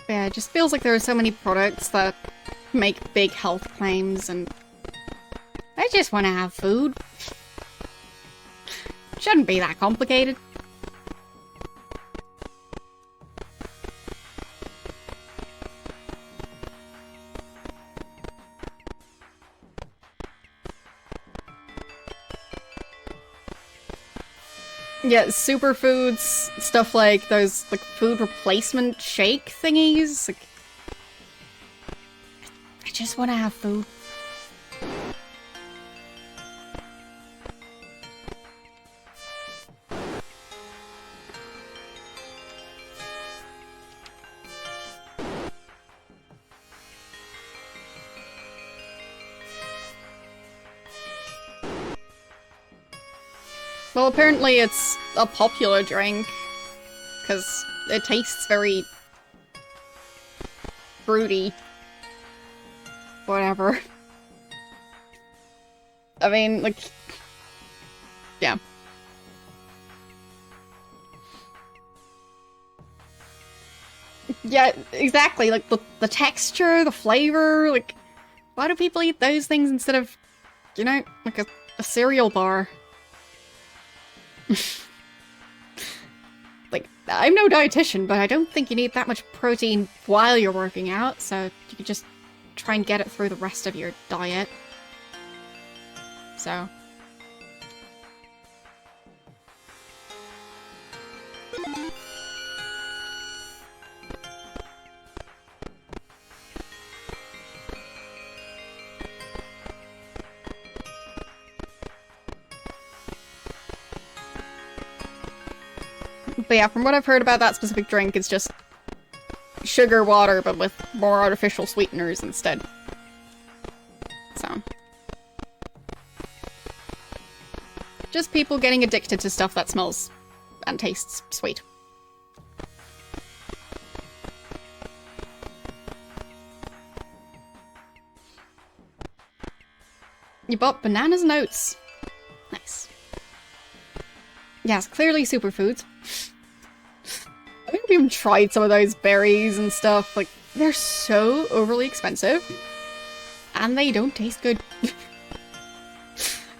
Yeah, it just feels like there are so many products that make big health claims and I just want to have food. Shouldn't be that complicated. Yeah, superfoods, stuff like those like food replacement shake thingies. Like, I just want to have food. Well, apparently it's a popular drink, because it tastes very fruity. Whatever. I mean, like, yeah. Yeah, exactly, like, the texture, the flavor, like, why do people eat those things instead of, you know, like a cereal bar? Like, I'm no dietitian, but I don't think you need that much protein while you're working out, so you could just try and get it through the rest of your diet. So. But yeah, from what I've heard about that specific drink, it's just sugar water, but with more artificial sweeteners instead. So. Just people getting addicted to stuff that smells and tastes sweet. You bought bananas and oats. Nice. Yes, clearly superfoods. I think I've even tried some of those berries and stuff. Like, they're so overly expensive. And they don't taste good.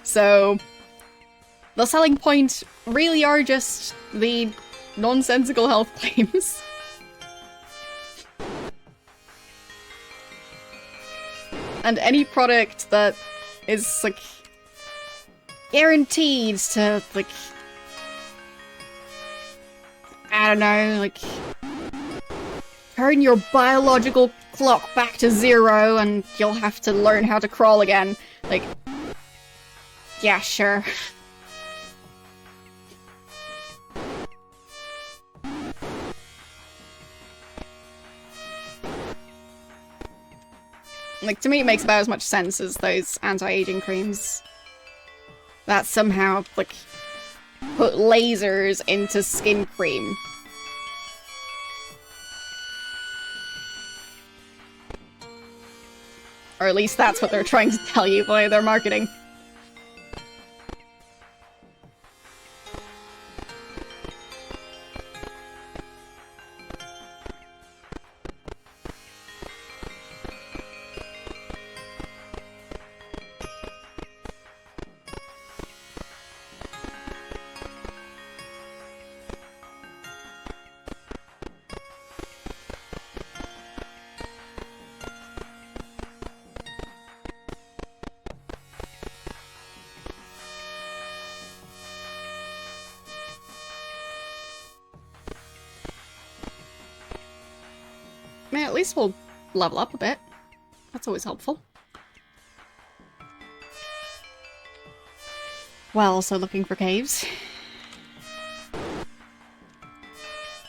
So, the selling point really are just the nonsensical health claims. And any product that is, like, guaranteed to, like, don't know, like, turn your biological clock back to 0 and you'll have to learn how to crawl again. Like, yeah, sure. Like, to me it makes about as much sense as those anti-aging creams. That somehow, like, put lasers into skin cream. Or at least that's what they're trying to tell you by their marketing. I mean, at least we'll level up a bit. That's always helpful. Well, also looking for caves. I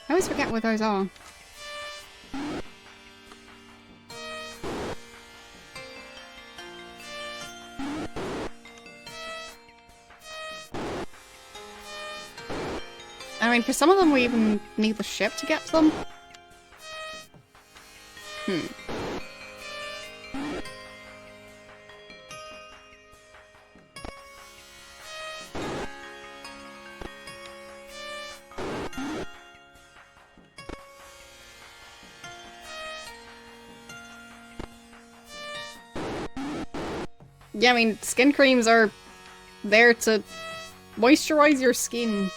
always forget where those are. I mean, for some of them we even need the ship to get to them. Yeah, I mean, skin creams are there to moisturize your skin.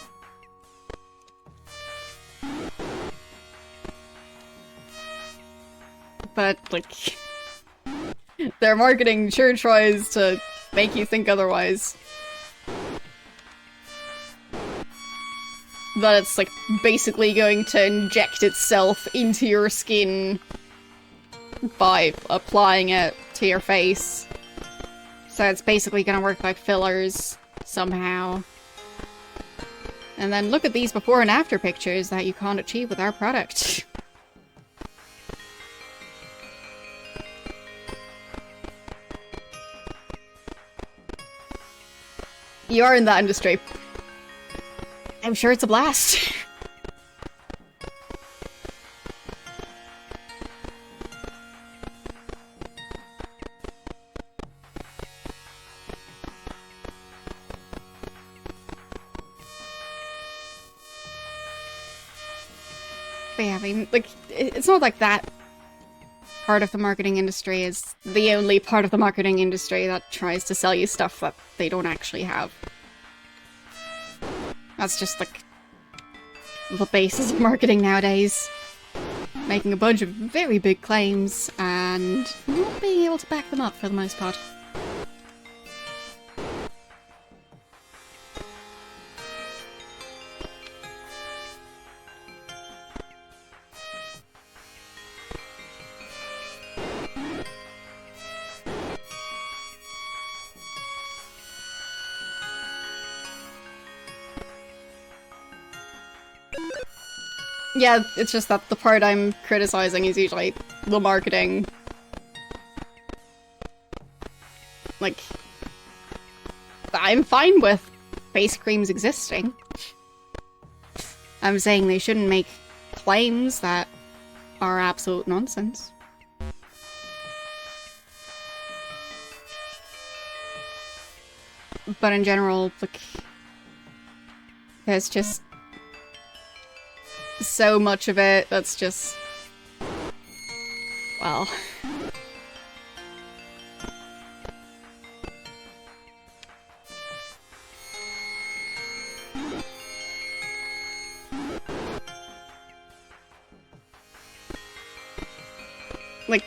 But, like, their marketing sure tries to make you think otherwise. That it's, like, basically going to inject itself into your skin by applying it to your face. So it's basically gonna work like fillers, somehow. And then look at these before and after pictures that you can't achieve with our product. You are in that industry. I'm sure it's a blast. But yeah, I mean, like, it's not like that part of the marketing industry is the only part of the marketing industry that tries to sell you stuff that they don't actually have. That's just, like, the basis of marketing nowadays. Making a bunch of very big claims and not being able to back them up for the most part. Yeah, it's just that the part I'm criticizing is usually the marketing. Like, I'm fine with face creams existing. I'm saying they shouldn't make claims that are absolute nonsense. But in general, like, there's just so much of it that's just, well, like,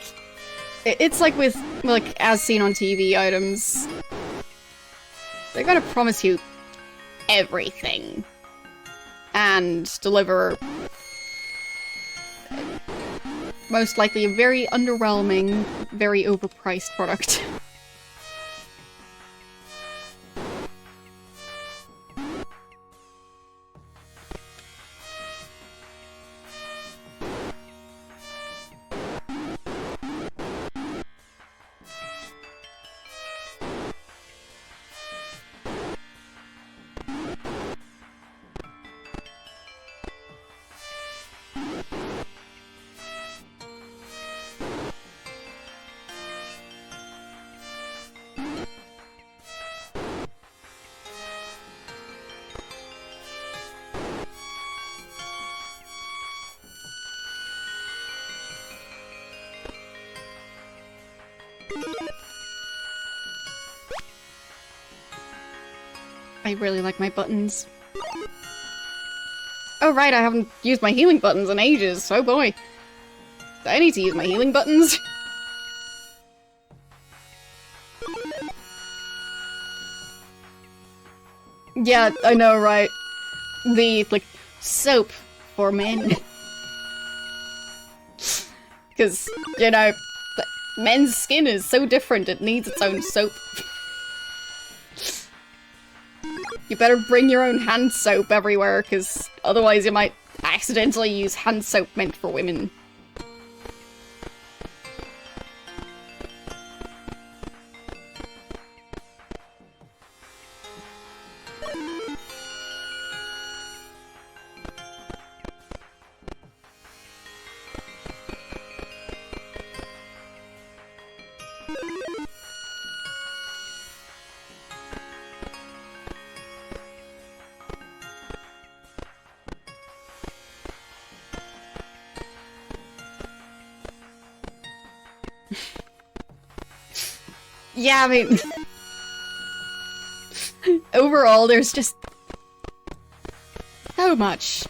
it's like with, like, as seen on TV items, they're gonna promise you everything and deliver most likely a very underwhelming, very overpriced product. I really like my buttons. Oh right, I haven't used my healing buttons in ages, oh boy. I need to use my healing buttons. Yeah, I know, right? The, like, soap for men. Because, you know, men's skin is so different, it needs its own soap. You better bring your own hand soap everywhere, because otherwise you might accidentally use hand soap meant for women. Yeah, I mean... overall, there's just... so much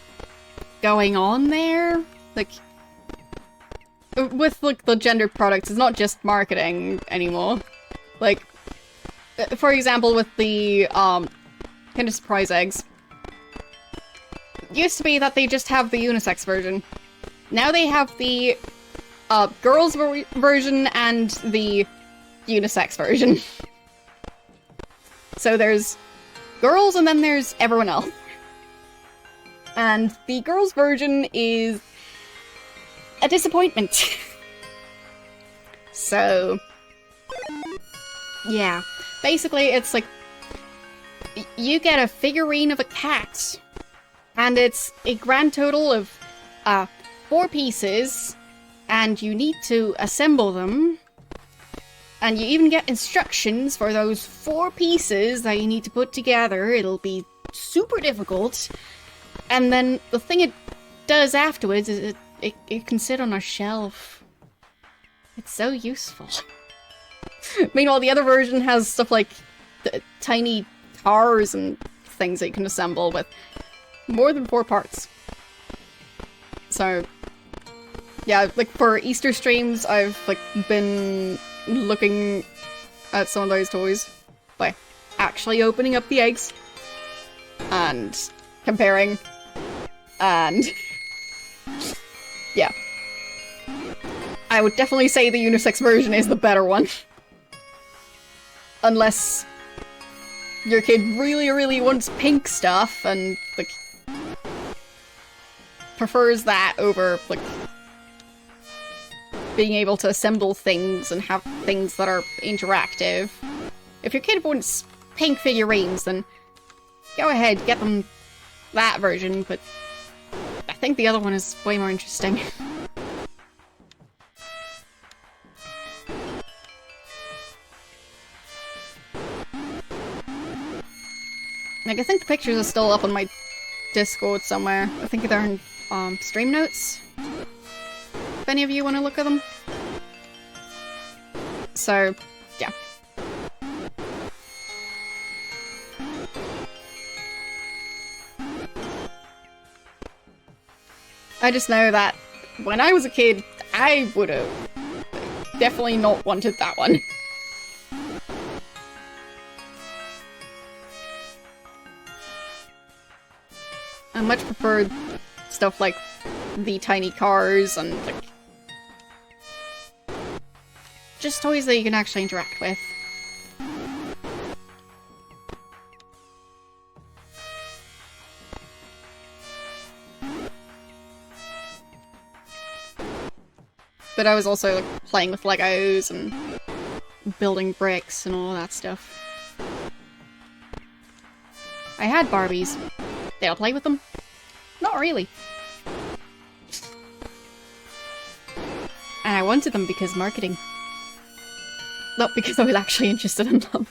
going on there. Like... with, like, the gendered products, it's not just marketing anymore. Like, for example, with the, Kinder Surprise eggs. It used to be that they just have the unisex version. Now they have the, girls version and the unisex version. So there's girls and then there's everyone else. And the girls version is a disappointment. So, yeah. Basically, it's like, you get a figurine of a cat, and it's a grand total of 4 pieces, and you need to assemble them. And you even get instructions for those 4 pieces that you need to put together. It'll be super difficult. And then the thing it does afterwards is it can sit on a shelf. It's so useful. Meanwhile, the other version has stuff like tiny cars and things that you can assemble with more than 4 parts. So, yeah, like for Easter streams, I've like been looking at some of those toys by actually opening up the eggs and comparing, and yeah. I would definitely say the unisex version is the better one. Unless your kid really, really wants pink stuff and, like, prefers that over, like, being able to assemble things and have things that are interactive. If your kid wants pink figurines, then go ahead, get them that version, but I think the other one is way more interesting. Like, I think the pictures are still up on my Discord somewhere. I think they're in, stream notes. If any of you want to look at them. So, yeah. I just know that when I was a kid, I would have definitely not wanted that one. I much preferred stuff like the tiny cars and, like, just toys that you can actually interact with. But I was also like, playing with Legos and building bricks and all that stuff. I had Barbies. Did I play with them? Not really. And I wanted them because marketing. Not because I was actually interested in them.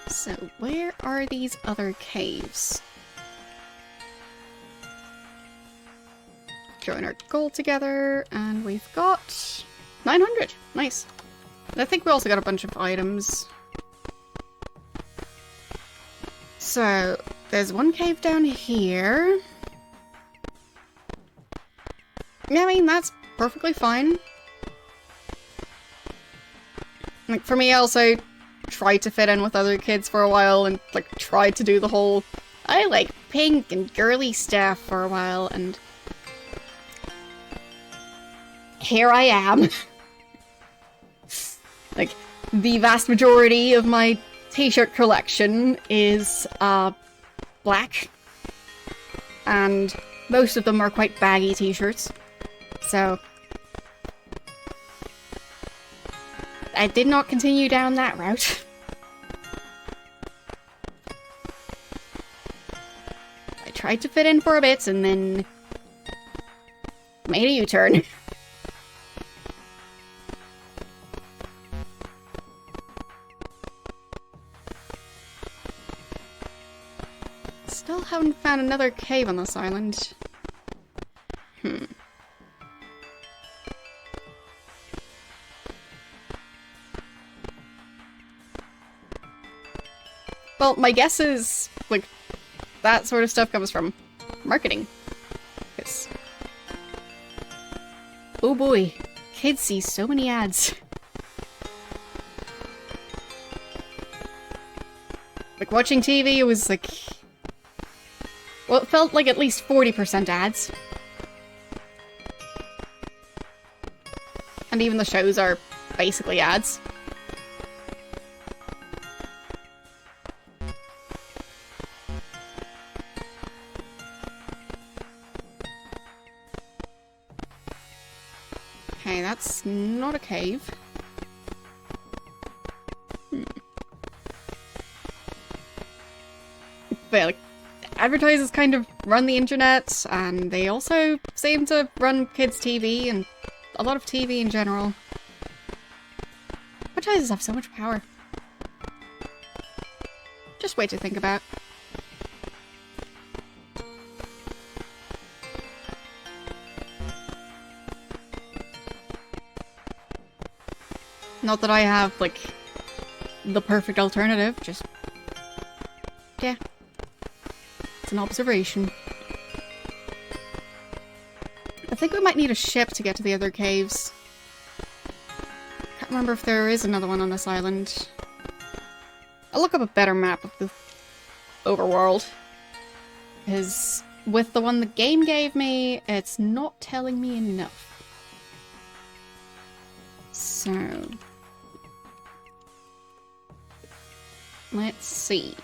So, where are these other caves? Join our gold together, and we've got 900. Nice. And I think we also got a bunch of items. So, there's one cave down here. Yeah, I mean, that's perfectly fine. Like, for me, I also tried to fit in with other kids for a while and, like, tried to do the whole I like pink and girly stuff for a while, and here I am. Like, the vast majority of my t-shirt collection is, black. And most of them are quite baggy t-shirts. So I did not continue down that route. I tried to fit in for a bit and then made a U-turn. Still haven't found another cave on this island. Well, my guess is, like, that sort of stuff comes from marketing. Because, oh boy, kids see so many ads. Like, watching TV, it was like, well, it felt like at least 40% ads. And even the shows are basically ads. Okay, that's not a cave. But, like, advertisers kind of run the internet, and they also seem to run kids' TV, and a lot of TV in general. Advertisers have so much power. Just wait to think about. Not that I have, like, the perfect alternative, just... yeah. It's an observation. I think we might need a ship to get to the other caves. Can't remember if there is another one on this island. I'll look up a better map of the overworld. Because with the one the game gave me, it's not telling me enough. So... let's see.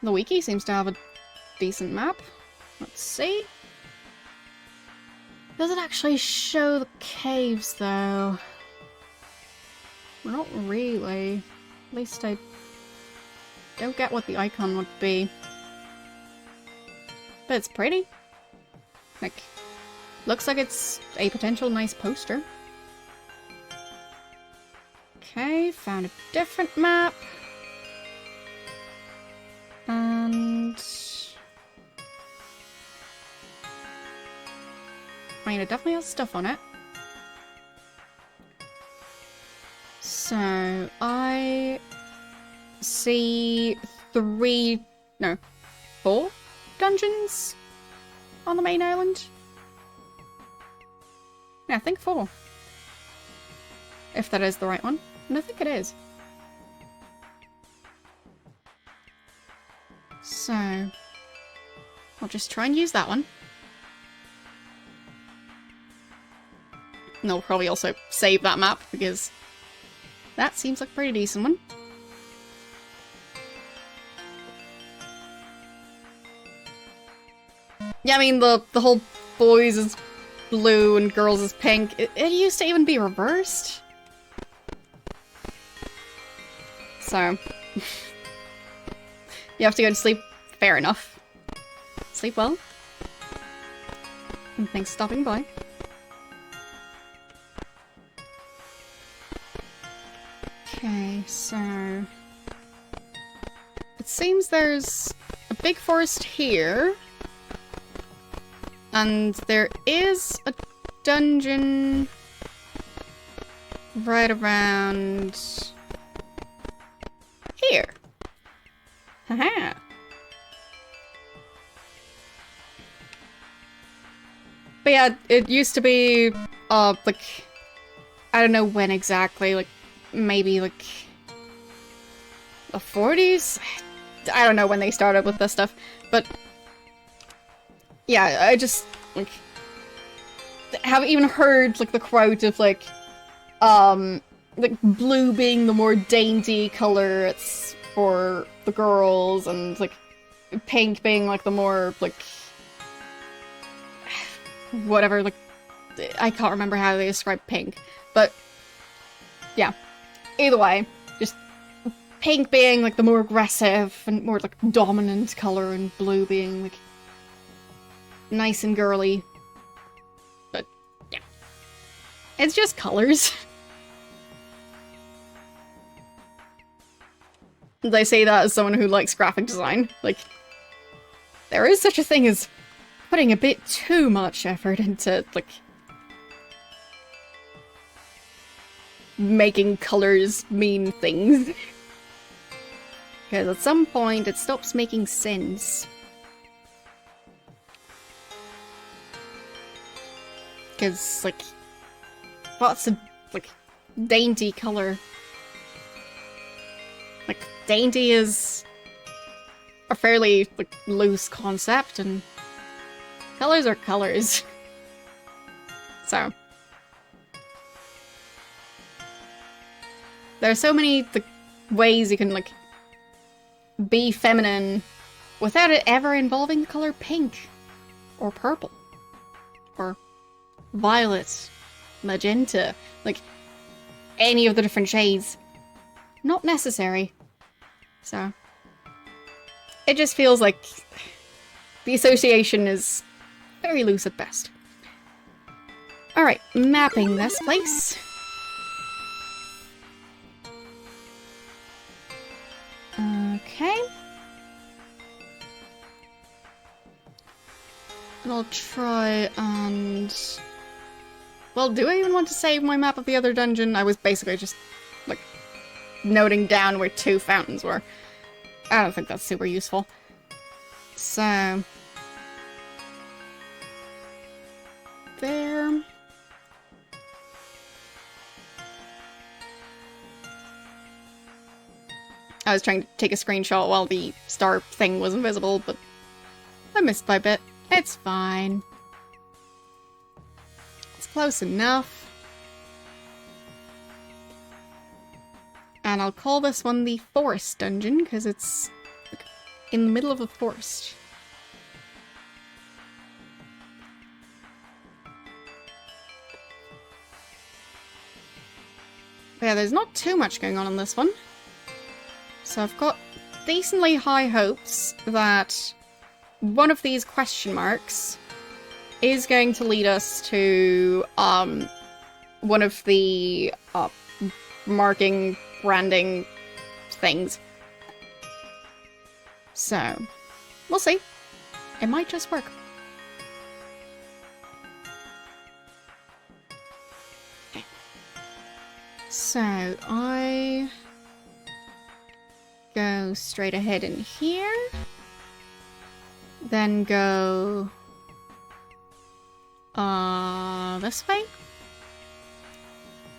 The wiki seems to have a decent map. Let's see. Does it actually show the caves, though? Not really. At least I don't get what the icon would be. But it's pretty. Like, looks like it's a potential nice poster. Okay, found a different map. And... I mean, it definitely has stuff on it. So, I see 4 dungeons on the main island? Yeah, I think 4. If that is the right one. And I think it is. So, I'll just try and use that one. And I'll probably also save that map, because that seems like a pretty decent one. Yeah, I mean, the whole boys is blue and girls is pink. It used to even be reversed. So, you have to go to sleep. Fair enough. Sleep well. And thanks for stopping by. Okay, so... it seems there's a big forest here. And there is a dungeon right around here. Haha. But yeah, it used to be, like, I don't know when exactly, like, maybe, like, the 40s? I don't know when they started with this stuff, but yeah, I just, like, have even heard, like, the quote of, like, blue being the more dainty color, it's for the girls, and, like, pink being, like, the more, like, whatever, like, I can't remember how they describe pink, but, yeah. Either way, just pink being, like, the more aggressive and more, like, dominant color, and blue being, like, nice and girly. But, yeah. It's just colors. I say that as someone who likes graphic design. Like, there is such a thing as putting a bit too much effort into, like, making colors mean things. Because at some point it stops making sense. Because, like, what's a, like, dainty color? Like, dainty is a fairly, like, loose concept, and colors are colors. So, there are so many, like, ways you can, like, be feminine without it ever involving the color pink, or purple, or violet, magenta, like, any of the different shades. Not necessary. So, it just feels like the association is very loose at best. Alright, mapping this place. Okay. And I'll try and... well, do I even want to save my map of the other dungeon? I was basically just, like, noting down where 2 fountains were. I don't think that's super useful. So... there... I was trying to take a screenshot while the star thing was invisible, but I missed by a bit. It's fine. It's close enough. And I'll call this one the Forest Dungeon, because it's like, in the middle of a forest. But yeah, there's not too much going on in this one. So I've got decently high hopes that one of these question marks is going to lead us to one of the marking, branding things. So, we'll see. It might just work. Okay. So, I go straight ahead in here. Then go This way?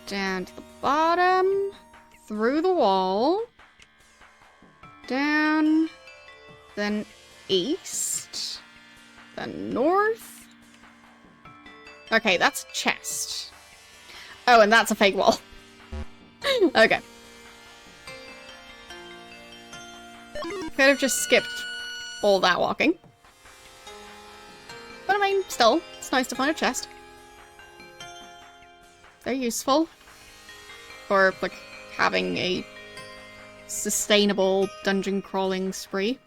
Down to the bottom, through the wall, down, then east, then north. Okay, that's a chest. Oh, and that's a fake wall. Okay. Could have just skipped all that walking. But I mean, still, it's nice to find a chest. They're useful for, like, having a sustainable dungeon crawling spree.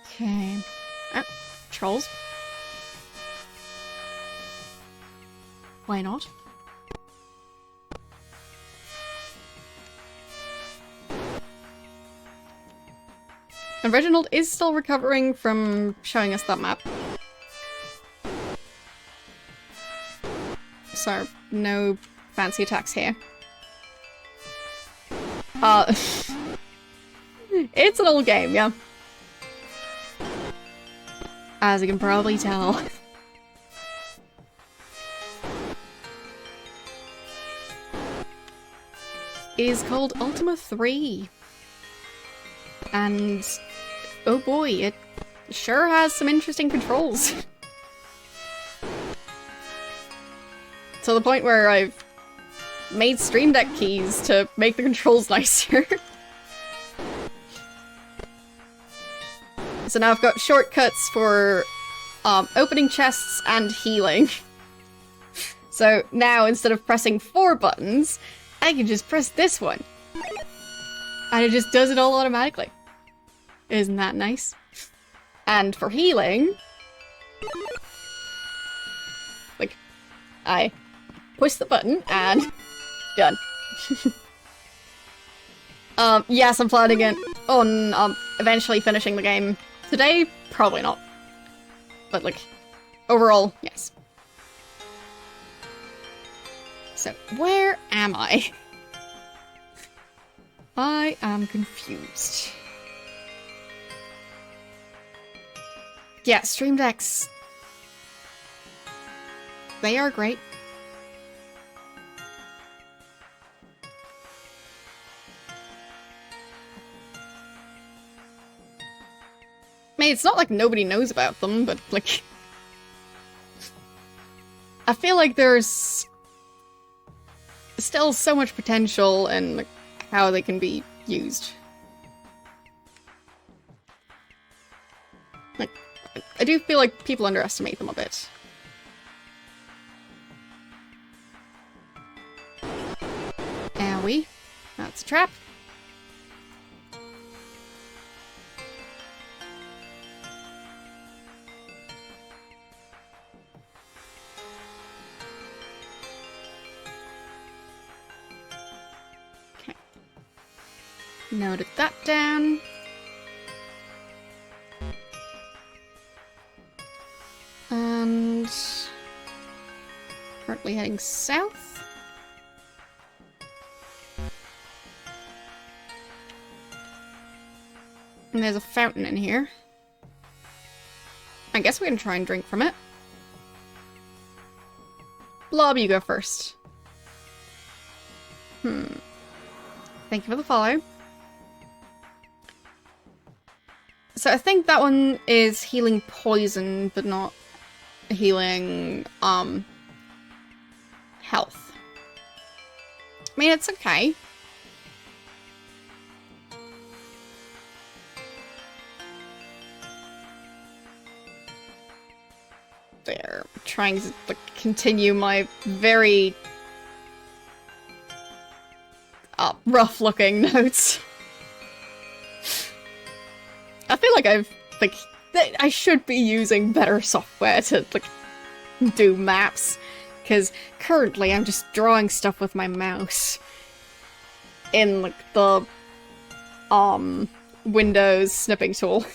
Okay. Ah, trolls. Why not? And Reginald is still recovering from showing us that map. So, no fancy attacks here. It's an old game, yeah. As you can probably tell. It is called Ultima 3. And oh boy, it sure has some interesting controls. To the point where I've made Stream Deck keys to make the controls nicer. So now I've got shortcuts for opening chests and healing. So now instead of pressing 4 buttons, I can just press this one. And it just does it all automatically. Isn't that nice? And for healing, like, I push the button and done. Yes, I'm planning on eventually finishing the game. Today, probably not. But like, overall, yes. So, where am I? I am confused. Yeah, Stream Decks. They are great. I mean, it's not like nobody knows about them, but like... I feel like there's still so much potential in like, how they can be used. Like, I do feel like people underestimate them a bit. Owie. That's a trap. Okay. Noted that down. And currently heading south. And there's a fountain in here. I guess we can try and drink from it. Blob, you go first. Thank you for the follow. So I think that one is healing poison, but not healing, health. I mean, it's okay. There, trying to like, continue my very rough-looking notes. I feel like I should be using better software to like do maps, because currently I'm just drawing stuff with my mouse in like the Windows snipping tool,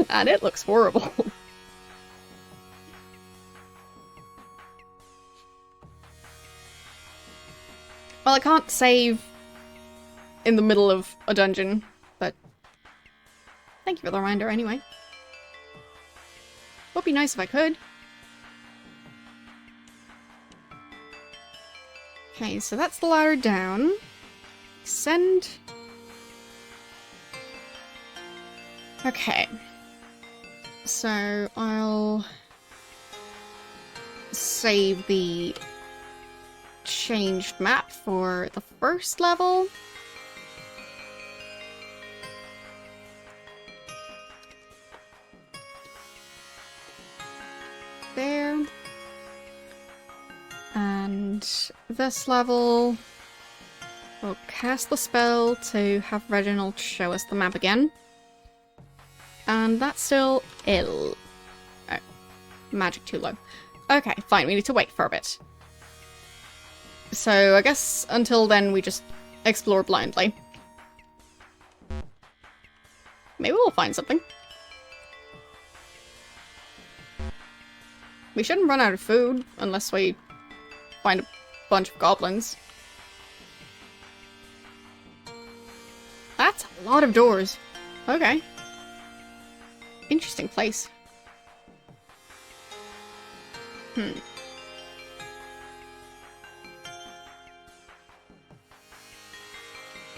and it looks horrible. Well, I can't save in the middle of a dungeon, but thank you for the reminder anyway. Would be nice if I could. Okay, so that's the ladder down. Send. Okay. So I'll save the changed map for the first level. There. And this level, we'll cast the spell to have Reginald show us the map again. And that's still ill. Oh, magic too low. Okay, fine, we need to wait for a bit. So I guess until then we just explore blindly. Maybe we'll find something. We shouldn't run out of food unless we find a bunch of goblins. That's a lot of doors. Okay. Interesting place.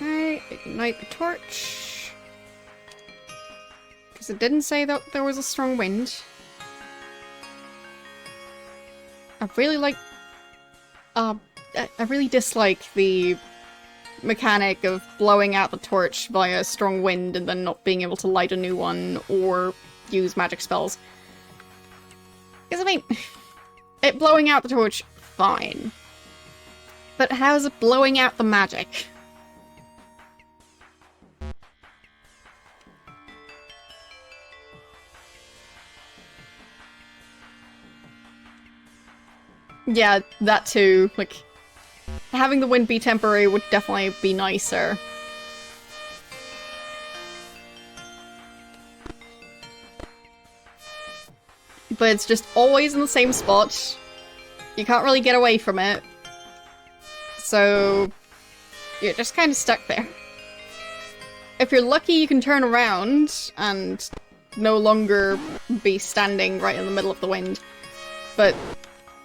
Okay, ignite the torch. Because it didn't say that there was a strong wind. I really dislike the mechanic of blowing out the torch via strong wind and then not being able to light a new one or use magic spells. Because, I mean, blowing out the torch, fine. But how's it blowing out the magic? Yeah, that too. Like, having the wind be temporary would definitely be nicer. But it's just always in the same spot. You can't really get away from it. So you're just kind of stuck there. If you're lucky, you can turn around and no longer be standing right in the middle of the wind. But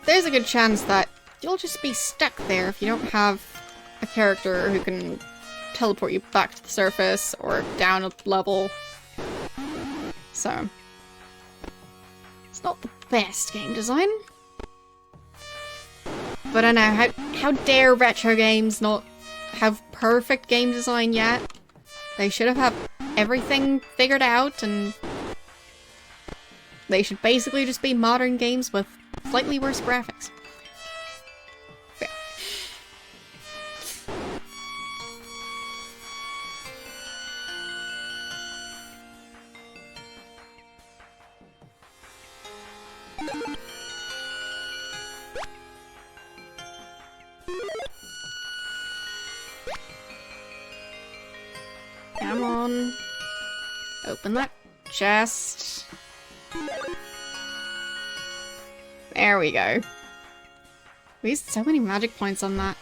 there's a good chance that you'll just be stuck there if you don't have a character who can teleport you back to the surface or down a level. So it's not the best game design. But I know, how dare retro games not have perfect game design yet? They should have had everything figured out, and they should basically just be modern games with slightly worse graphics. Fair. Come on. Open that chest. There we go. We used so many magic points on that.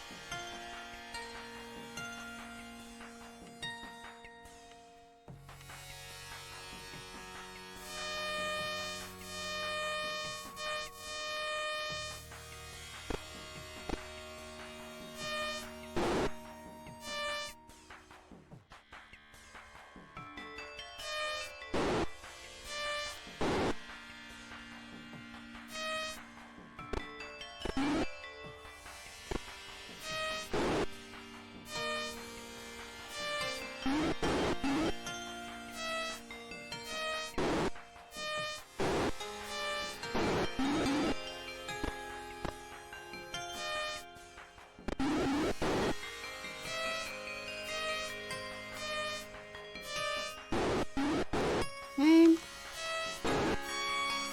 Okay.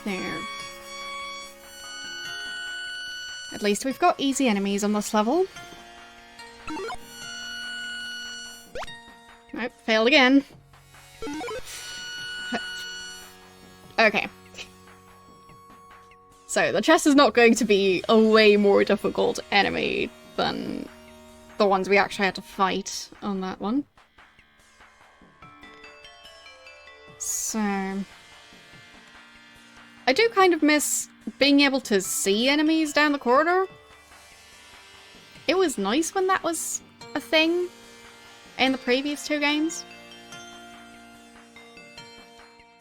There. At least we've got easy enemies on this level. Nope, failed again. Okay. So, the chest is not going to be a way more difficult enemy than the ones we actually had to fight on that one. So... I do kind of miss being able to see enemies down the corridor. It was nice when that was a thing in the previous 2 games.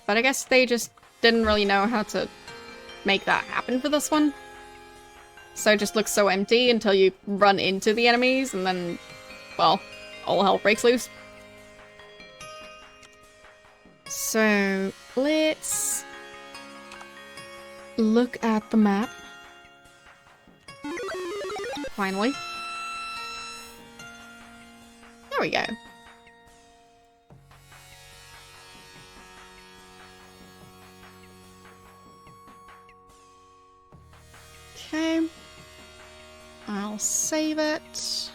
But I guess they just didn't really know how to make that happen for this one. So it just looks so empty until you run into the enemies and then, well, all hell breaks loose. So let's look at the map. Finally. There we go. Okay. I'll save it.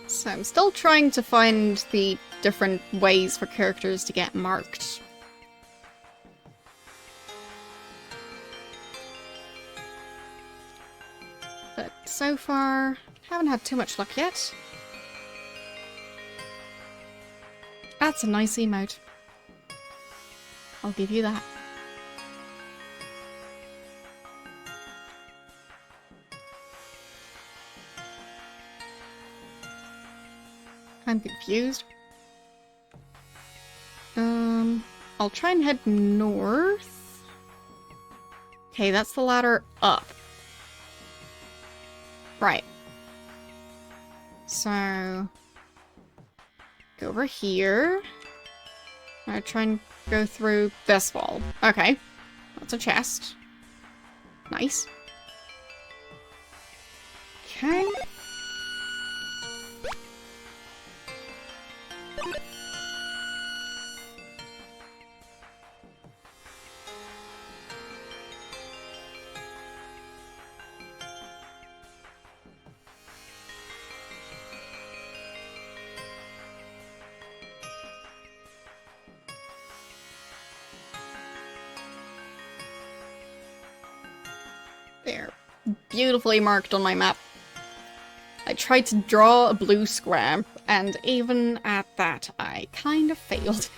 So I'm still trying to find the different ways for characters to get marked. But so far, haven't had too much luck yet. That's a nice emote. I'll give you that. I'm confused. I'll try and head north. Okay, that's the ladder up. Right. So... go over here. I'm gonna try and go through this wall. Okay. That's a chest. Nice. Okay. They're beautifully marked on my map. I tried to draw a blue square, and even at that, I kind of failed.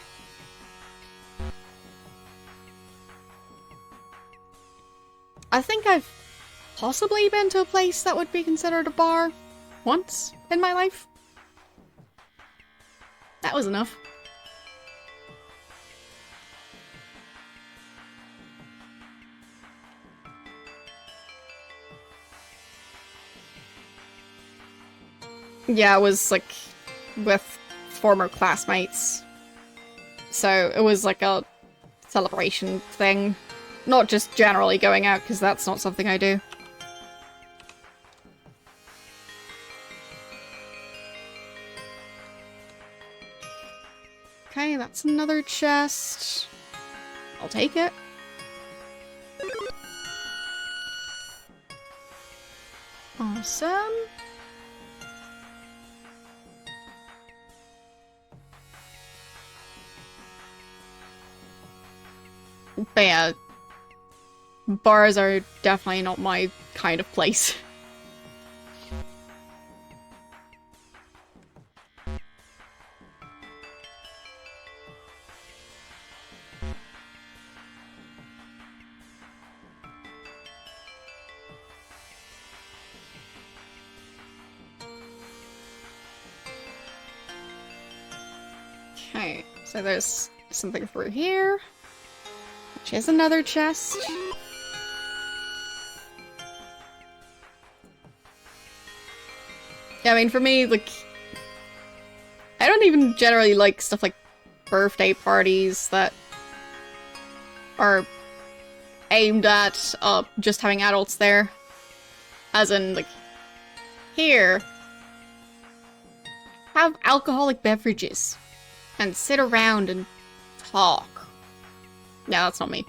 I think I've possibly been to a place that would be considered a bar once in my life. That was enough. Yeah, it was like with former classmates. So it was like a celebration thing. Not just generally going out, because that's not something I do. Okay, that's another chest. I'll take it. Awesome. But yeah, bars are definitely not my kind of place. Okay, so there's something through here, which is another chest. Yeah, I mean, for me, like, I don't even generally like stuff like birthday parties that are aimed at just having adults there. As in, like, here, have alcoholic beverages and sit around and talk. Yeah, that's not me.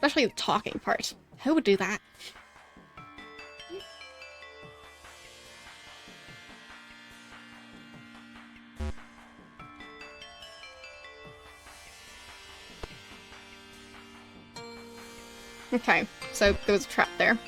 Especially the talking part. Who would do that? Okay, so there was a trap there.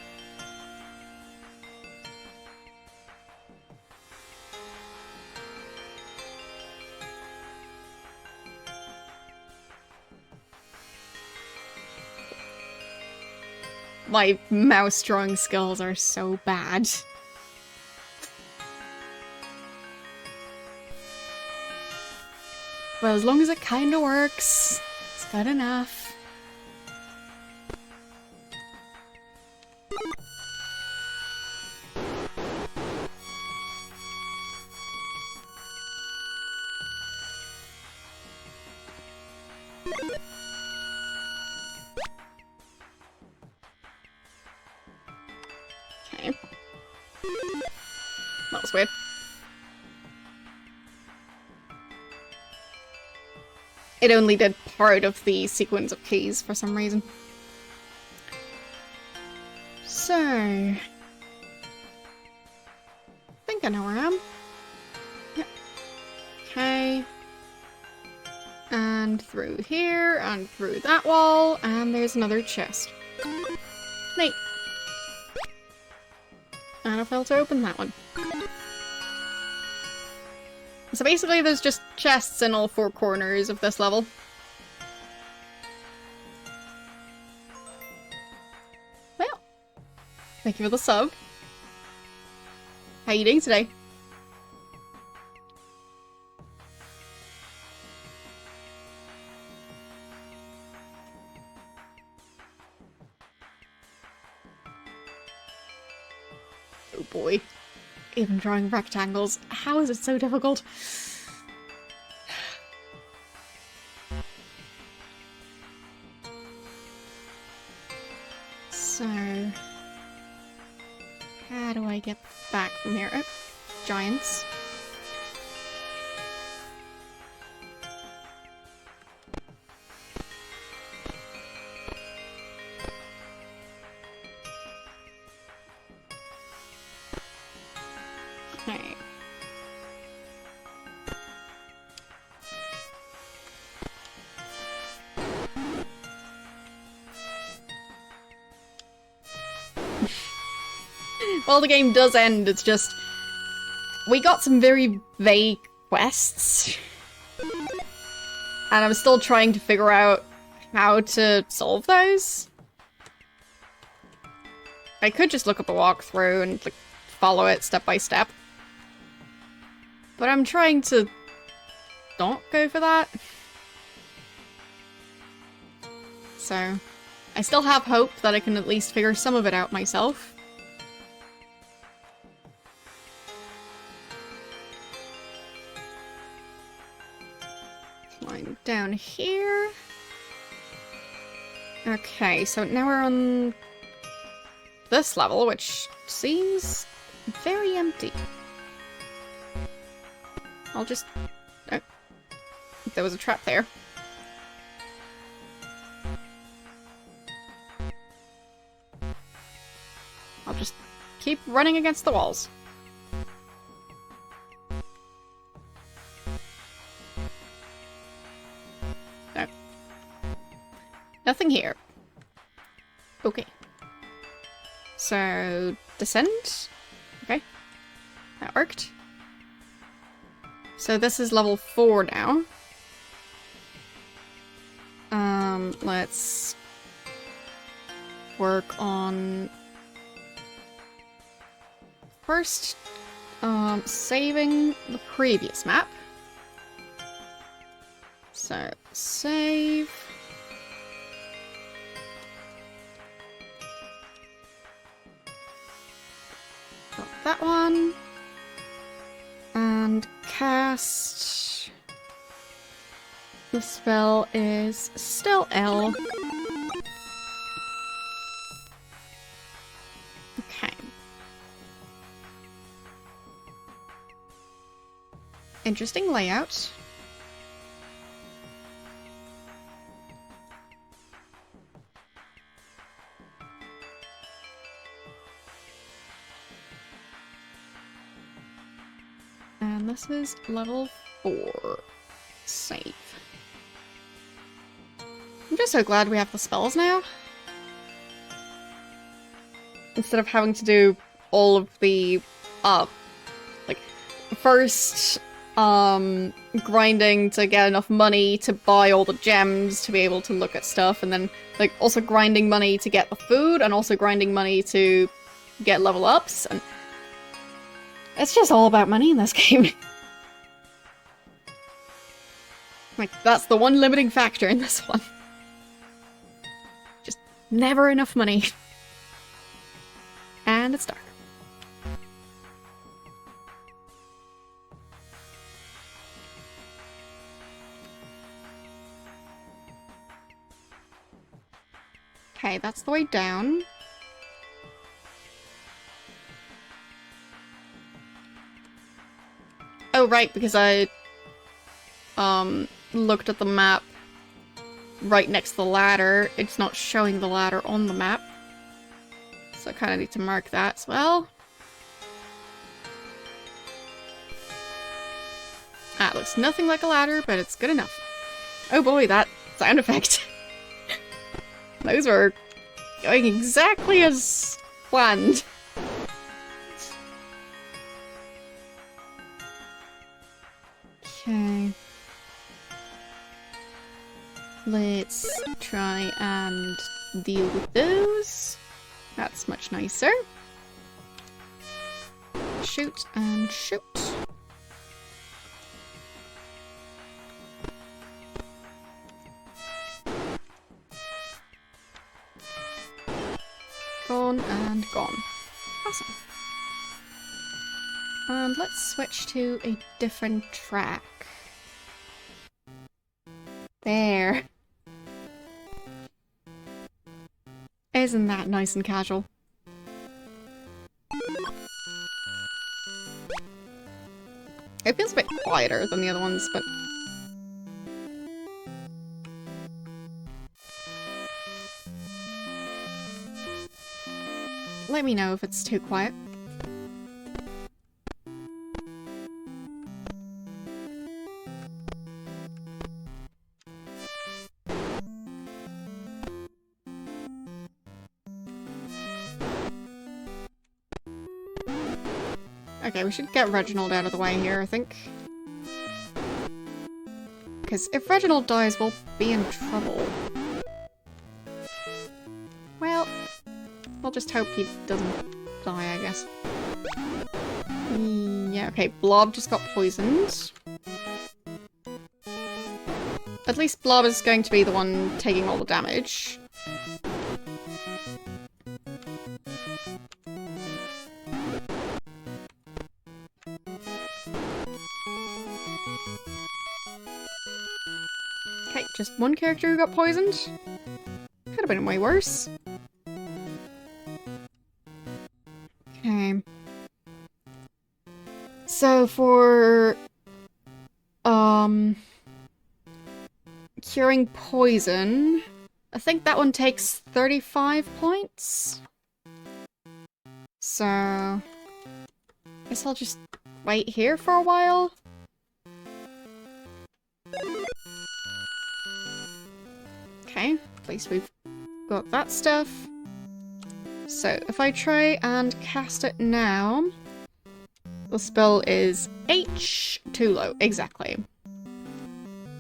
My mouse drawing skills are so bad. But as long as it kinda works, it's good enough. Okay. That was weird. It only did part of the sequence of keys for some reason. So... I think I know where I am. Yep. Okay. And through here, and through that wall, and there's another chest. Neat. And I failed to open that one. So basically there's just chests in all four corners of this level. Well, thank you for the sub. How you doing today? Oh boy. Even drawing rectangles. How is it so difficult? So... how do I get back from here? Oh, giants. Okay. Well, the game does end, it's just... we got some very vague quests. And I'm still trying to figure out how to solve those. I could just look up a walkthrough and like, follow it step by step. But I'm trying to not go for that. So, I still have hope that I can at least figure some of it out myself. Line down here. Okay, so now we're on this level, which seems very empty. I'll just... oh. There was a trap there. I'll just keep running against the walls. No. Nothing here. Okay. So, descend. Okay. That worked. So this is level 4 now. Let's work on first saving the previous map. So save. Got that one. And cast. The spell is still L. Okay. Interesting layout. And this is level 4. Save. I'm just so glad we have the spells now. Instead of having to do all of the, like, first, grinding to get enough money to buy all the gems to be able to look at stuff, and then, like, also grinding money to get the food, and also grinding money to get level ups, and it's just all about money in this game. Like, that's the one limiting factor in this one. Just never enough money. And it's dark. Okay, that's the way down. Oh, right, because I looked at the map right next to the ladder. It's not showing the ladder on the map. So I kind of need to mark that as well. That looks nothing like a ladder, but it's good enough. Oh boy, that sound effect. Those were going exactly as planned. Okay. Let's try and deal with those. That's much nicer. Shoot and shoot. Gone and gone. Awesome. And let's switch to a different track. There. Isn't that nice and casual? It feels a bit quieter than the other ones, but... let me know if it's too quiet. Okay, we should get Reginald out of the way here, I think. Because if Reginald dies, we'll be in trouble. Well, we'll just hope he doesn't die, I guess. Yeah, okay, Blob just got poisoned. At least Blob is going to be the one taking all the damage. Okay, just one character who got poisoned. Could have been way worse. Okay. So for curing poison, I think that one takes 35 points. So I guess I'll just wait here for a while. Okay, at least we've got that stuff. So if I try and cast it now, the spell is H, too low, exactly.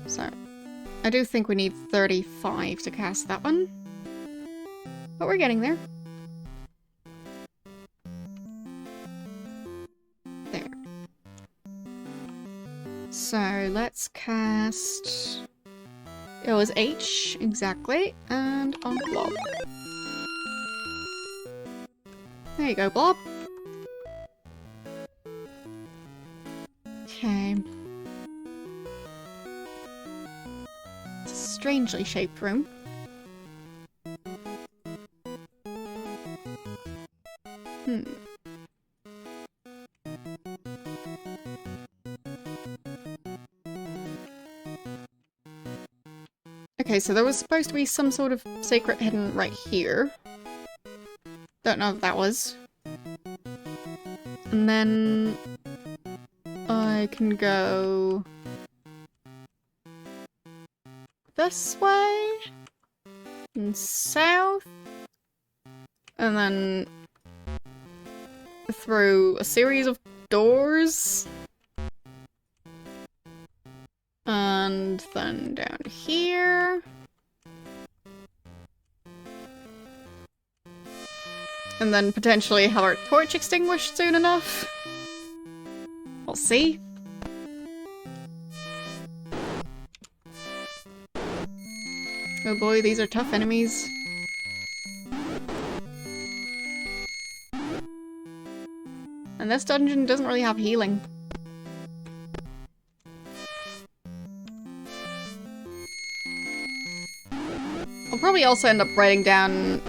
So I do think we need 35 to cast that one, but we're getting there. There. So let's cast... it was H, exactly, and on Blob. There you go, Blob. Okay. It's a strangely shaped room. Okay, so there was supposed to be some sort of secret hidden right here. Don't know if that was. And then I I can go this way and south, and then through a series of doors, and then down here, and then potentially have our torch extinguished soon enough. We'll see. Oh boy, these are tough enemies. And this dungeon doesn't really have healing. I'll probably also end up writing down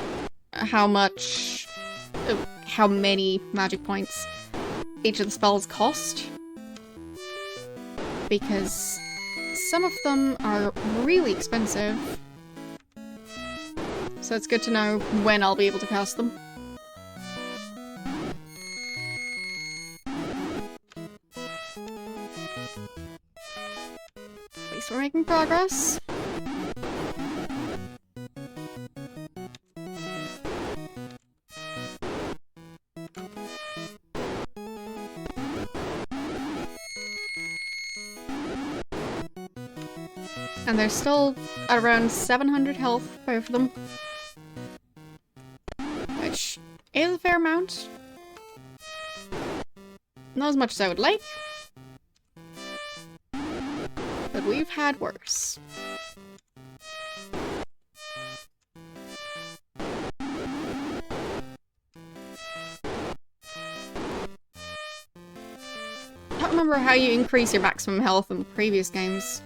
how many magic points each of the spells cost. Because some of them are really expensive. So it's good to know when I'll be able to cast them. At least we're making progress. And they're still at around 700 health, both of them. Which is a fair amount. Not as much as I would like. But we've had worse. I don't remember how you increase your maximum health in the previous games.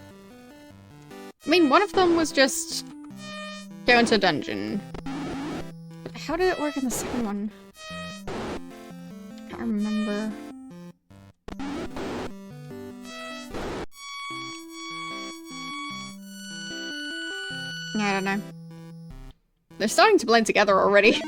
I mean, one of them was just go into a dungeon. But how did it work in the second one? Can't remember. I don't know. They're starting to blend together already.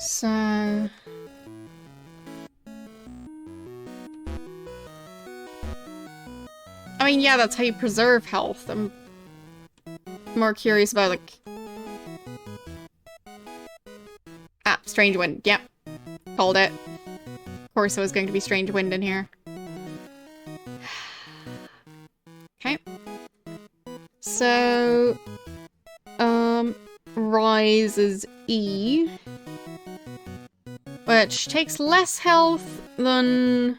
So... I mean, yeah, that's how you preserve health. I'm more curious about, like... Ah, Strange Wind. Yep. Called it. Of course it was going to be Strange Wind in here. Okay. So... Rise is E. Which takes less health than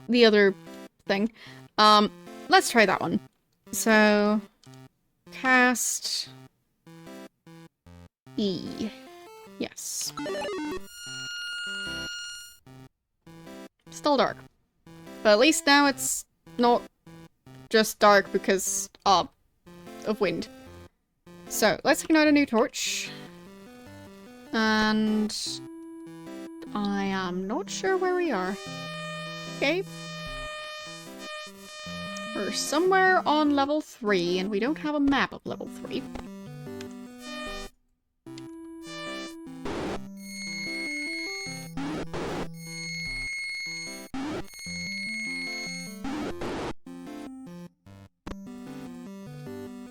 the other thing. Let's try that one. So, cast E. Yes. Still dark. But at least now it's not just dark because of wind. So, let's ignite a new torch. And I am not sure where we are. Okay. We're somewhere on level 3, and we don't have a map of level 3.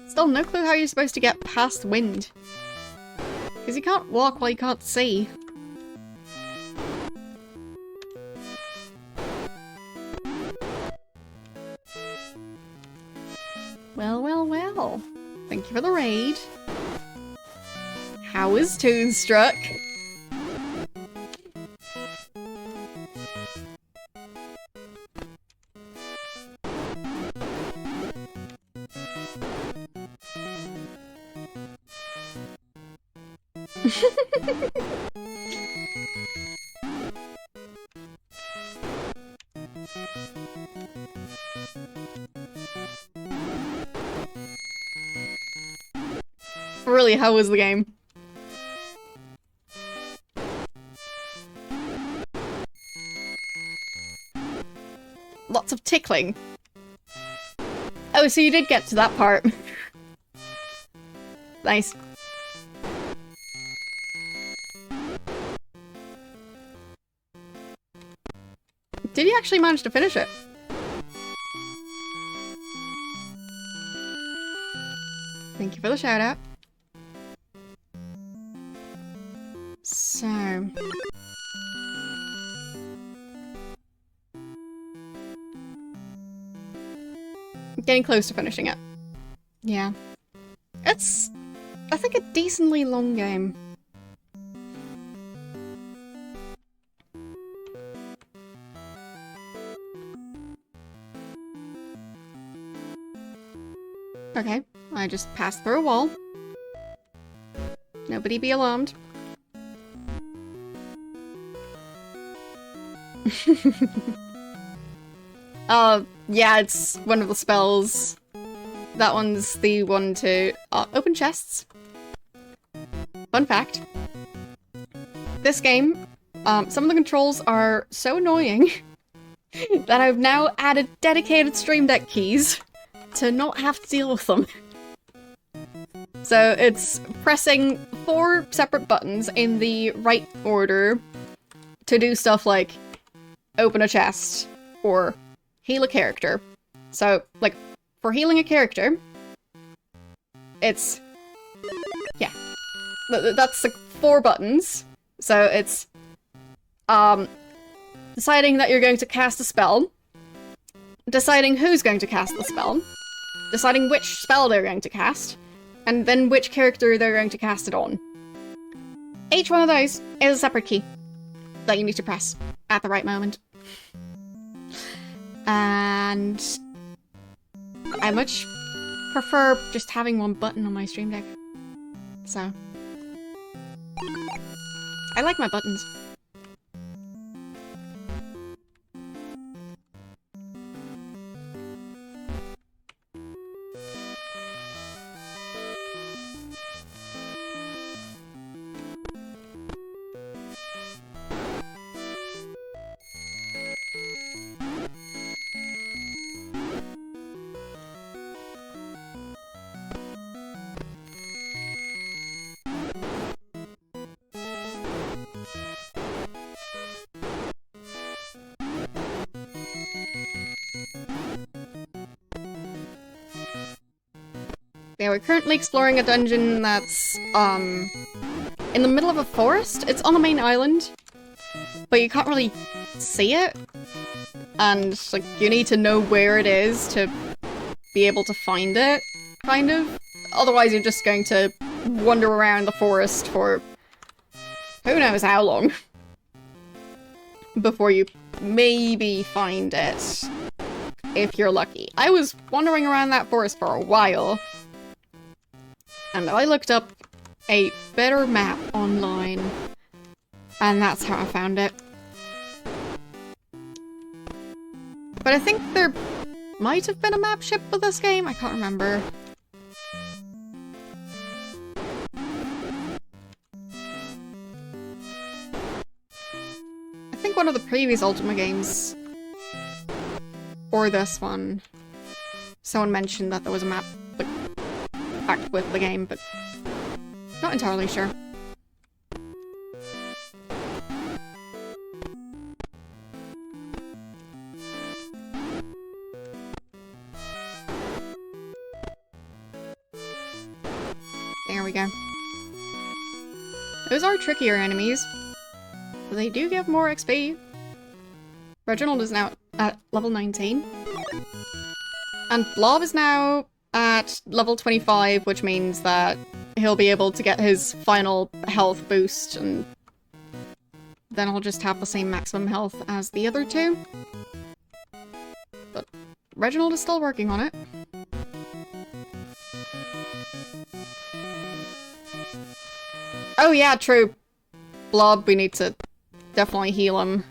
Still no clue how you're supposed to get past wind. Because you can't walk while you can't see. Well, well, well. Thank you for the raid. How is Toonstruck? Really, how was the game? lots of tickling. Oh, so you did get to that part. Nice. Did you actually manage to finish it? Thank you for the shout out. So... getting close to finishing it. Yeah. It's, I think, a decently long game. Okay, I just passed through a wall. Nobody be alarmed. Yeah, it's one of the spells. That one's the one to open chests. Fun fact. This game, some of the controls are so annoying that I've now added dedicated Stream Deck keys to not have to deal with them. So it's pressing 4 separate buttons in the right order to do stuff like open a chest or heal a character. So, like, for healing a character, it's... yeah. That's like 4 buttons. So it's... deciding that you're going to cast a spell, deciding who's going to cast the spell, deciding which spell they're going to cast, and then which character they're going to cast it on. Each one of those is a separate key that you need to press at the right moment. And I much prefer just having one button on my Stream Deck. So I like my buttons. Yeah, we're currently exploring a dungeon that's, in the middle of a forest. It's on the main island, but you can't really see it. And, like, you need to know where it is to be able to find it, kind of. Otherwise, you're just going to wander around the forest for who knows how long before you maybe find it, if you're lucky. I was wandering around that forest for a while, and I looked up a better map online, and that's how I found it. But I think there might have been a map ship for this game, I can't remember. I think one of the previous Ultima games, or this one, someone mentioned that there was a map like, packed with the game, but not entirely sure. There we go. Those are trickier enemies, but they do give more XP. Reginald is now at level 19. And Blob is now at level 25, which means that he'll be able to get his final health boost, and then he'll just have the same maximum health as the other two. But Reginald is still working on it. Oh yeah, true. Blob, we need to definitely heal him.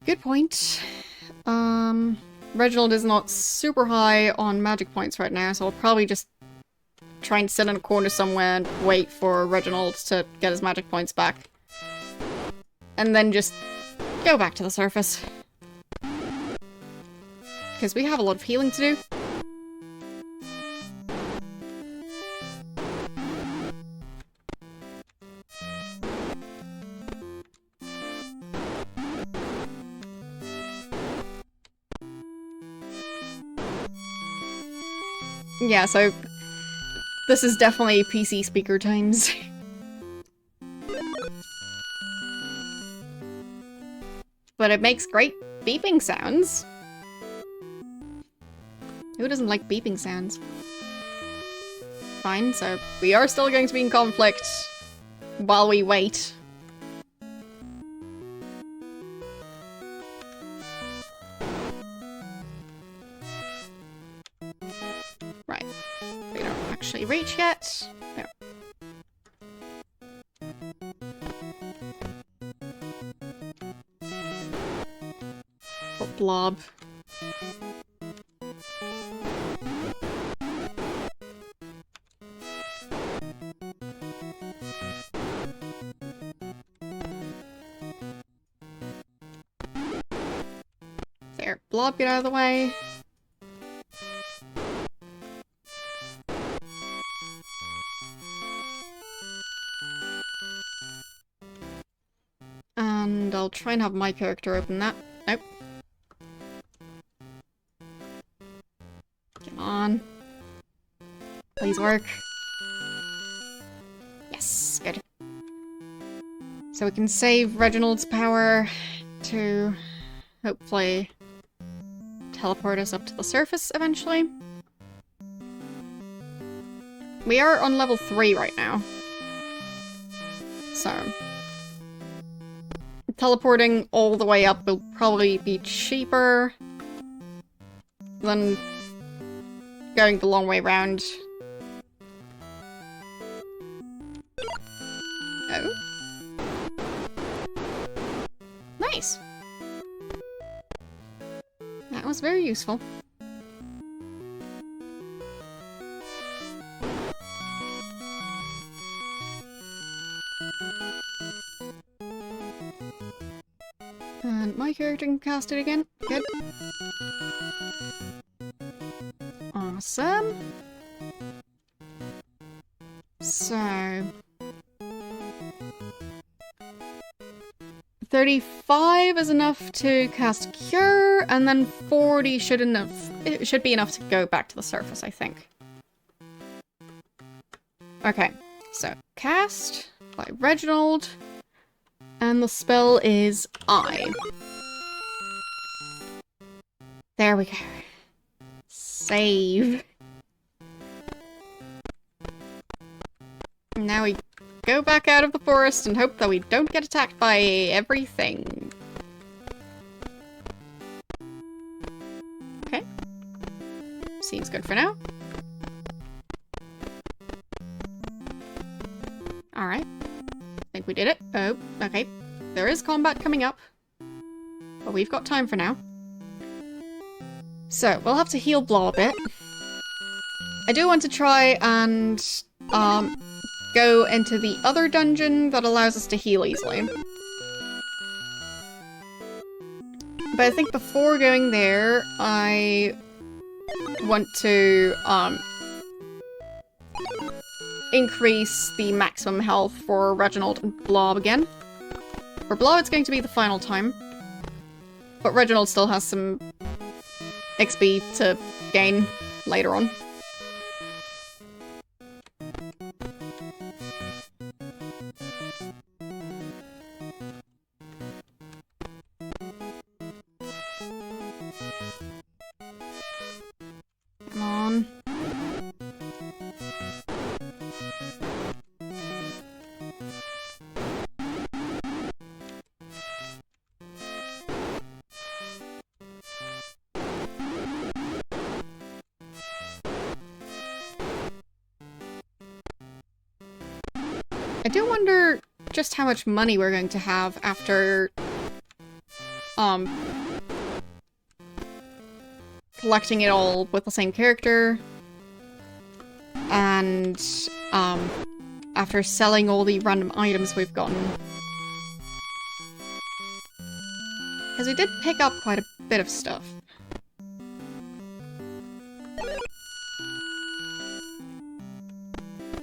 Good point. Reginald is not super high on magic points right now, so I'll probably just try and sit in a corner somewhere and wait for Reginald to get his magic points back. And then just go back to the surface. Because we have a lot of healing to do. Yeah, so this is definitely PC speaker times. But it makes great beeping sounds. Who doesn't like beeping sounds? Fine, so we are still going to be in conflict while we wait. Right. We don't actually reach yet. No. Or blob. There, blob, get out of the way. And I'll try and have my character open that. Nope. Come on. Please work. Yes, good. So we can save Reginald's power to hopefully teleport us up to the surface eventually. We are on level 3 right now. So teleporting all the way up will probably be cheaper than going the long way around. Oh. Nice. That was very useful. And my character can cast it again. Good. Awesome. So 35 is enough to cast Cure, and then 40 should be enough to go back to the surface, I think. Okay, so cast by Reginald, and the spell is Eye. There we go. Save. Now we go back out of the forest and hope that we don't get attacked by everything. Okay. Seems good for now. Alright. I think we did it. Oh, okay. There is combat coming up. But we've got time for now. So, we'll have to heal Blah a bit. I do want to try and go into the other dungeon that allows us to heal easily. But I think before going there, I want to increase the maximum health for Reginald and Blob again. For Blob, it's going to be the final time. But Reginald still has some XP to gain later on. Come on. I do wonder just how much money we're going to have after collecting it all with the same character and after selling all the random items we've gotten. Because we did pick up quite a bit of stuff.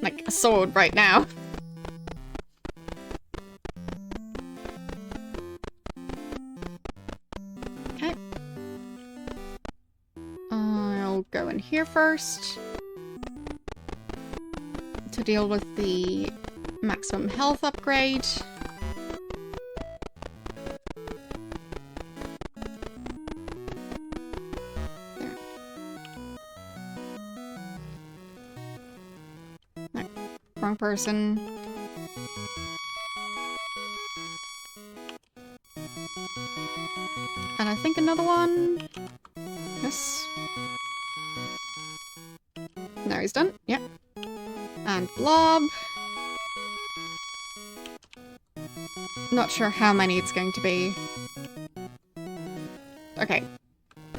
Like a sword right now. Okay. I'll go in here first to deal with the maximum health upgrade. There. No, wrong person. And I think another one. Yes. No, he's done. Yep. And Blob. Not sure how many it's going to be. Okay.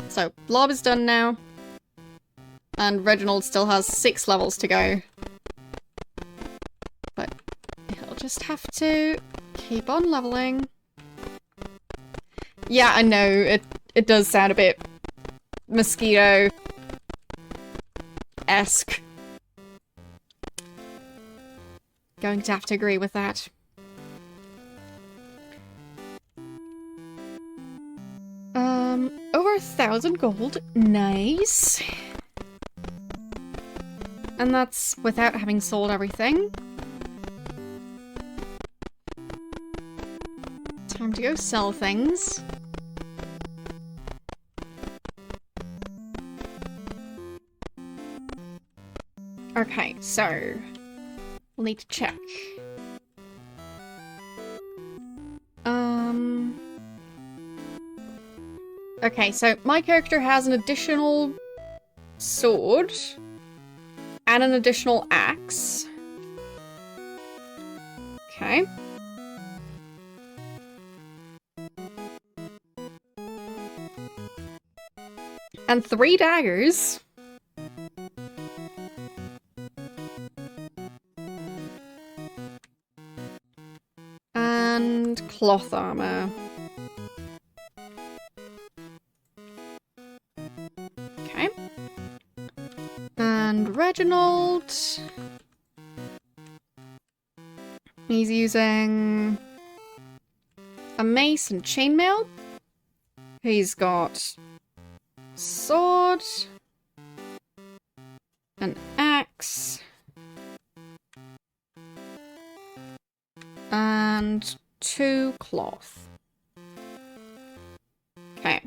So, Blob is done now. And Reginald still has 6 levels to go. But he'll just have to keep on leveling. Yeah, I know. It does sound a bit mosquito-esque. Going to have to agree with that. Over 1,000 gold. Nice. And that's without having sold everything. Time to go sell things. Okay, so we'll need to check. Okay, so my character has an additional sword and an additional axe. Okay. And 3 daggers. And cloth armor. Okay. And Reginald. He's using a mace and chainmail. He's got sword, an axe, and 2 cloth. Okay.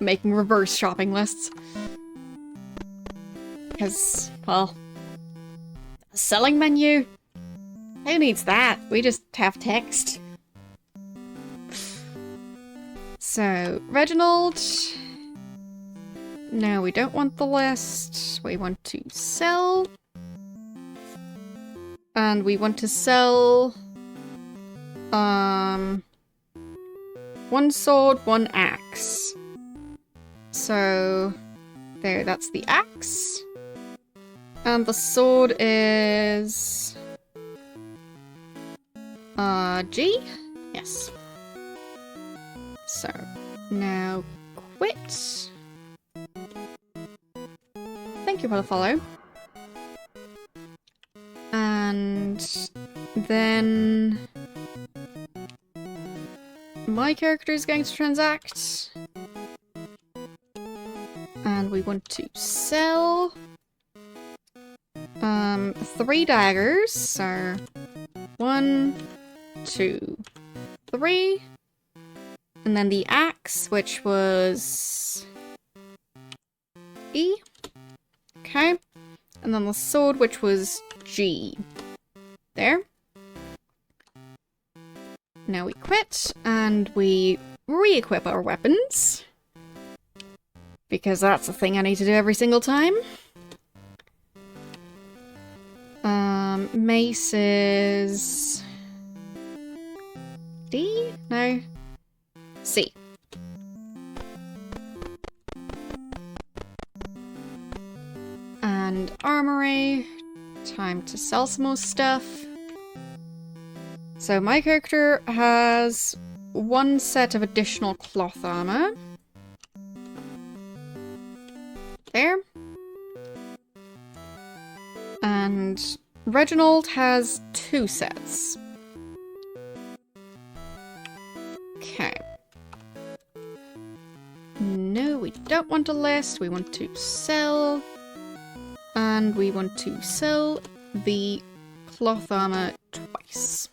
Making reverse shopping lists. Because, well, a selling menu? Who needs that? We just have text. So, Reginald. No, we don't want the list. We want to sell. And we want to sell 1 sword, 1 axe. So there, that's the axe. And the sword is G? Yes. So now quit. Thank you for the follow. And then my character is going to transact. And we want to sell 3 daggers. So 1, 2, 3. And then the axe, which was E. Okay. And then the sword, which was G. There. Now we quit, and we re-equip our weapons. Because that's a thing I need to do every single time. Mace is D? No. C. And armory. Time to sell some more stuff. So my character has one set of additional cloth armor. There. And Reginald has 2 sets. Okay. No, we don't want to list. We want to sell. And we want to sell the cloth armor twice.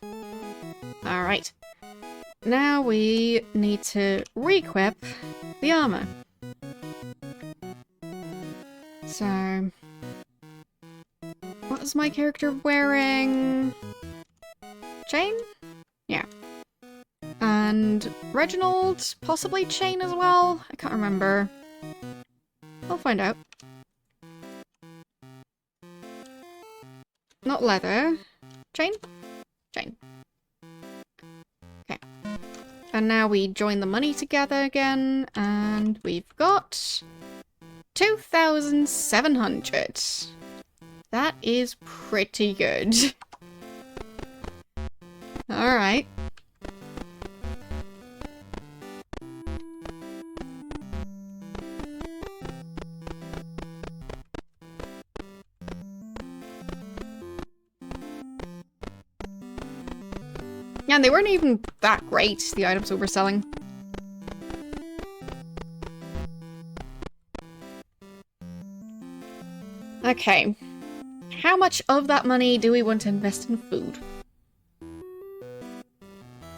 Alright. Now we need to re-equip the armor. So... what is my character wearing? Chain? Yeah. And Reginald, possibly chain as well? I can't remember. I'll find out. Not leather. Chain? Chain. Okay. And now we join the money together again, and we've got 2,700. That is pretty good. Alright. Yeah, and they weren't even that great, the items we were selling. Okay. How much of that money do we want to invest in food?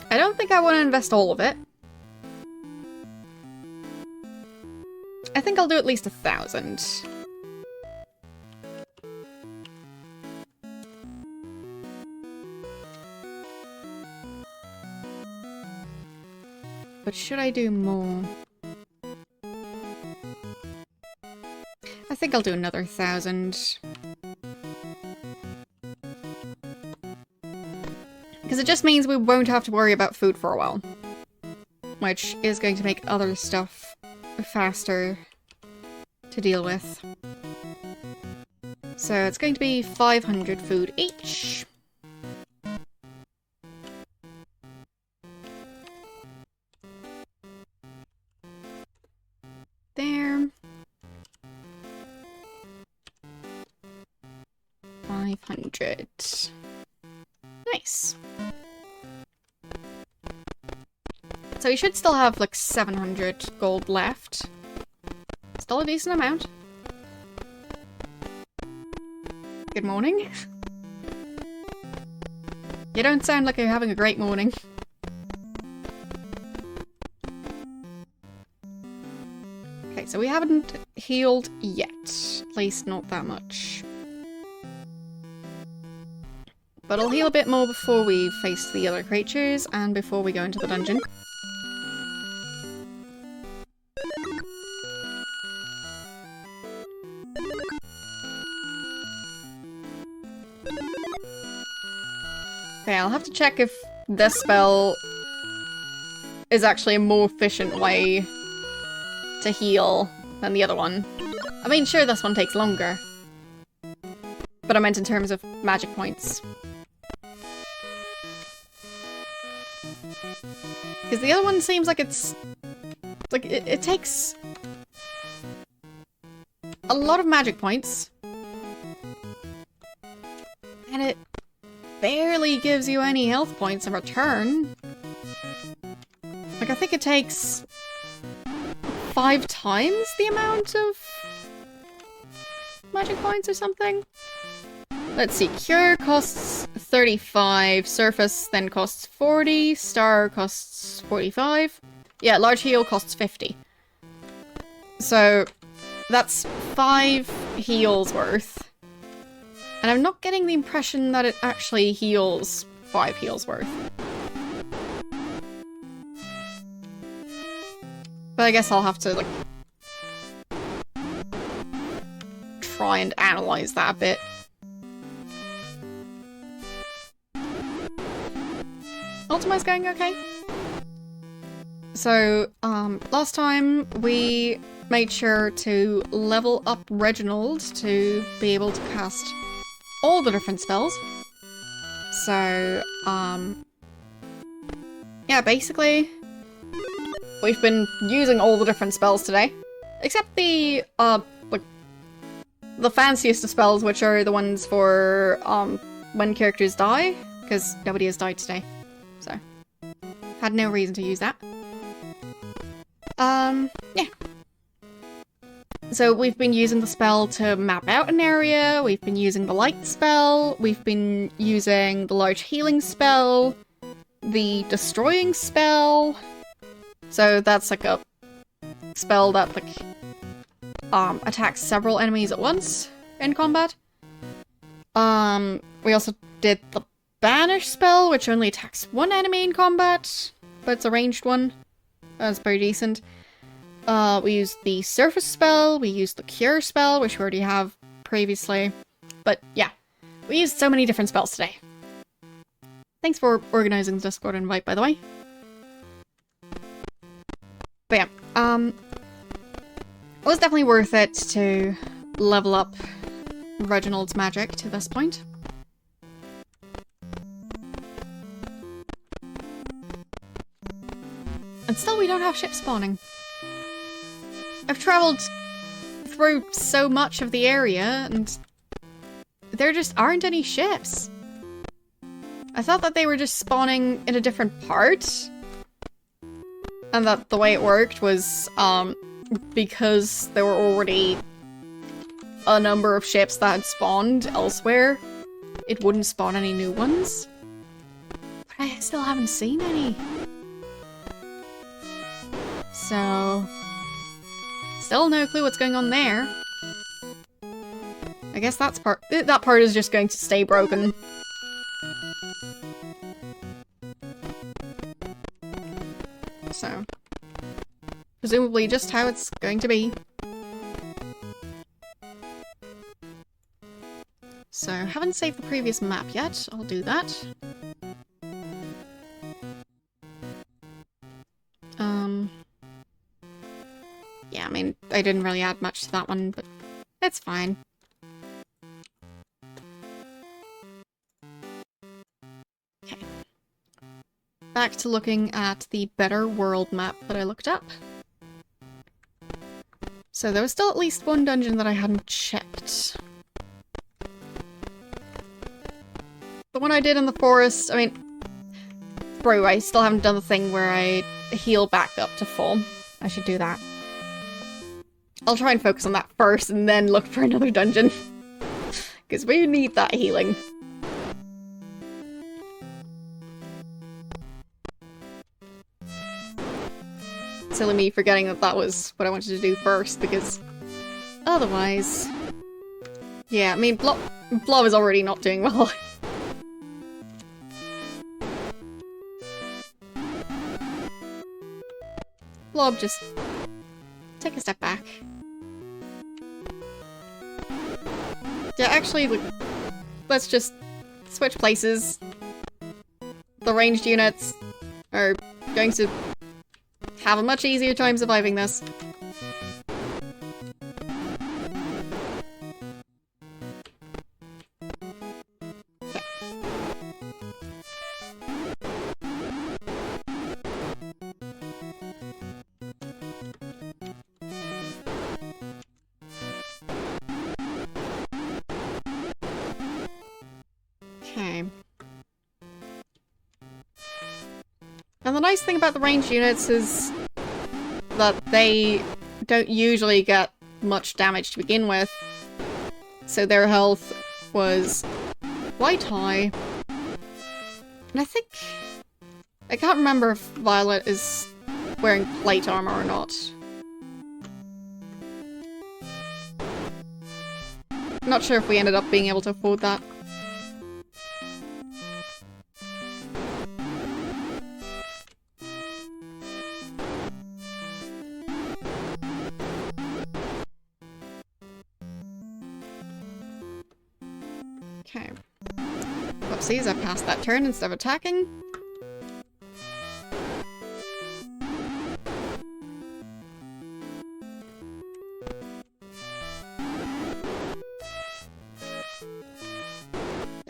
I don't think I want to invest all of it. I think I'll do at least 1,000. But should I do more? I think I'll do another 1,000. Because it just means we won't have to worry about food for a while. Which is going to make other stuff faster to deal with. So it's going to be 500 food each. There. 500. Nice. So we should still have like 700 gold left. Still a decent amount. Good morning. You don't sound like you're having a great morning. Okay, so we haven't healed yet. At least not that much. But I'll heal a bit more before we face the other creatures and before we go into the dungeon. Okay, I'll have to check if this spell is actually a more efficient way to heal than the other one. I mean, sure, this one takes longer. But I meant in terms of magic points. Because the other one seems like it's... like, it takes a lot of magic points. And it barely gives you any health points in return. Like, I think it takes 5 times the amount of magic points or something. Let's see, Cure costs 35, Surface then costs 40, Star costs 45. Yeah, Large Heal costs 50. So, that's 5 heals worth. And I'm not getting the impression that it actually heals 5 heals worth. But I guess I'll have to, like, try and analyze that a bit. Ultima's going okay. So, last time we made sure to level up Reginald to be able to cast all the different spells. So, yeah, basically, we've been using all the different spells today. Except the, like, the fanciest of spells, which are the ones for, when characters die, because nobody has died today, so had no reason to use that. Yeah. So we've been using the spell to map out an area, we've been using the light spell, we've been using the large healing spell, the destroying spell, so that's like a spell that, like, attacks several enemies at once in combat. We also did the banish spell, which only attacks one enemy in combat, but it's a ranged one. That's pretty decent. We used the surface spell, we used the cure spell, which we already have previously. But yeah, we used so many different spells today. Thanks for organizing the Discord invite, by the way. But yeah, it was definitely worth it to level up Reginald's magic to this point. And still we don't have ships spawning. I've travelled through so much of the area, and there just aren't any ships. I thought that they were just spawning in a different part, and that the way it worked was, because there were already a number of ships that had spawned elsewhere, it wouldn't spawn any new ones. But I still haven't seen any. So, still no clue what's going on there. I guess that part is just going to stay broken. So, presumably just how it's going to be. So, haven't saved the previous map yet. I'll do that. Yeah, I mean, I didn't really add much to that one, but it's fine. Okay. Back to looking at the Better World map that I looked up. So there was still at least one dungeon that I hadn't checked. The one I did in the forest, I mean, bro, I still haven't done the thing where I heal back up to full. I should do that. I'll try and focus on that first and then look for another dungeon. Because we need that healing. Silly me forgetting that that was what I wanted to do first, because otherwise... Yeah, I mean, Blob is already not doing well. Blob, just take a step back. Yeah, actually, let's just switch places. The ranged units are going to have a much easier time surviving this. Okay. And the nice thing about the ranged units is that they don't usually get much damage to begin with, so their health was quite high. And I think... I can't remember if Violet is wearing plate armor or not. I'm not sure if we ended up being able to afford that. Okay. Whoopsies, I passed that turn instead of attacking.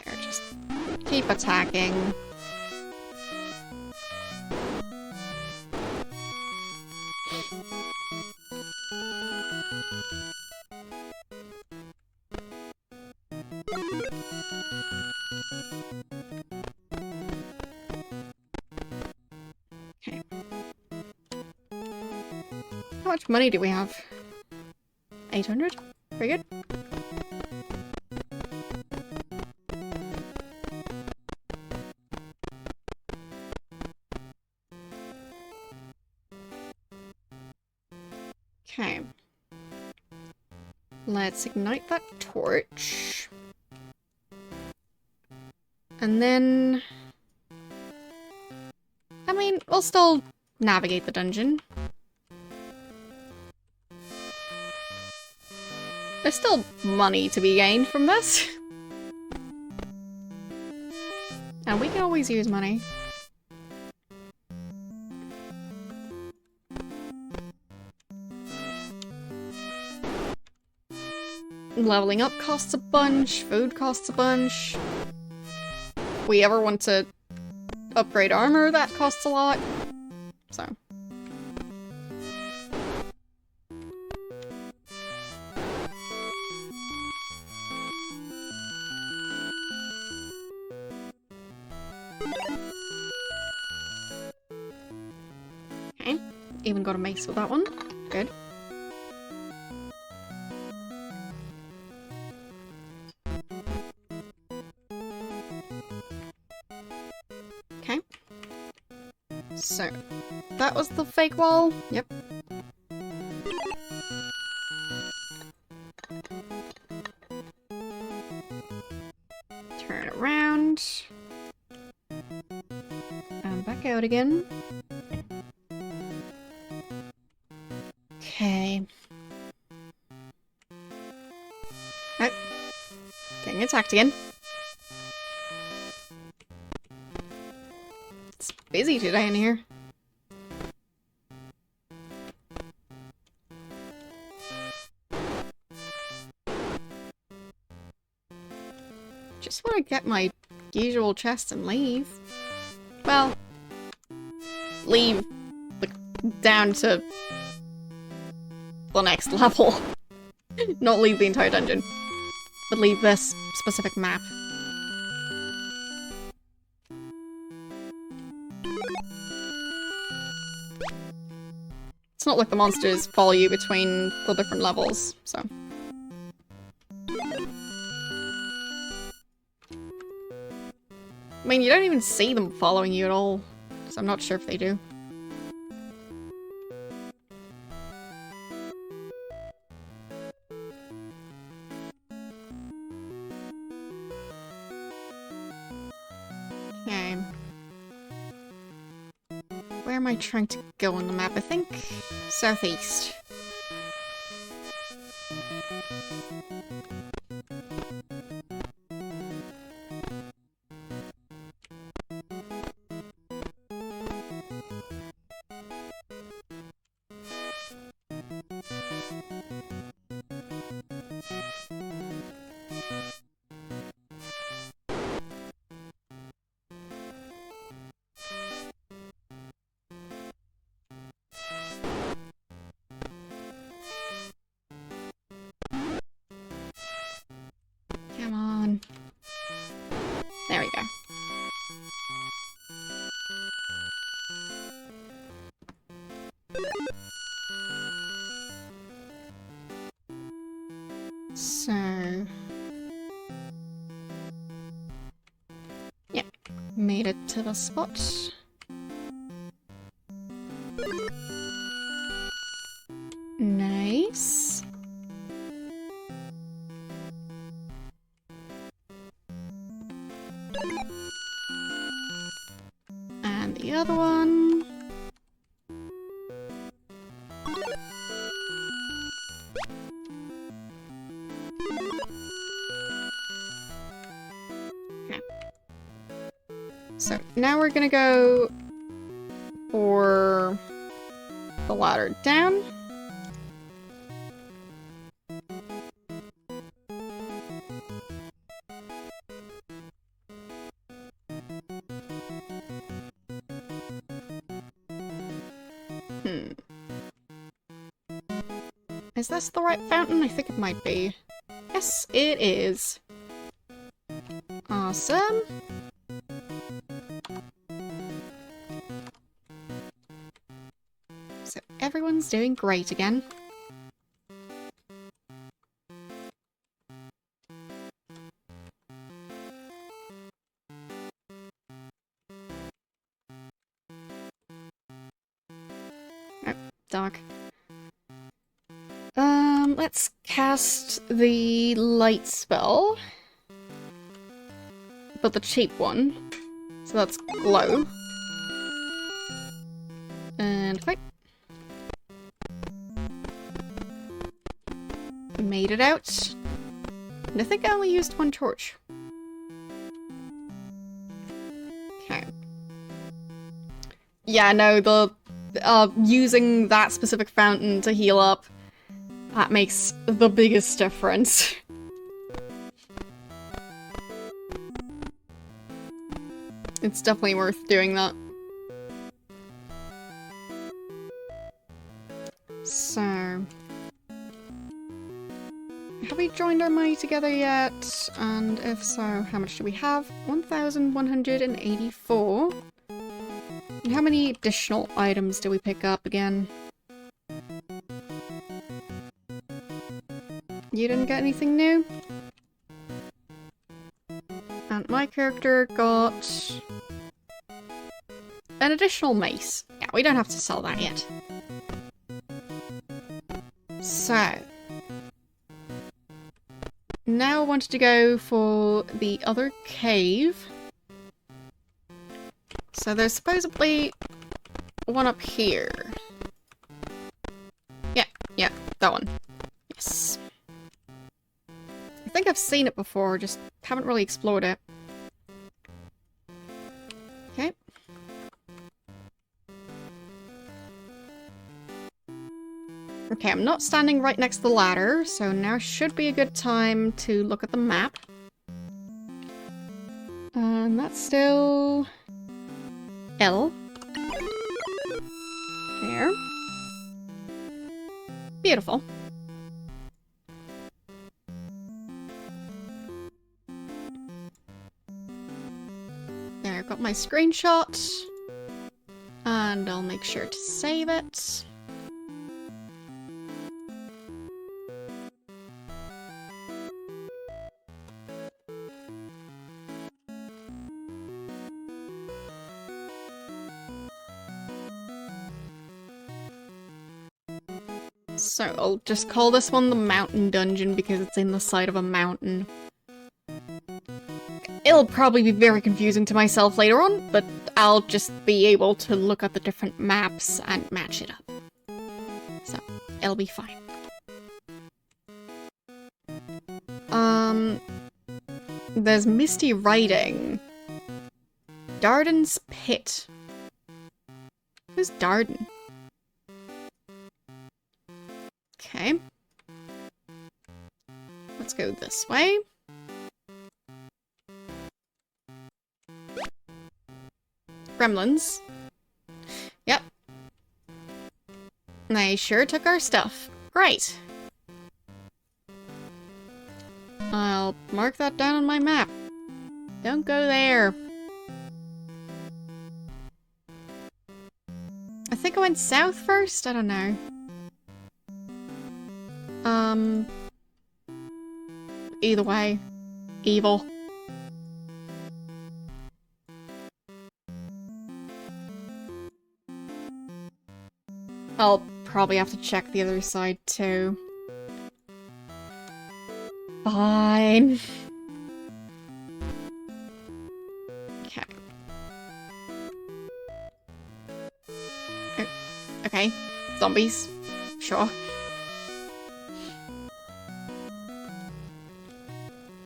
There, just keep attacking. How much money do we have? 800? Very good. Okay. Let's ignite that torch. And then... I mean, we'll still navigate the dungeon. There's still money to be gained from this. And we can always use money. Leveling up costs a bunch, food costs a bunch. If we ever want to upgrade armor, that costs a lot. So. Okay, even got a mace with that one. Good. Okay. So, that was the fake wall. Yep. Turn around. And back out again. Okay. Oh. Getting attacked again. It's busy today in here. Just want to get my usual chest and leave. Well, leave like, down to the next level. Not leave the entire dungeon, but leave this specific map. It's not like the monsters follow you between the different levels, so. I mean, you don't even see them following you at all, so I'm not sure if they do. Okay. Where am I trying to go on the map? I think southeast. Come on. There we go. So... yeah, made it to the spot. Nice. And the other one. Okay. So now we're gonna go for the ladder down. Is this the right fountain? I think it might be. Yes, it is. Awesome. So everyone's doing great again. Oh, dark. Let's cast the light spell. But the cheap one. So that's glow. And quick. Made it out. And I think I only used one torch. Okay. Yeah, no, the using that specific fountain to heal up, that makes the biggest difference. It's definitely worth doing that. So... have we joined our money together yet? And if so, how much do we have? 1,184. And how many additional items do we pick up again? You didn't get anything new? And my character got an additional mace. Yeah, we don't have to sell that yet. So... now I wanted to go for the other cave. So there's supposedly one up here. Yeah, that one. Yes. I think I've seen it before, just haven't really explored it. Okay. Okay, I'm not standing right next to the ladder, so now should be a good time to look at the map. And that's still... L. There. Beautiful. There, I've got my screenshot. And I'll make sure to save it. So I'll just call this one the mountain dungeon because it's in the side of a mountain. It'll probably be very confusing to myself later on, but I'll just be able to look at the different maps and match it up. So, it'll be fine. There's Misty Riding. Darden's Pit. Who's Darden? Okay. Let's go this way. Gremlins. Yep. They sure took our stuff. Great. I'll mark that down on my map. Don't go there. I think I went south first? I don't know. Either way. Evil. I'll probably have to check the other side too. Fine. Okay. Oh, okay. Zombies. Sure.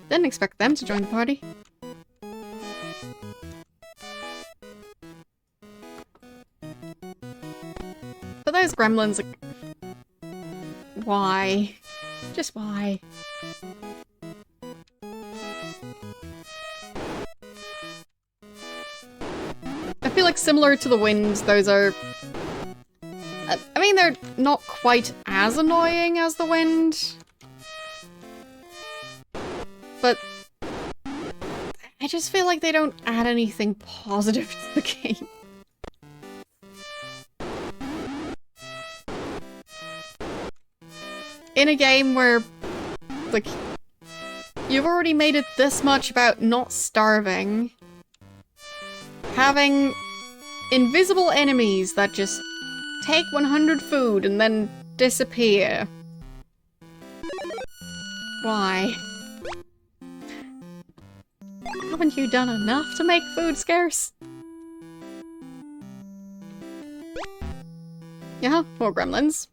Didn't expect them to join the party. But those gremlins are... why? Just why? I feel like similar to the wind, those are... I mean, they're not quite as annoying as the wind. But I just feel like they don't add anything positive to the game. in a game where, like, you've already made it this much about not starving, having invisible enemies that just take 100 food and then disappear. Why? Haven't you done enough to make food scarce? Yeah, more gremlins.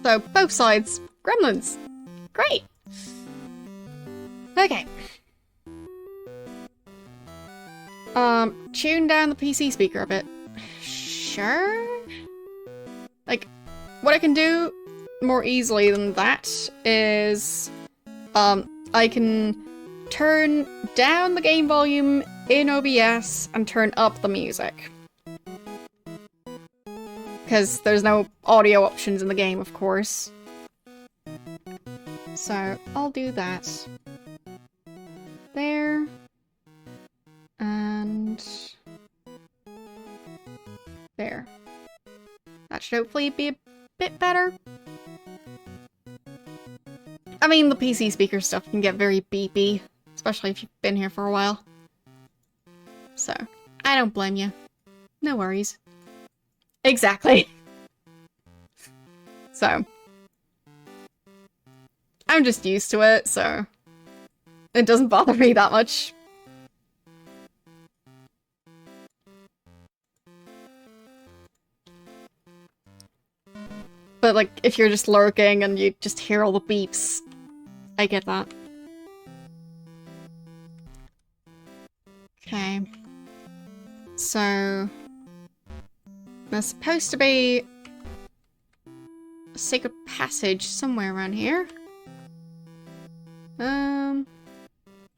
So, both sides, gremlins. Great! Okay. Tune down the PC speaker a bit. Sure? Like, what I can do more easily than that is, I can turn down the game volume in OBS and turn up the music. Because there's no audio options in the game, of course. So, I'll do that. There. And... there. That should hopefully be a bit better. I mean, the PC speaker stuff can get very beepy, especially if you've been here for a while. So, I don't blame you. No worries. Exactly. So, I'm just used to it, so it doesn't bother me that much. But, like, if you're just lurking and you just hear all the beeps, I get that. Okay. So... there's supposed to be a secret passage somewhere around here.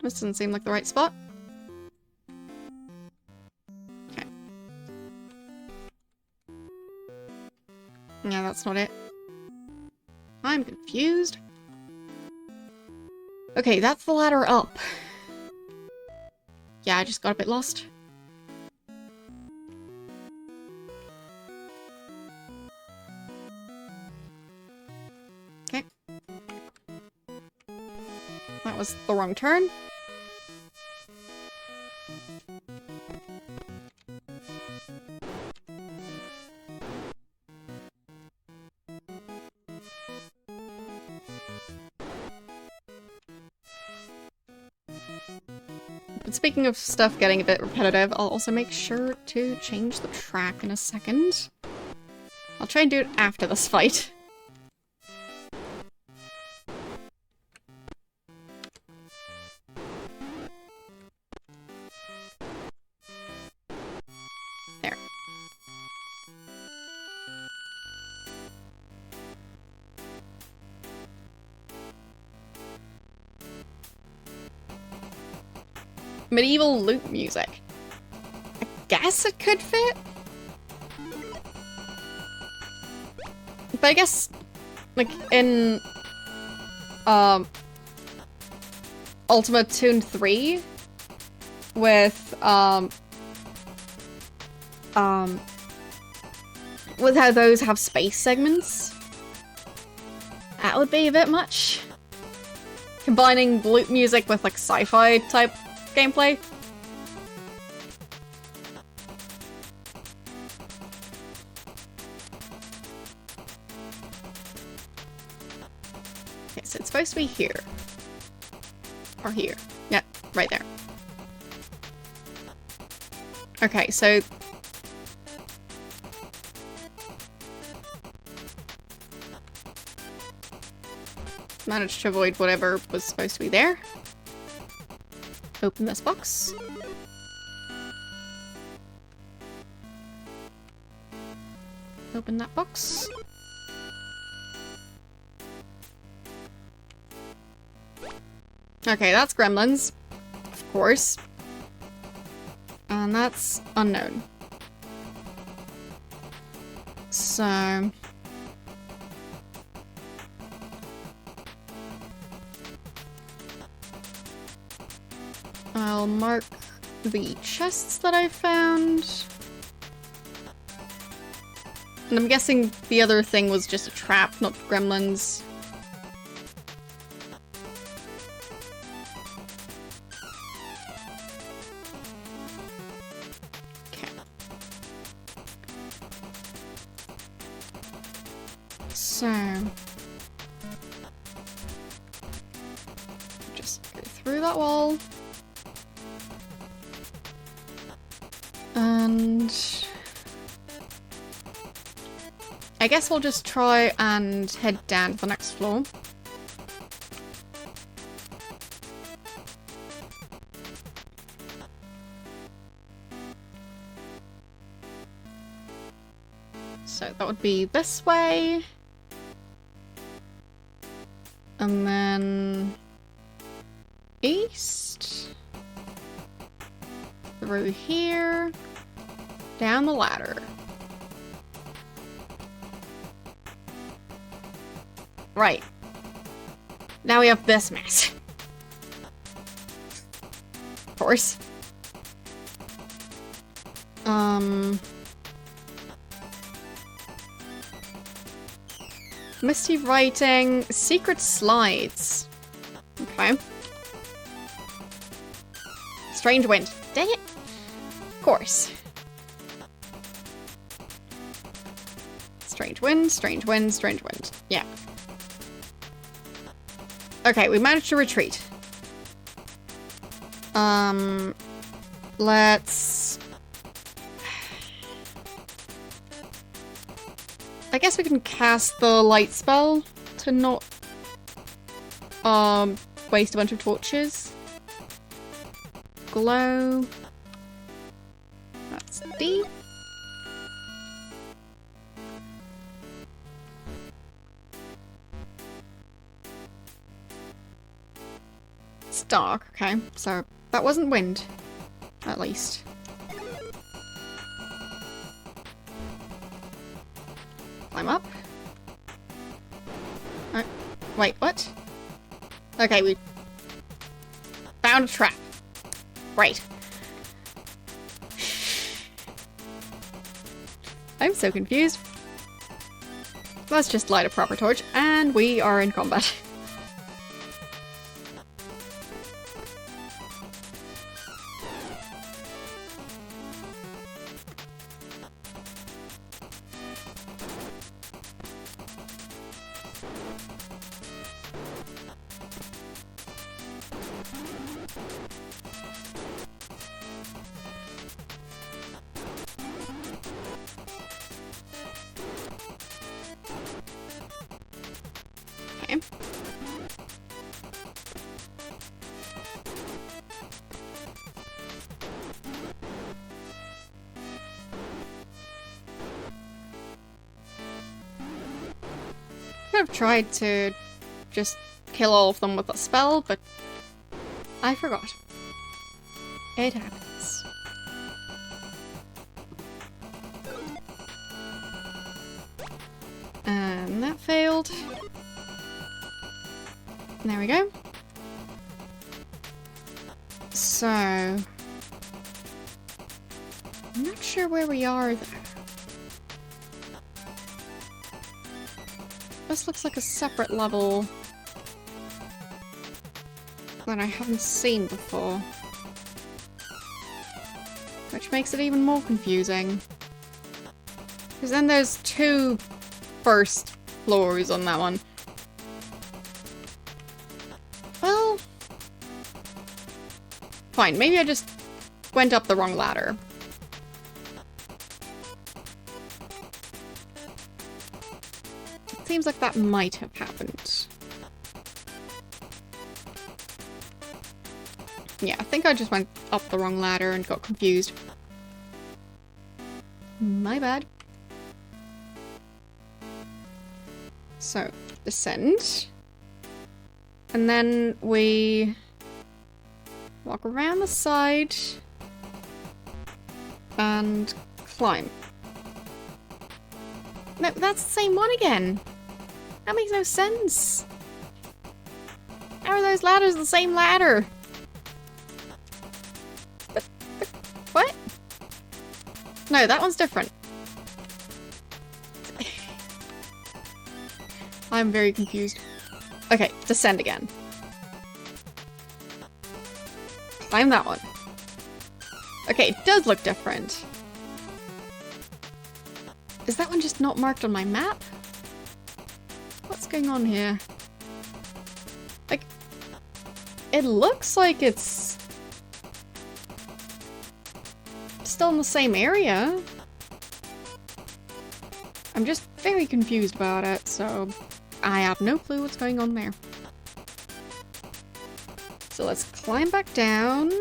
This doesn't seem like the right spot. Okay. Yeah, that's not it. I'm confused. Okay, that's the ladder up. Yeah, I just got a bit lost. Okay. That was the wrong turn. But speaking of stuff getting a bit repetitive, I'll also make sure to change the track in a second. I'll try and do it after this fight. There. Medieval loop music. I guess it could fit? But I guess, like, in, Ultima 2 and 3, with how those have space segments, that would be a bit much. Combining loop music with, like, sci-fi type gameplay. Okay, so it's supposed to be here. Or here. Yep, right there. Okay, so... managed to avoid whatever was supposed to be there. Open this box. Open that box. Okay, that's gremlins. Of course. And that's unknown. So... I'll mark the chests that I found. And I'm guessing the other thing was just a trap, not gremlins. Okay. So... just go through that wall. And... I guess we'll just try and head down to the next floor. So that would be this way. And then... east. Through here. Down the ladder. Right. Now we have this mess. Of course. Misty writing, secret slides. Okay. Strange wind. Dang it. Of course. Strange wind, strange wind, strange wind. Yeah. Okay, we managed to retreat. Let's... I guess we can cast the light spell to not, waste a bunch of torches. Glow. That's D. It's dark, okay, so that wasn't wind, at least. Climb up. Wait, what? Okay, we found a trap. Right. I'm so confused. Let's just light a proper torch, and we are in combat. I've tried to just kill all of them with a spell, but I forgot. It happens. And that failed. There we go. So... I'm not sure where we are though. This looks like a separate level that I haven't seen before. Which makes it even more confusing. Because then there's two first floors on that one. Well... fine, maybe I just went up the wrong ladder. Seems like that might have happened. Yeah, I think I just went up the wrong ladder and got confused. My bad. So, descend. And then we walk around the side and climb. No, that's the same one again. That makes no sense. How are those ladders the same ladder? But what? No, that one's different. I'm very confused. Okay, descend again. Climb that one. Okay, it does look different. Is that one just not marked on my map? What's going on here? Like, it looks like it's still in the same area. I'm just very confused about it, so I have no clue what's going on there. So let's climb back down.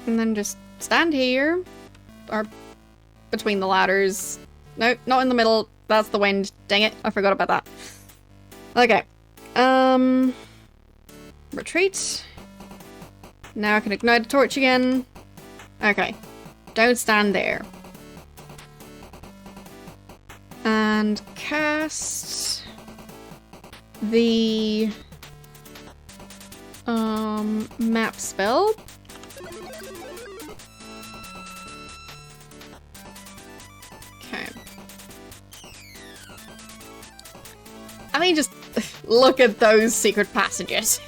And then just stand here. Or between the ladders. No, not in the middle. That's the wind. Dang it, I forgot about that. Okay. Retreat. Now I can ignite a torch again. Okay. Don't stand there. And cast the map spell. Okay. I mean, just look at those secret passages.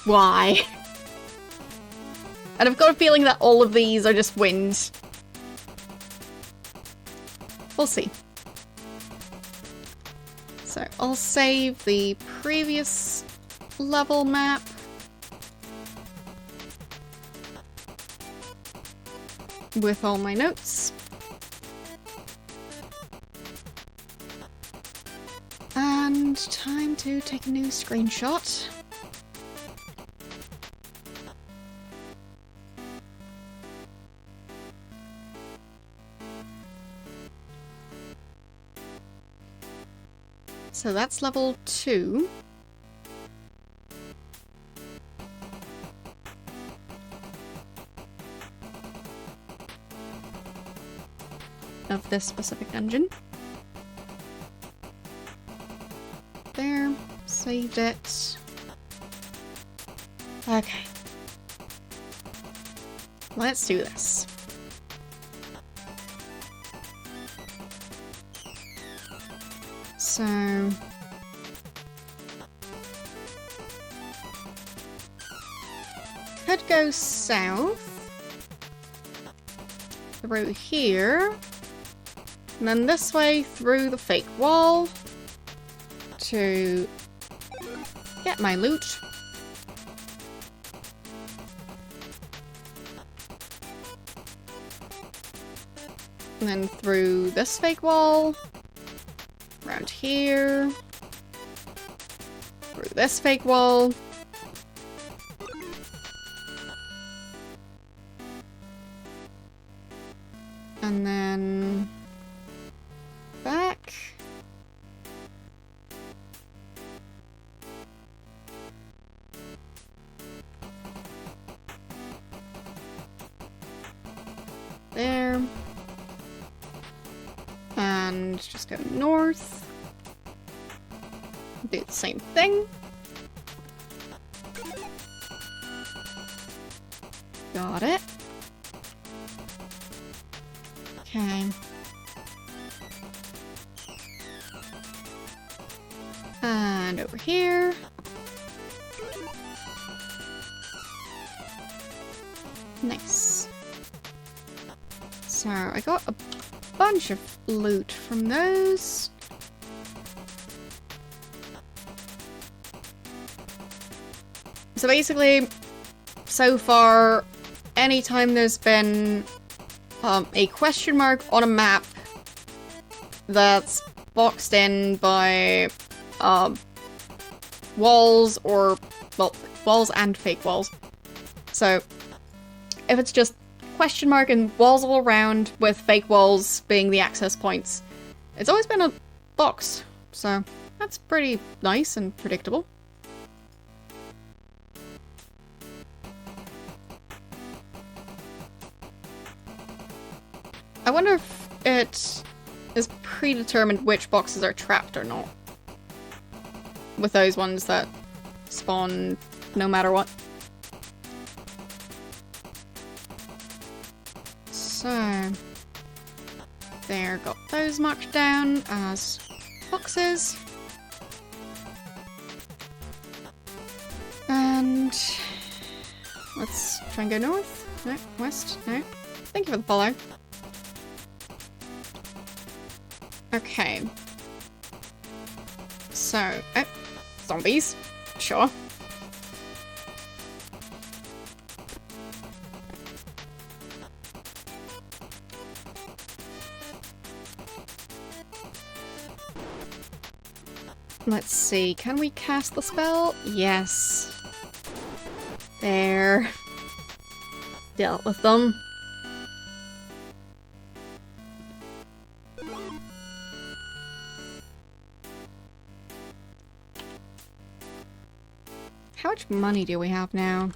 Why? And I've got a feeling that all of these are just wind. We'll see. So I'll save the previous level map. With all my notes. And time to take a new screenshot. So that's level 2. Of this specific dungeon. There. Saved it. Okay. Let's do this. So... could go south. Through here. And then this way through the fake wall. To get my loot. And then through this fake wall. Around here. Through this fake wall. And then back. There. And just go north. Do the same thing. Got it. Okay. And over here. Nice. So I got a bunch of loot from those. So basically, so far, anytime there's been a question mark on a map that's boxed in by walls or, well, walls and fake walls. So if it's just question mark and walls all around with fake walls being the access points, it's always been a box. So that's pretty nice and predictable. I wonder if it is predetermined which boxes are trapped or not. With those ones that spawn no matter what. So... There, got those marked down as boxes. And let's try and go north. No, west. No. Thank you for the follow. Okay. So, zombies. Sure. Let's see, can we cast the spell? Yes. There. Dealt with them. How much money do we have now?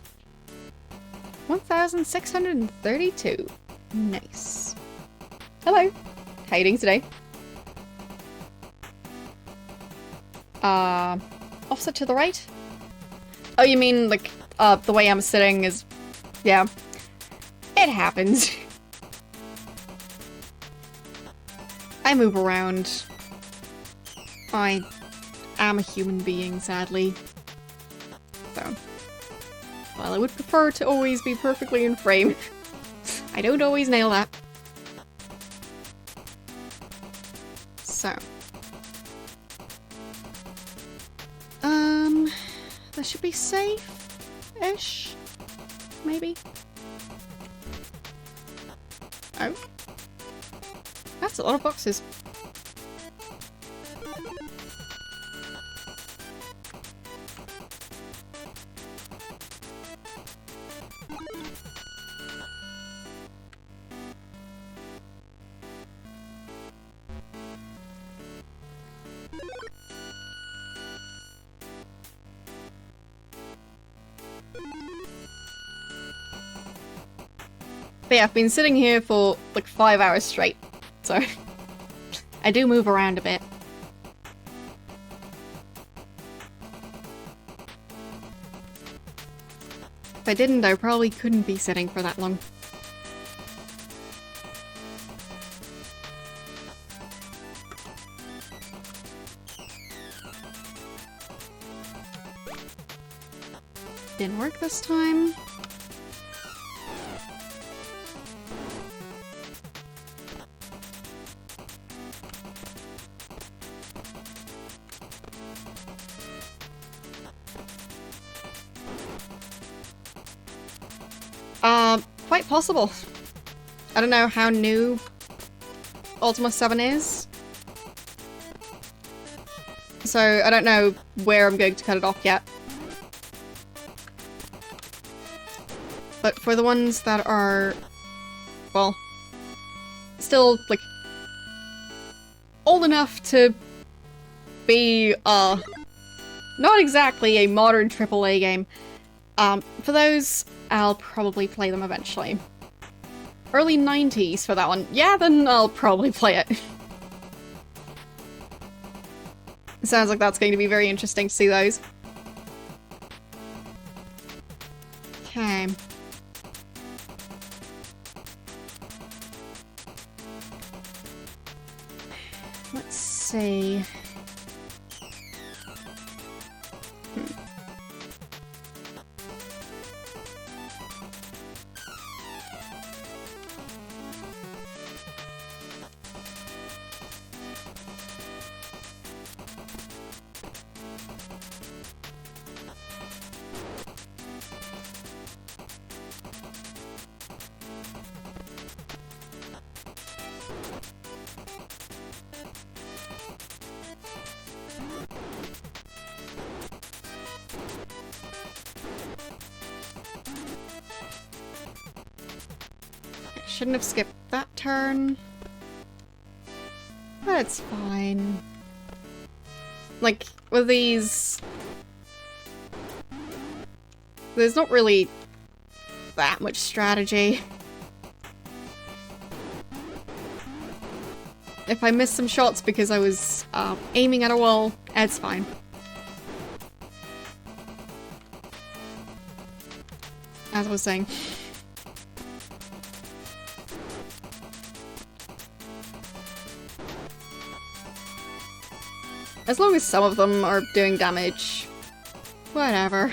1,632. Nice. Hello. How you doing today? Offset to the right? Oh, you mean, like, the way I'm sitting is... yeah. It happens. I move around. I am a human being, sadly. So... well, I would prefer to always be perfectly in frame. I don't always nail that. So... that should be safe-ish? Maybe? Oh. That's a lot of boxes. But yeah, I've been sitting here for like 5 hours straight, so I do move around a bit. If I didn't, I probably couldn't be sitting for that long. Didn't work this time. Quite possible. I don't know how new Ultima 7 is. So I don't know where I'm going to cut it off yet. But for the ones that are, well, still, like, old enough to be, not exactly a modern AAA game, for those, I'll probably play them eventually. Early 90s for that one. Yeah, then I'll probably play it. Sounds like that's going to be very interesting to see those. Okay. Let's see. Shouldn't have skipped that turn. But it's fine. Like, with these... there's not really that much strategy. If I miss some shots because I was aiming at a wall, it's fine. As I was saying. As long as some of them are doing damage. Whatever.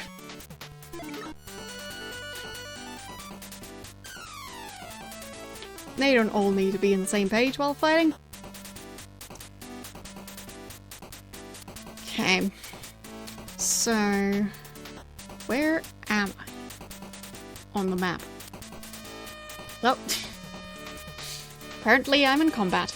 They don't all need to be on the same page while fighting. Okay. So... where am I? On the map. Oh. Apparently I'm in combat.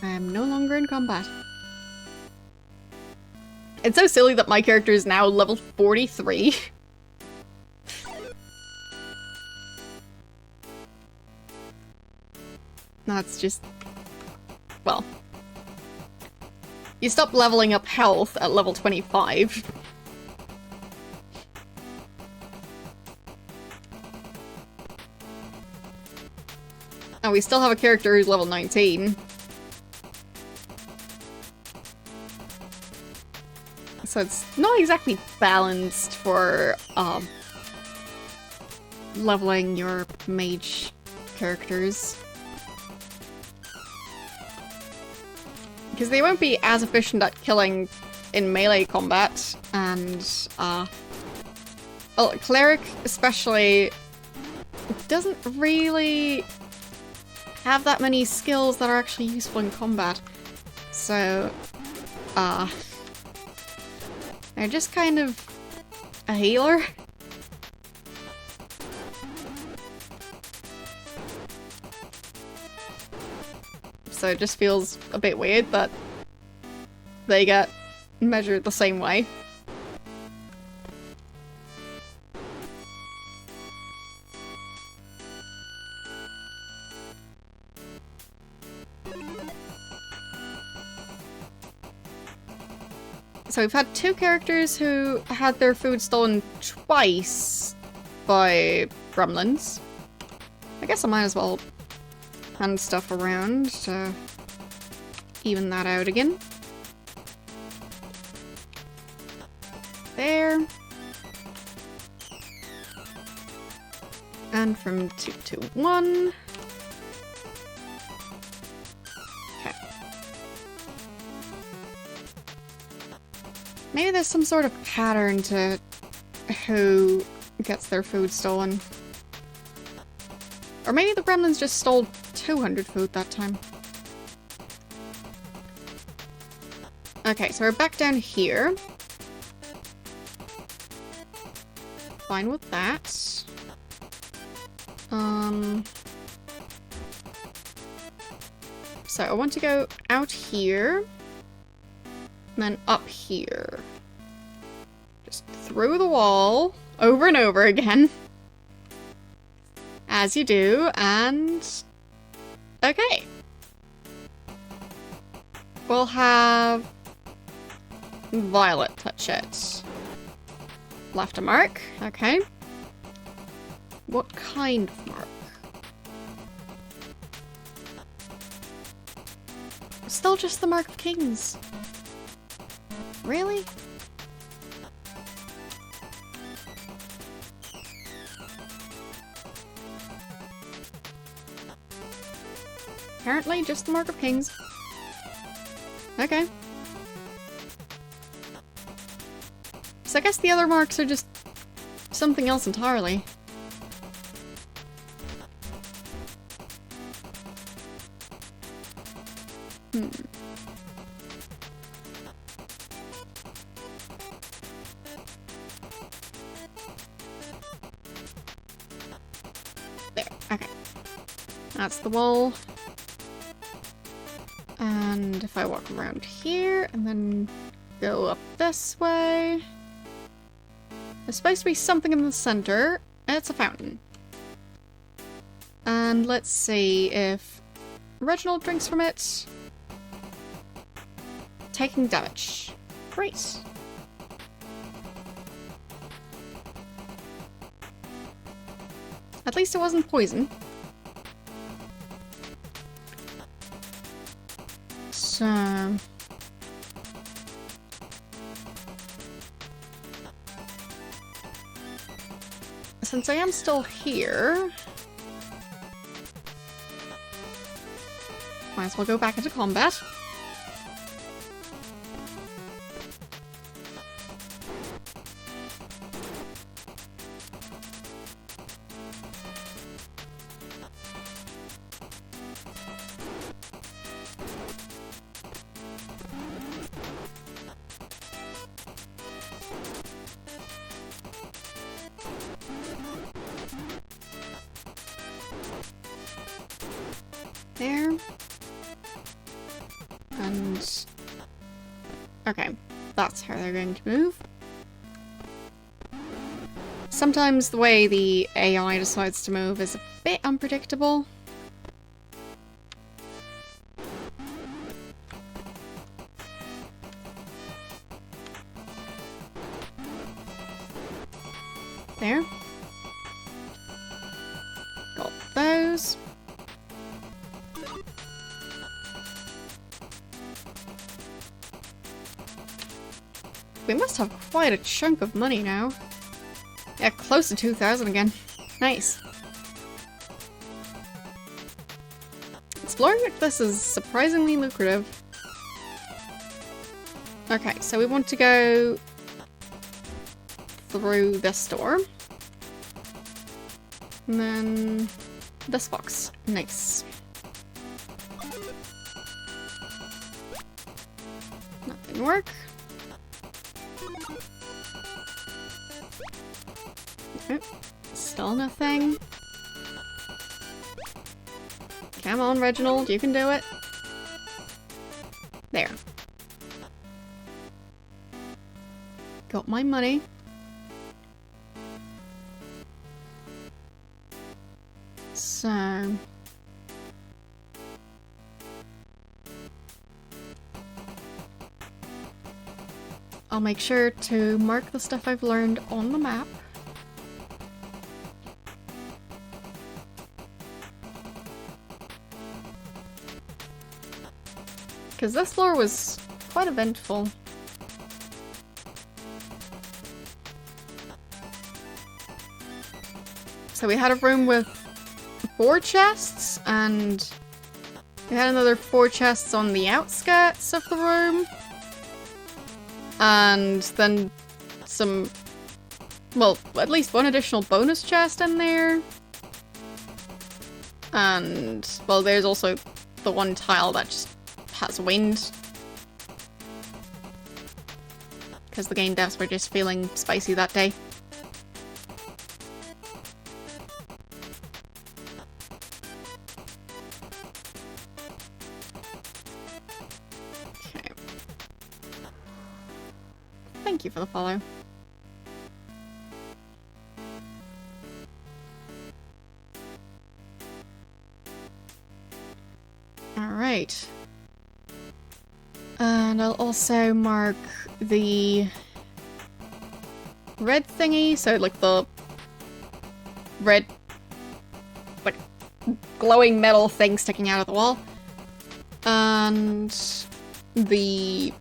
I am no longer in combat. It's so silly that my character is now level 43. That's just... well... you stop leveling up health at level 25. And we still have a character who's level 19. So it's not exactly balanced for, leveling your mage characters. Because they won't be as efficient at killing in melee combat, and, well, Cleric especially doesn't really have that many skills that are actually useful in combat. So, they're just kind of a healer. So it just feels a bit weird that they get measured the same way. So we've had two characters who had their food stolen twice by gremlins. I guess I might as well hand stuff around to even that out again. There. And from 2 to 1. Okay. Maybe there's some sort of pattern to who gets their food stolen. Or maybe the gremlins just stole 200 food that time. Okay, so we're back down here. Fine with that. So I want to go out here, and then up here. Just through the wall, over and over again. As you do, and... okay. We'll have Violet touch it. Left a mark, okay. What kind of mark? Still just the Mark of Kings. Really? Apparently just the Mark of Kings. Okay. So I guess the other marks are just something else entirely. There, okay. That's the wall. And if I walk around here and then go up this way, there's supposed to be something in the center. It's a fountain. And let's see if Reginald drinks from it. Taking damage. Great. At least it wasn't poison. So... since I am still here, might as well go back into combat. There. And... okay, that's how they're going to move. Sometimes the way the AI decides to move is a bit unpredictable. There. Got those. We must have quite a chunk of money now. Yeah, close to 2,000 again. Nice. Exploring like this is surprisingly lucrative. Okay, so we want to go through this door. And then this box. Nice. That didn't work. Still nothing. Come on, Reginald, you can do it. There. Got my money. So... I'll make sure to mark the stuff I've learned on the map. Because this floor was quite eventful. So we had a room with 4 chests, and we had another 4 chests on the outskirts of the room. And then some, well, at least 1 additional bonus chest in there. And, well, there's also the 1 tile that just has wind. Because the game devs were just feeling spicy that day. Okay. Thank you for the follow. Alright. And I'll also mark the red thingy, so like the red, like, glowing metal thing sticking out of the wall. And the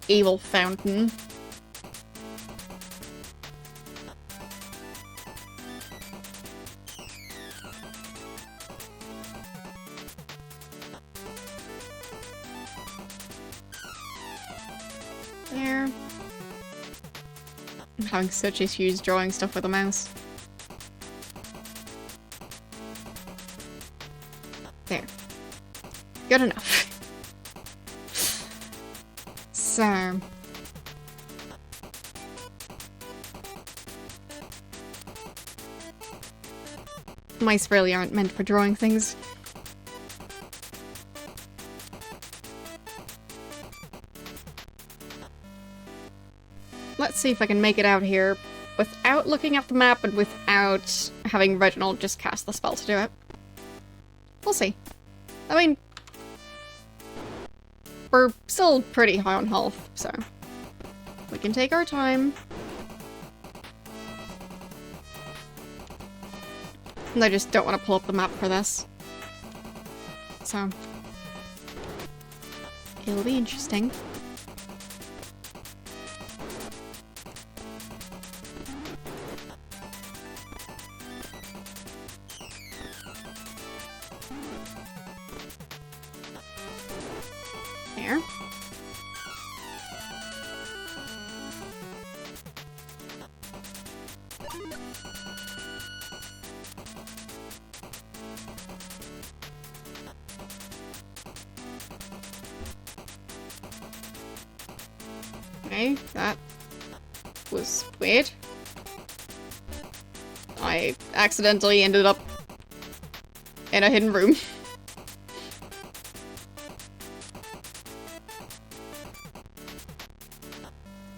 evil fountain. There. I'm having such issues drawing stuff with a mouse. There. Good enough. So... mice really aren't meant for drawing things. Let's see if I can make it out here without looking at the map and without having Reginald just cast the spell to do it. We'll see. I mean, we're still pretty high on health, so we can take our time. And I just don't want to pull up the map for this. So, it'll be interesting. There. Okay, that was weird. I accidentally ended up in a hidden room.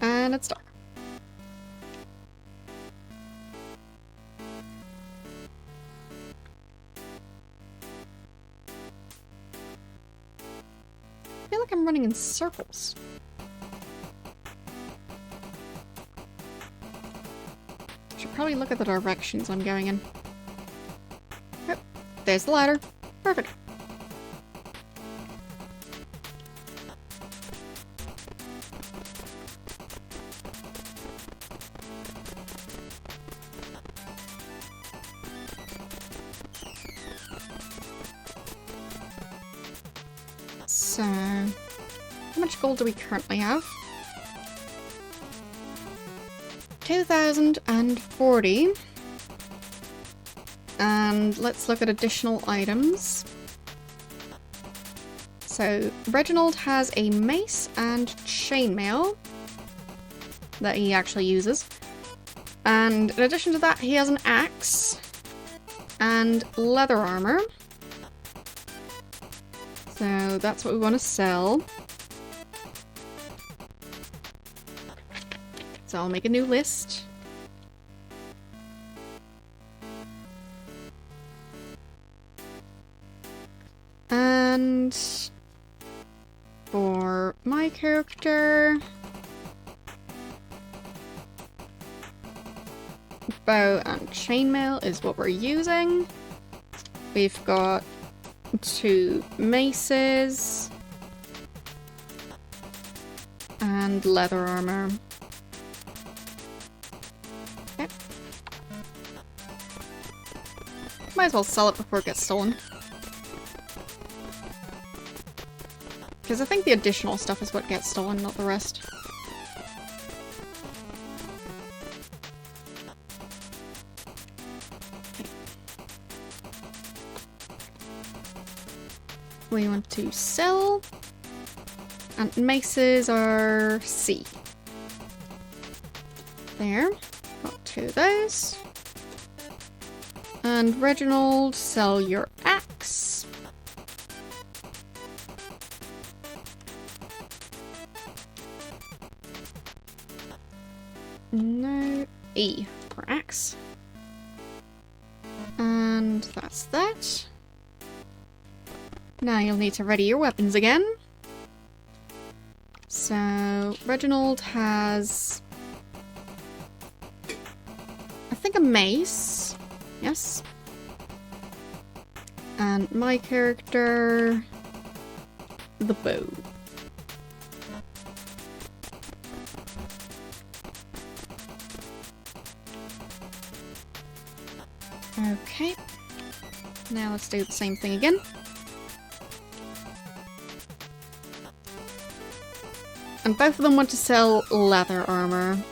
And it's dark. I feel like I'm running in circles. Should probably look at the directions I'm going in. Yep, there's the ladder. Perfect. So, how much gold do we currently have? 2,040. And let's look at additional items. So, Reginald has a mace and chainmail that he actually uses. And in addition to that, he has an axe and leather armor. So that's what we want to sell. So I'll make a new list. And for my character, bow and chainmail is what we're using. We've got 2 maces and leather armor. Okay. Might as well sell it before it gets stolen. Because I think the additional stuff is what gets stolen, not the rest. We want to sell, and maces are C. There, got 2 of those. And Reginald, sell your axe. No, E for axe. And that's that. Now you'll need to ready your weapons again. So, Reginald has, I think, a mace. Yes. And my character, the bow. Okay. Now let's do the same thing again. And both of them want to sell leather armor.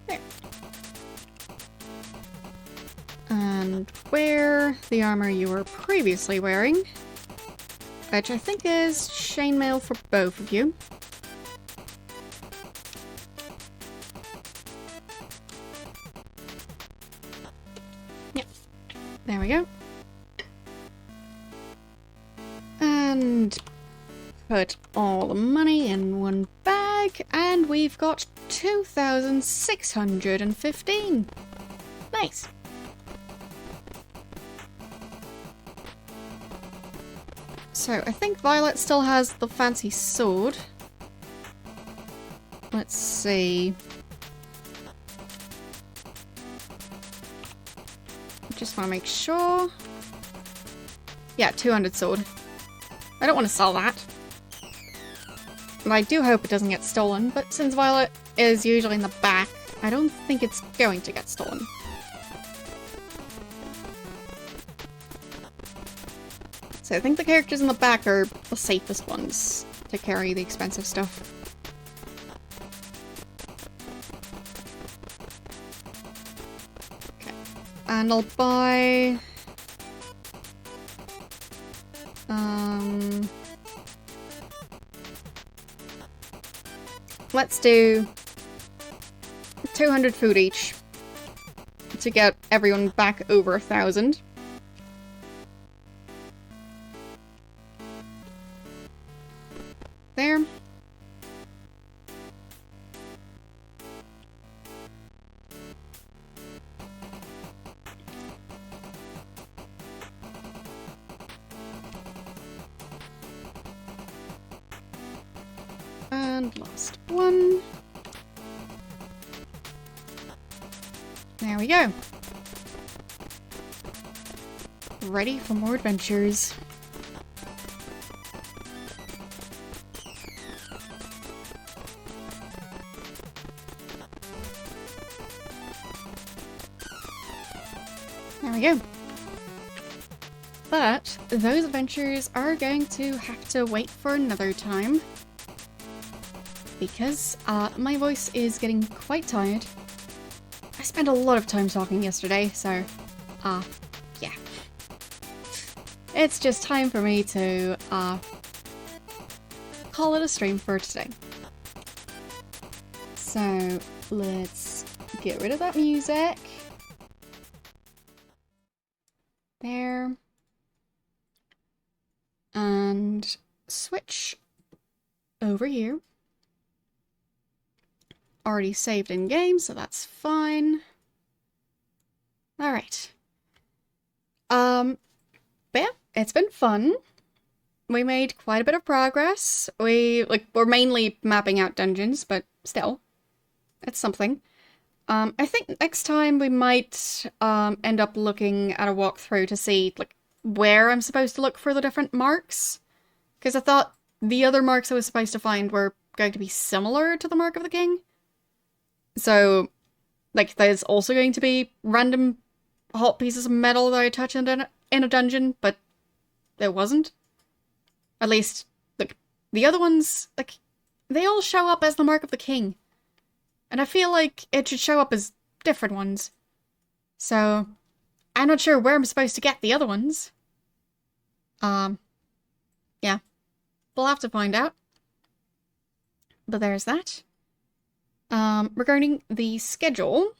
There. And wear the armor you were previously wearing, which I think is chainmail for both of you. There we go. And put all the money in one bag, and we've got 2,615. Nice. So I think Violet still has the fancy sword. Let's see. Just want to make sure. Yeah, 200 sword. I don't want to sell that. And I do hope it doesn't get stolen, but since Violet is usually in the back, I don't think it's going to get stolen. So I think the characters in the back are the safest ones to carry the expensive stuff. Okay. And I'll buy... let's do 200 food each to get everyone back over 1,000. There. And last one. There we go. Ready for more adventures. There we go. But those adventures are going to have to wait for another time. Because my voice is getting quite tired. I spent a lot of time talking yesterday, so yeah. It's just time for me to call it a stream for today. So let's get rid of that music. There. And switch over here. Already saved in game, so that's fine. Alright. But yeah, it's been fun. We made quite a bit of progress. We're mainly mapping out dungeons, but still. It's something. I think next time we might end up looking at a walkthrough to see where I'm supposed to look for the different marks. Because I thought the other marks I was supposed to find were going to be similar to the Mark of the King. So, there's also going to be random hot pieces of metal that I touch in a dungeon, but there wasn't. At least, the other ones, they all show up as the Mark of the King. And I feel like it should show up as different ones. So, I'm not sure where I'm supposed to get the other ones. Yeah. We'll have to find out. But there's that. Regarding the schedule,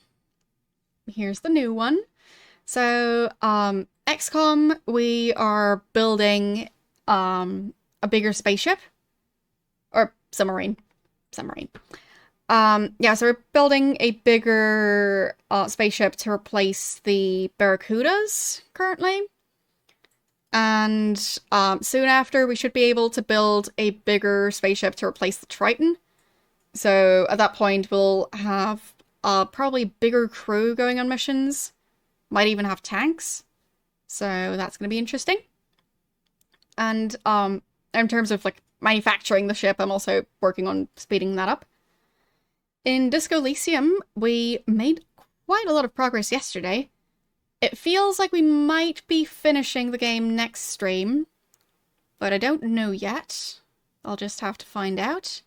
here's the new one. So, XCOM, we are building, a bigger spaceship. Or submarine. Yeah, so we're building a bigger, spaceship to replace the Barracudas, currently. And, soon after, we should be able to build a bigger spaceship to replace the Triton. So at that point, we'll have a probably bigger crew going on missions. Might even have tanks. So that's going to be interesting. And in terms of manufacturing the ship, I'm also working on speeding that up. In Disco Elysium, we made quite a lot of progress yesterday. It feels like we might be finishing the game next stream, but I don't know yet. I'll just have to find out.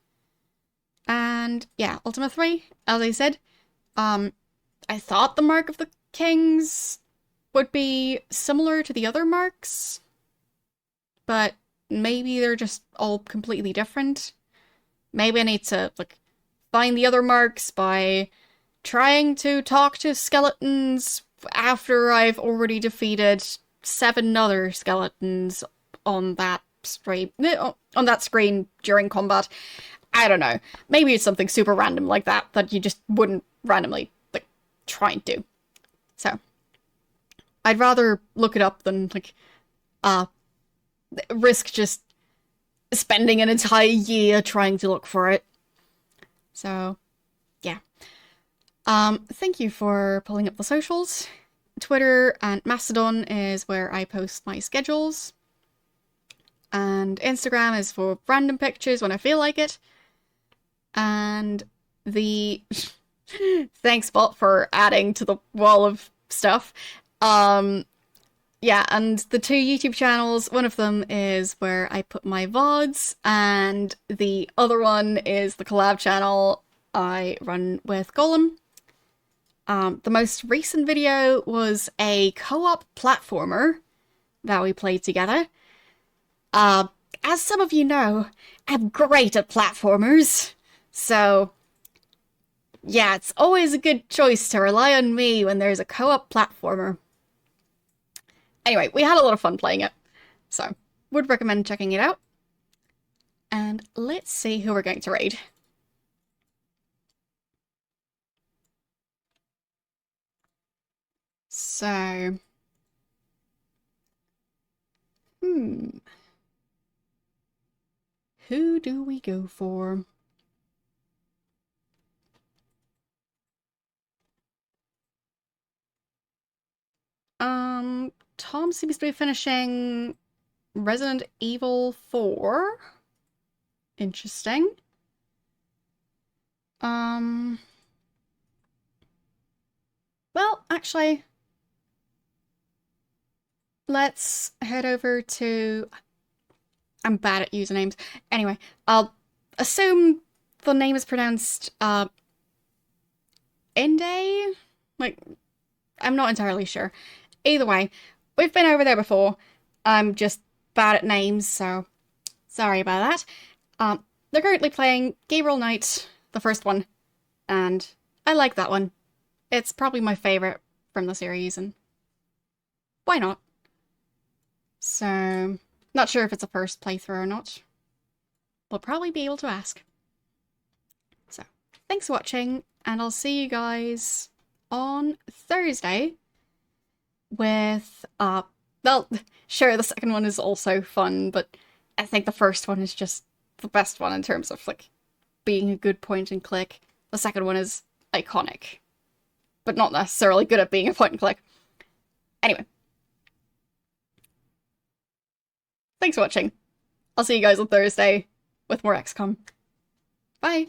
And yeah, Ultima 3, as I said, I thought the Mark of the Kings would be similar to the other marks, but maybe they're just all completely different. Maybe I need to find the other marks by trying to talk to skeletons after I've already defeated 7 other skeletons on that screen during combat. I don't know. Maybe it's something super random like that you just wouldn't randomly, try and do. So, I'd rather look it up than, risk just spending an entire year trying to look for it. So, yeah. Thank you for pulling up the socials. Twitter and Mastodon is where I post my schedules. And Instagram is for random pictures when I feel like it. And the thanks bot for adding to the wall of stuff. Yeah, and the two YouTube channels, one of them is where I put my VODs, and the other one is the collab channel I run with Golem. The most recent video was a co-op platformer that we played together. As some of you know, I'm great at platformers, so yeah, it's always a good choice to rely on me when there's a co-op platformer. Anyway, we had a lot of fun playing it, so would recommend checking it out. And let's see who we're going to raid. So, who do we go for? Tom seems to be finishing Resident Evil 4. Interesting. Well, actually, let's head over to... I'm bad at usernames. Anyway, I'll assume the name is pronounced, Inde? Like, I'm not entirely sure. Either way, we've been over there before. I'm just bad at names, so sorry about that. They're currently playing Gabriel Knight, the first one, and I like that one. It's probably my favorite from the series, and why not? So, not sure if it's a first playthrough or not. We'll probably be able to ask. So, thanks for watching, and I'll see you guys on Thursday with, well, sure, the second one is also fun, but I think the first one is just the best one in terms of, like, being a good point and click. The second one is iconic, but not necessarily good at being a point and click. Anyway. Thanks for watching. I'll see you guys on Thursday with more XCOM. Bye!